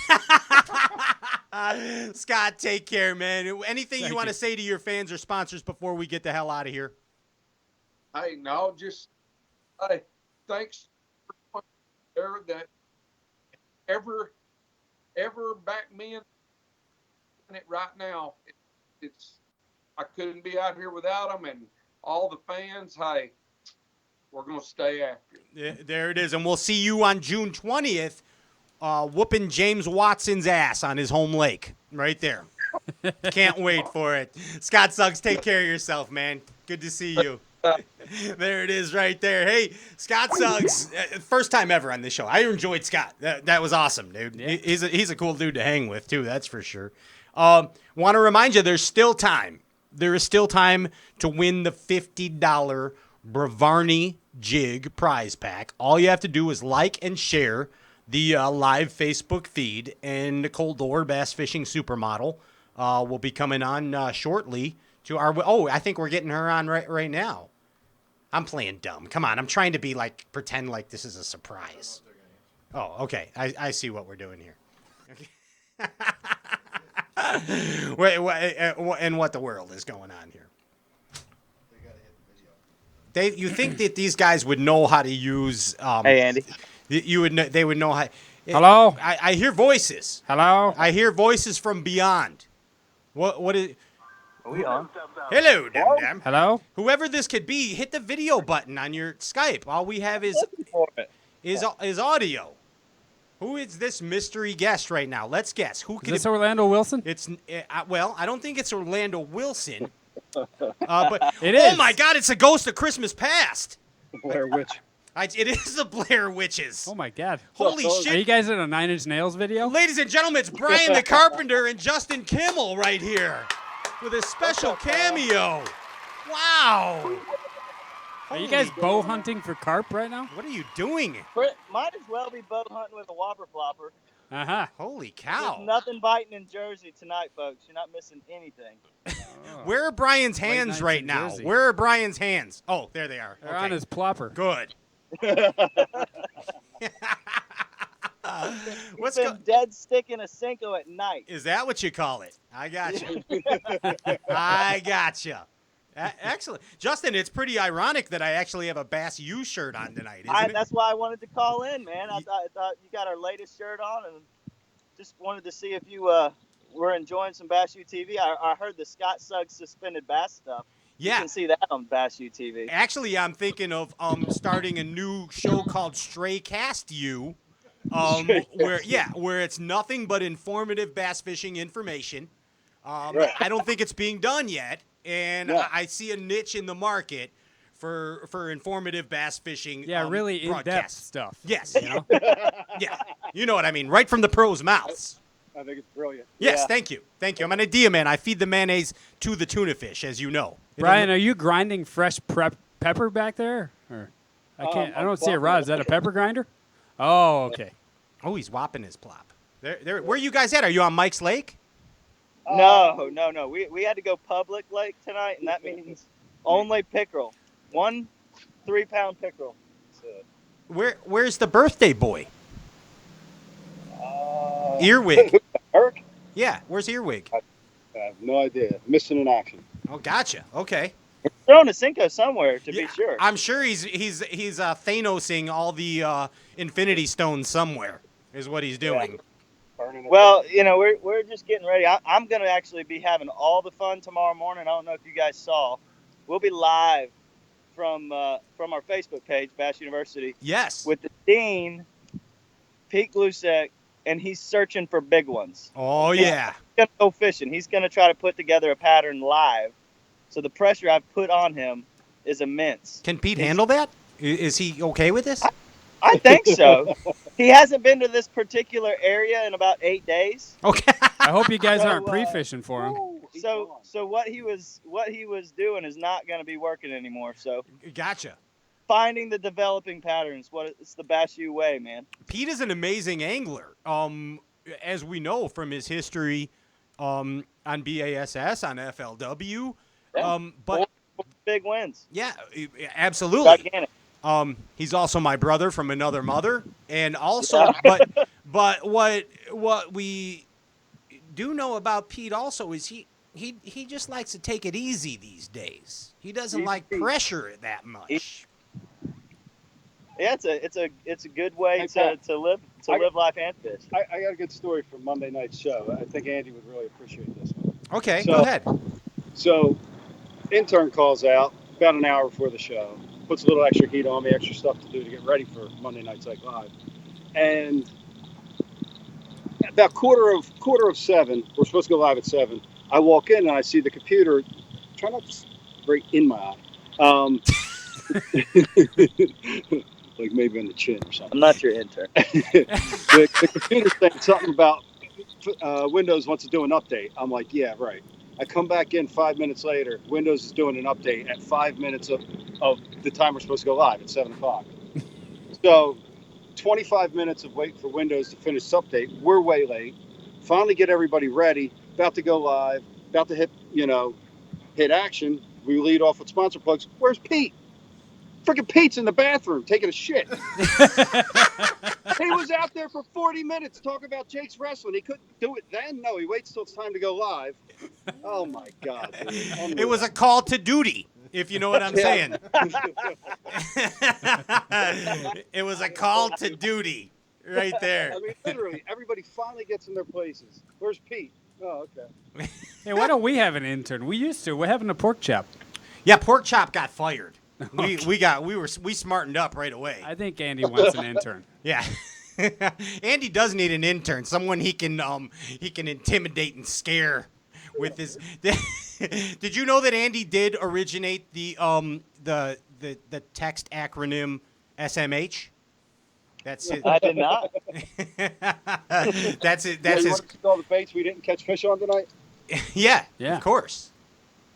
Speaker 1: Scott, take care, man. Anything you want to say to your fans or sponsors before we get the hell out of here?
Speaker 8: Hey, no, just thanks for that ever back me in it right now. It's I couldn't be out here without them, and all the fans. Hey, we're gonna stay after it.
Speaker 1: Yeah, there it is, and we'll see you on June 20th, whooping James Watson's ass on his home lake, right there. Can't wait for it. Scott Suggs, take care of yourself, man. Good to see you. There it is right there. Hey, Scott Suggs, first time ever on this show. I enjoyed Scott. That was awesome, dude. Yeah. He's a cool dude to hang with, too, that's for sure. Want to remind you, there's still time. There is still time to win the $50 Bravarni Jig prize pack. All you have to do is like and share the live Facebook feed, and Nicole Dorr, Bass Fishing Supermodel, will be coming on shortly to our. Oh, I think we're getting her on right now. I'm playing dumb. Come on, I'm trying to pretend like this is a surprise. Oh, okay. I see what we're doing here. Okay. Wait, and what the world is going on here? You think that these guys would know how to use?
Speaker 9: Hey, Andy.
Speaker 1: They would know how.
Speaker 2: Hello.
Speaker 1: I hear voices.
Speaker 2: Hello.
Speaker 1: I hear voices from beyond. What is?
Speaker 9: Are we on?
Speaker 1: Hello, Dum.
Speaker 2: Hello.
Speaker 1: Whoever this could be, hit the video button on your Skype. All we have is audio. Who is this mystery guest right now? Let's guess. Who could
Speaker 2: is this Orlando Wilson?
Speaker 1: It's well, I don't think it's Orlando Wilson. But
Speaker 2: it is.
Speaker 1: Oh my God! It's a Ghost of Christmas Past.
Speaker 9: Blair Witch.
Speaker 1: It is the Blair Witches.
Speaker 2: Oh my God!
Speaker 1: Holy shit!
Speaker 2: Are you guys in a Nine Inch Nails video?
Speaker 1: Ladies and gentlemen, it's Brian the Carpenter and Justin Kimmel right here with a special cameo. Wow!
Speaker 2: Are you guys bow hunting for carp right now?
Speaker 1: What are you doing?
Speaker 9: Might as well be bow hunting with a whopper flopper.
Speaker 2: Uh-huh.
Speaker 1: Holy cow!
Speaker 9: There's nothing biting in Jersey tonight, folks. You're not missing anything.
Speaker 1: Where are Brian's hands right now?
Speaker 2: Jersey.
Speaker 1: Where are Brian's hands? Oh, there they are.
Speaker 2: They're on his plopper.
Speaker 1: Good. What's
Speaker 9: Been dead sticking a Cinco at night.
Speaker 1: Is that what you call it? I got you. I got you. Excellent. Justin, it's pretty ironic that I actually have a Bass U shirt on tonight, isn't it?
Speaker 9: That's why I wanted to call in, man. I thought you got our latest shirt on, and just wanted to see if you were enjoying some Bass U TV. I heard the Scott Suggs suspended bass stuff.
Speaker 1: Yeah.
Speaker 9: You can see that on Bass U TV.
Speaker 1: Actually, I'm thinking of starting a new show called Stray Cast U, where it's nothing but informative bass fishing information.
Speaker 10: Right.
Speaker 1: I don't think it's being done yet, and
Speaker 10: Yeah.
Speaker 1: I see a niche in the market for informative bass fishing.
Speaker 2: Yeah, really in-depth
Speaker 1: broadcasts.
Speaker 2: stuff.
Speaker 1: Yes. Yeah. You know what I mean, right from the pros' mouths.
Speaker 10: I think it's brilliant.
Speaker 1: Yes,
Speaker 9: Yeah.
Speaker 1: thank you. I'm an idea man. I feed the mayonnaise to the tuna fish, as you know.
Speaker 2: Brian, are you grinding fresh pepper back there? Or I can't. I don't see a rod. Is that a pepper grinder? Oh, okay.
Speaker 1: Oh, he's whopping his plop. There. Where are you guys at? Are you on Mike's Lake?
Speaker 9: No. We had to go public lake tonight, and that means only pickerel. 1 3-pound pickerel.
Speaker 1: Where's the birthday boy? Earwig.
Speaker 10: Eric?
Speaker 1: Yeah, where's Earwig?
Speaker 10: I have no idea. Missing in action.
Speaker 1: Oh, gotcha. Okay.
Speaker 9: Throwing a Cinco somewhere, to be sure.
Speaker 1: I'm sure he's Thanosing all the Infinity Stones somewhere. Is what he's doing.
Speaker 10: Burning it
Speaker 9: Well, we're just getting ready. I'm going to actually be having all the fun tomorrow morning. I don't know if you guys saw. We'll be live from our Facebook page, Bass University,
Speaker 1: Yes.
Speaker 9: with the dean, Pete Glusek, and he's searching for big ones.
Speaker 1: Oh yeah.
Speaker 9: He's going to go fishing. He's going to try to put together a pattern live. So the pressure I've put on him is immense.
Speaker 1: Can Pete handle that? Is he okay with this?
Speaker 9: I think so. He hasn't been to this particular area in about 8 days.
Speaker 1: Okay.
Speaker 2: I hope you guys
Speaker 9: So,
Speaker 2: aren't pre-fishing for him.
Speaker 9: So what he was doing is not going to be working anymore. So
Speaker 1: Gotcha.
Speaker 9: finding the developing patterns, it's the Bass U way, man.
Speaker 1: Pete is an amazing angler. As we know from his history, on BASS, on FLW. But
Speaker 9: big wins.
Speaker 1: yeah, absolutely.
Speaker 9: Gigantic.
Speaker 1: He's also my brother from another mother, and also, but what we do know about Pete also is he just likes to take it easy these days. He doesn't like pressure that much.
Speaker 9: Yeah, it's a good way to live life and fish.
Speaker 10: I got a good story from Monday night's show. I think Andy would really appreciate this one.
Speaker 1: Okay, go ahead.
Speaker 10: So, intern calls out about an hour before the show, puts a little extra heat on me, extra stuff to do to get ready for Monday Night's Like Live. And about quarter of 7, we're supposed to go live at 7. I walk in and I see the computer. Try not to break in my eye. Like maybe on the chin or something.
Speaker 9: I'm not your intern.
Speaker 10: the computer's saying something about Windows wants to do an update. I'm like, yeah, right. I come back in 5 minutes later. Windows is doing an update at 5 minutes of the time we're supposed to go live at 7 o'clock. So 25 minutes of wait for Windows to finish this update. We're way late. Finally get everybody ready. About to go live. About to hit action. We lead off with sponsor plugs. Where's Pete? Freaking Pete's in the bathroom taking a shit. He was out there for 40 minutes talking about Jake's wrestling. He couldn't do it then? No, he waits till it's time to go live. Oh, my God, dude.
Speaker 1: It was a call to duty, if you know what I'm saying. It was a call to duty right there.
Speaker 10: I mean, literally, everybody finally gets in their places. Where's Pete? Oh, okay.
Speaker 2: Hey, why don't we have an intern? We used to. We're having a pork chop.
Speaker 1: Yeah, Pork Chop got fired. We smartened up right away.
Speaker 2: I think Andy wants an intern.
Speaker 1: Yeah. Andy does need an intern, someone he can intimidate and scare with his. Did you know that Andy did originate the text acronym SMH? That's it.
Speaker 9: I did not.
Speaker 1: That's it.
Speaker 10: You
Speaker 1: That's his.
Speaker 10: want to see all the baits we didn't catch fish on tonight?
Speaker 1: Yeah.
Speaker 2: Yeah.
Speaker 1: Of course.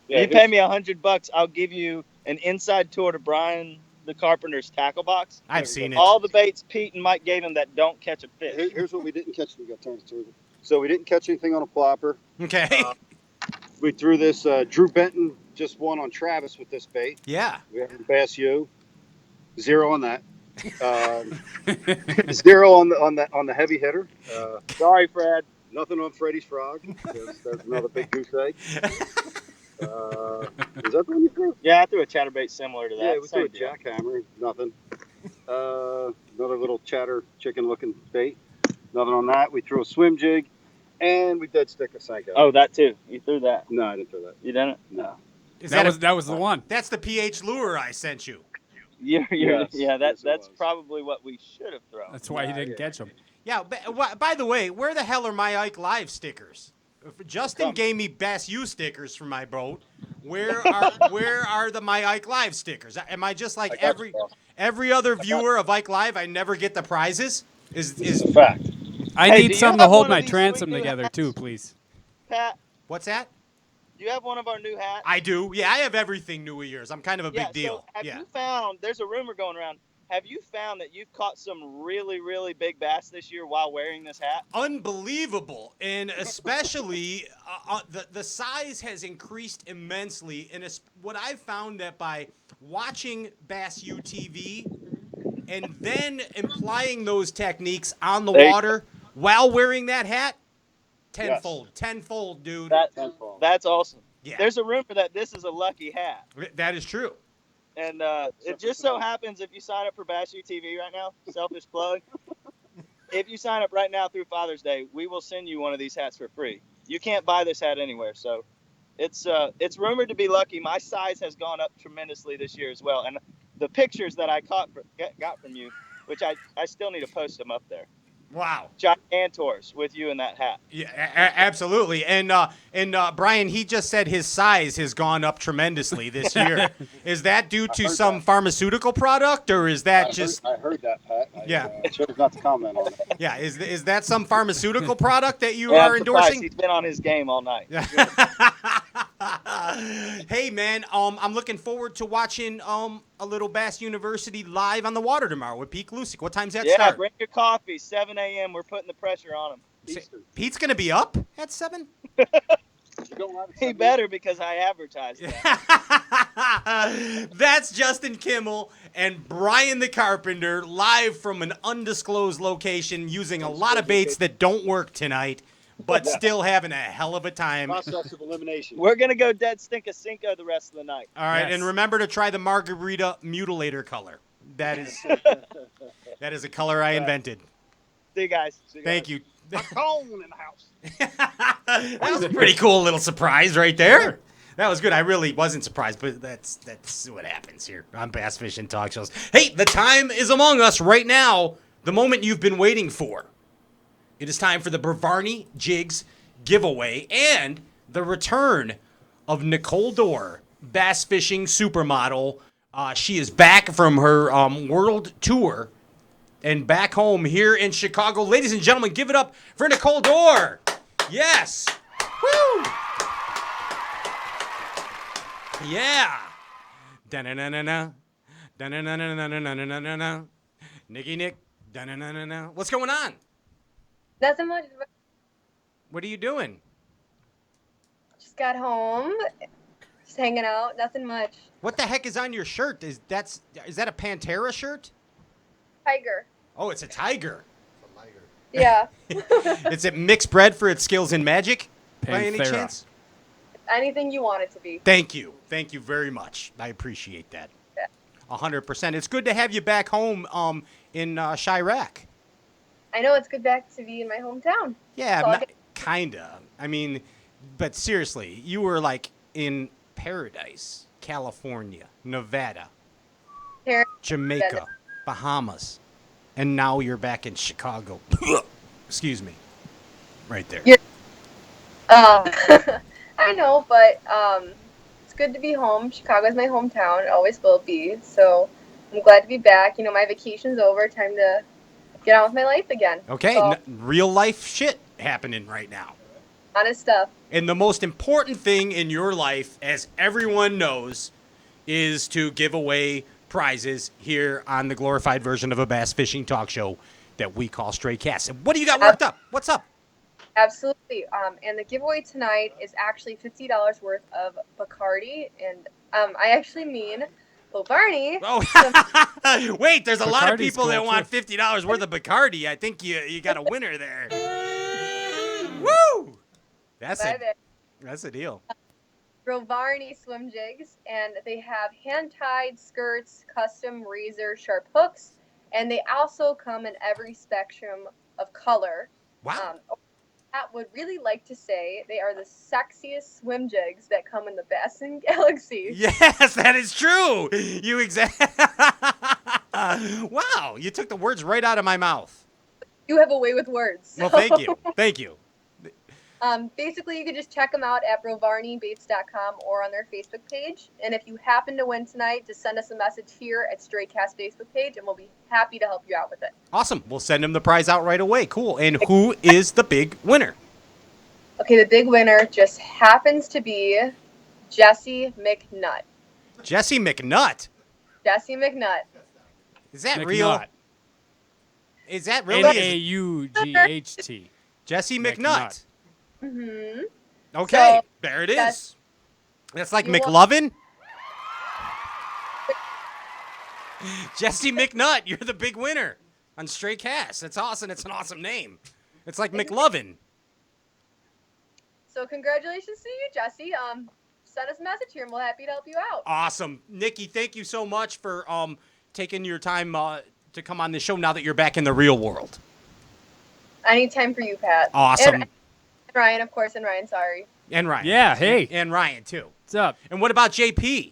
Speaker 10: Yeah,
Speaker 9: You pay me $100, I'll give you an inside tour to Brian the Carpenter's tackle box.
Speaker 1: I've seen it.
Speaker 9: All the baits Pete and Mike gave him that don't catch a fish.
Speaker 10: Here's what we didn't catch. We got turned to. So we didn't catch anything on a plopper.
Speaker 1: Okay.
Speaker 10: We threw this Drew Benton just won on Travis with this bait.
Speaker 1: Yeah.
Speaker 10: We have Bass U. 0 on that. 0 on the heavy hitter.
Speaker 9: Sorry, Fred.
Speaker 10: Nothing on Freddy's frog. That's another big goose egg. Was that the one you threw?
Speaker 9: Yeah, I threw a chatterbait similar to that.
Speaker 10: Yeah, we threw a
Speaker 9: Same deal.
Speaker 10: jackhammer. Nothing. Another little chatter chicken looking bait. Nothing on that. We threw a swim jig, and we dead stick a Senko.
Speaker 9: Oh, that too. You threw that.
Speaker 10: No, I didn't throw that.
Speaker 9: You didn't?
Speaker 10: No.
Speaker 2: That was the one.
Speaker 1: That's the PH lure I sent you.
Speaker 9: Yes,
Speaker 10: yes,
Speaker 9: that's probably what we should have thrown.
Speaker 2: That's why he didn't catch him.
Speaker 1: Yeah. By the way, where the hell are my Ike Live stickers? Justin gave me Bass U stickers for my boat. Where are the my Ike Live stickers? Am I just like every other viewer of Ike Live? I never get the prizes. Is
Speaker 10: a fact.
Speaker 2: I
Speaker 9: Hey,
Speaker 2: need
Speaker 9: do you
Speaker 2: something to
Speaker 9: have
Speaker 2: hold
Speaker 9: one of
Speaker 2: my
Speaker 9: these
Speaker 2: transom
Speaker 9: sweet new
Speaker 2: together
Speaker 9: hats?
Speaker 2: too, please.
Speaker 9: Pat,
Speaker 1: what's that?
Speaker 9: do you have one of our new hats?
Speaker 1: I do. Yeah, I have everything new of yours. I'm kind of a big deal.
Speaker 9: So have
Speaker 1: Yeah.
Speaker 9: you found, there's a rumor going around, have you found that you've caught some really, really big bass this year while wearing this hat?
Speaker 1: Unbelievable, and especially the size has increased immensely. And what I've found that by watching Bass UTV and then applying those techniques on the water while wearing that hat, tenfold, dude.
Speaker 9: That's awesome.
Speaker 1: Yeah.
Speaker 9: There's a rumor that this is a lucky hat.
Speaker 1: That is true.
Speaker 9: And it just so happens if you sign up for Bass UTV right now, selfish plug, if you sign up right now through Father's Day, we will send you one of these hats for free. You can't buy this hat anywhere, so it's rumored to be lucky. My size has gone up tremendously this year as well, and the pictures that I got from you, which I still need to post them up there.
Speaker 1: Wow.
Speaker 9: Gigantors with you in that hat.
Speaker 1: Yeah, absolutely. And Brian, he just said his size has gone up tremendously this year. Is that due to some pharmaceutical product, or is that
Speaker 10: I heard that, Pat.
Speaker 1: I
Speaker 10: chose not to comment on it.
Speaker 1: Yeah, is that some pharmaceutical product that you
Speaker 9: Yeah,
Speaker 1: are
Speaker 9: I'm surprised.
Speaker 1: endorsing?
Speaker 9: He's been on his game all night.
Speaker 1: Hey man, I'm looking forward to watching a little Bass University live on the water tomorrow with Pete Lusick. What time's that start?
Speaker 9: Bring your coffee. 7 a.m. We're putting the pressure on him.
Speaker 1: Pete's gonna be up at 7.
Speaker 9: He better, because I advertised that.
Speaker 1: That's Justin Kimmel and Brian the Carpenter live from an undisclosed location using a lot of baits that don't work tonight, but still having a hell of a time.
Speaker 10: Process of elimination.
Speaker 9: We're going to go dead stink a cinco the rest of the night.
Speaker 1: All right, and remember to try the margarita mutilator color. That is a color I invented.
Speaker 9: See you guys.
Speaker 1: Thank you.
Speaker 10: A cone in the house.
Speaker 1: That was a pretty cool little surprise right there. That was good. I really wasn't surprised, but that's what happens here on Bass Fishing Talk Shows. Hey, the time is among us right now, the moment you've been waiting for. It is time for the Brevardney Jigs giveaway and the return of Nicole Dorr, bass fishing supermodel. She is back from her world tour and back home here in Chicago. Ladies and gentlemen, give it up for Nicole Dorr. Yes. Woo. Yeah. Da-na-na-na-na. Da-na-na-na-na-na-na-na-na. Nicky Nick. Da-na-na-na-na. What's going on?
Speaker 11: Nothing much.
Speaker 1: What are you doing?
Speaker 11: Just got home. Just hanging out. Nothing much.
Speaker 1: What the heck is on your shirt? Is that a Pantera shirt?
Speaker 11: Tiger.
Speaker 1: Oh, it's a tiger.
Speaker 11: Yeah.
Speaker 1: Is it mixed bred for its skills in magic? By any
Speaker 2: Panthera.
Speaker 1: chance?
Speaker 11: Anything you want it to be.
Speaker 1: Thank you. Thank you very much. I appreciate that. 100%. It's good to have you back home in Chirac.
Speaker 11: I know it's good back to be in my hometown.
Speaker 1: Yeah, kinda. I mean, but seriously, you were like in Paradise, California, Nevada, Jamaica, Bahamas, and now you're back in Chicago. Excuse me. Right there.
Speaker 11: I know, but it's good to be home. Chicago's my hometown. It always will be. So I'm glad to be back. You know, my vacation's over. Time to get on with my life again.
Speaker 1: Okay,
Speaker 11: So,
Speaker 1: real life shit happening right now.
Speaker 11: honest stuff.
Speaker 1: And the most important thing in your life, as everyone knows, is to give away prizes here on the glorified version of a bass fishing talk show that we call Stray Cast. And what do you got worked up? What's up?
Speaker 11: Absolutely. And the giveaway tonight is actually $50 worth of Bacardi. And I actually mean Barney.
Speaker 1: Oh, wait, there's a lot of
Speaker 2: Bacardi's
Speaker 1: people
Speaker 2: cool,
Speaker 1: that want
Speaker 2: too.
Speaker 1: $50 worth of Bacardi. I think you got a winner there. Woo! That's a deal.
Speaker 11: Roumbanis swim jigs, and they have hand-tied skirts, custom razor sharp hooks, and they also come in every spectrum of color.
Speaker 1: Wow.
Speaker 11: I would really like to say they are the sexiest swim jigs that come in the Bassin Galaxy.
Speaker 1: Yes, that is true. Wow, you took the words right out of my mouth.
Speaker 11: You have a way with words.
Speaker 1: Well, thank you. Thank you.
Speaker 11: Basically, you can just check them out at rovarnibaits.com or on their Facebook page. And if you happen to win tonight, just send us a message here at StrayCast Facebook page, and we'll be happy to help you out with it.
Speaker 1: Awesome. We'll send him the prize out right away. Cool. And who is the big winner?
Speaker 11: Okay, the big winner just happens to be Jesse McNutt.
Speaker 1: Jesse McNutt.
Speaker 11: Jesse McNutt.
Speaker 1: Is that
Speaker 2: McNutt.
Speaker 1: real? Is that really?
Speaker 2: Naught.
Speaker 1: Jesse McNutt.
Speaker 11: Mm-hmm.
Speaker 1: Okay,
Speaker 11: So,
Speaker 1: there it is.
Speaker 11: that's-
Speaker 1: That's like
Speaker 11: you want-
Speaker 1: McLovin. Jesse McNutt, you're the big winner on Stray Cast. That's awesome. It's an awesome name. It's like McLovin.
Speaker 11: So congratulations to you, Jesse. Send us a message here, and we're happy to help you out.
Speaker 1: Awesome. Nikki, thank you so much for taking your time to come on the show now that you're back in the real world.
Speaker 11: Anytime for you, Pat.
Speaker 1: Awesome.
Speaker 11: And Ryan, of course, and Ryan, sorry.
Speaker 1: And Ryan.
Speaker 2: Yeah, hey.
Speaker 1: And Ryan, too.
Speaker 2: What's up?
Speaker 1: And what about JP?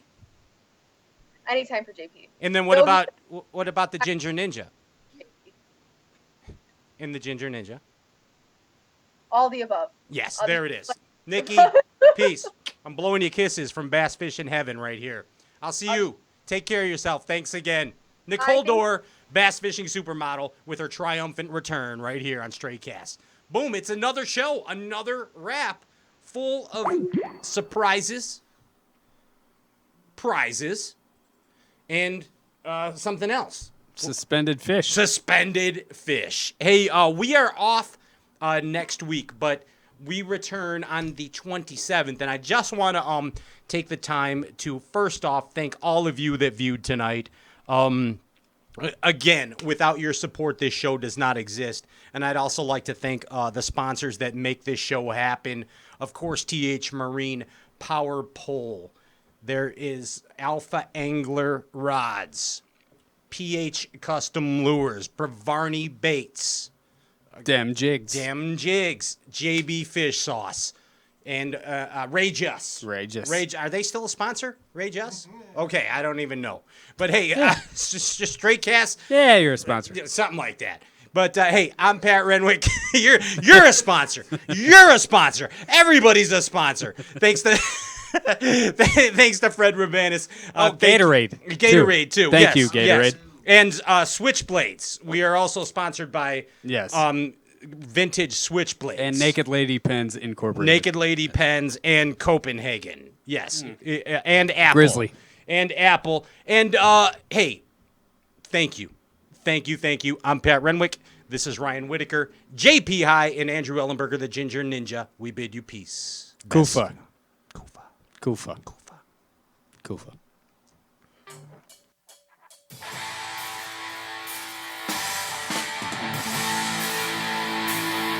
Speaker 11: Anytime for JP.
Speaker 1: And then what
Speaker 11: So-
Speaker 1: about the Ginger Ninja? And the Ginger Ninja?
Speaker 11: All the above.
Speaker 1: Yes,
Speaker 11: I'll
Speaker 1: there it
Speaker 11: just-
Speaker 1: is. Nikki, peace. I'm blowing you kisses from Bass Fishing Heaven right here. I'll see you. Take care of yourself. Thanks again. Nicole Dorr, Bass Fishing Supermodel, with her triumphant return right here on Stray Cast. Boom, it's another show, another wrap full of surprises, prizes, and something else.
Speaker 2: Suspended fish.
Speaker 1: Suspended fish. Hey, we are off next week, but we return on the 27th, and I just want to take the time to first off thank all of you that viewed tonight. Again, without your support, this show does not exist, and I'd also like to thank the sponsors that make this show happen. Of course, TH Marine Power Pole. There is Alpha Angler Rods, PH Custom Lures, Bavarni Baits,
Speaker 2: Dem Jigs,
Speaker 1: JB Fish Sauce, and Ray Just. Are they still a sponsor? Ray Just? Okay, I don't even know. But hey, just Stray Cast.
Speaker 2: Yeah, you're a sponsor.
Speaker 1: Something like that. But hey, I'm Pat Renwick. You're a sponsor. You're a sponsor. Everybody's a sponsor. Thanks to Fred Roumbanis.
Speaker 2: Gatorade
Speaker 1: too.
Speaker 2: Thank you, Gatorade.
Speaker 1: Yes. And Switchblades. We are also sponsored by Vintage Switchblades.
Speaker 2: And Naked Lady Pens Incorporated.
Speaker 1: Naked Lady Pens and Copenhagen. Yes. And Apple.
Speaker 2: Grizzly.
Speaker 1: And Apple. And hey, thank you. Thank you. I'm Pat Renwick. This is Ryan Whitaker, JP High, and Andrew Ellenberger, the Ginger Ninja. We bid you peace.
Speaker 2: Kufa.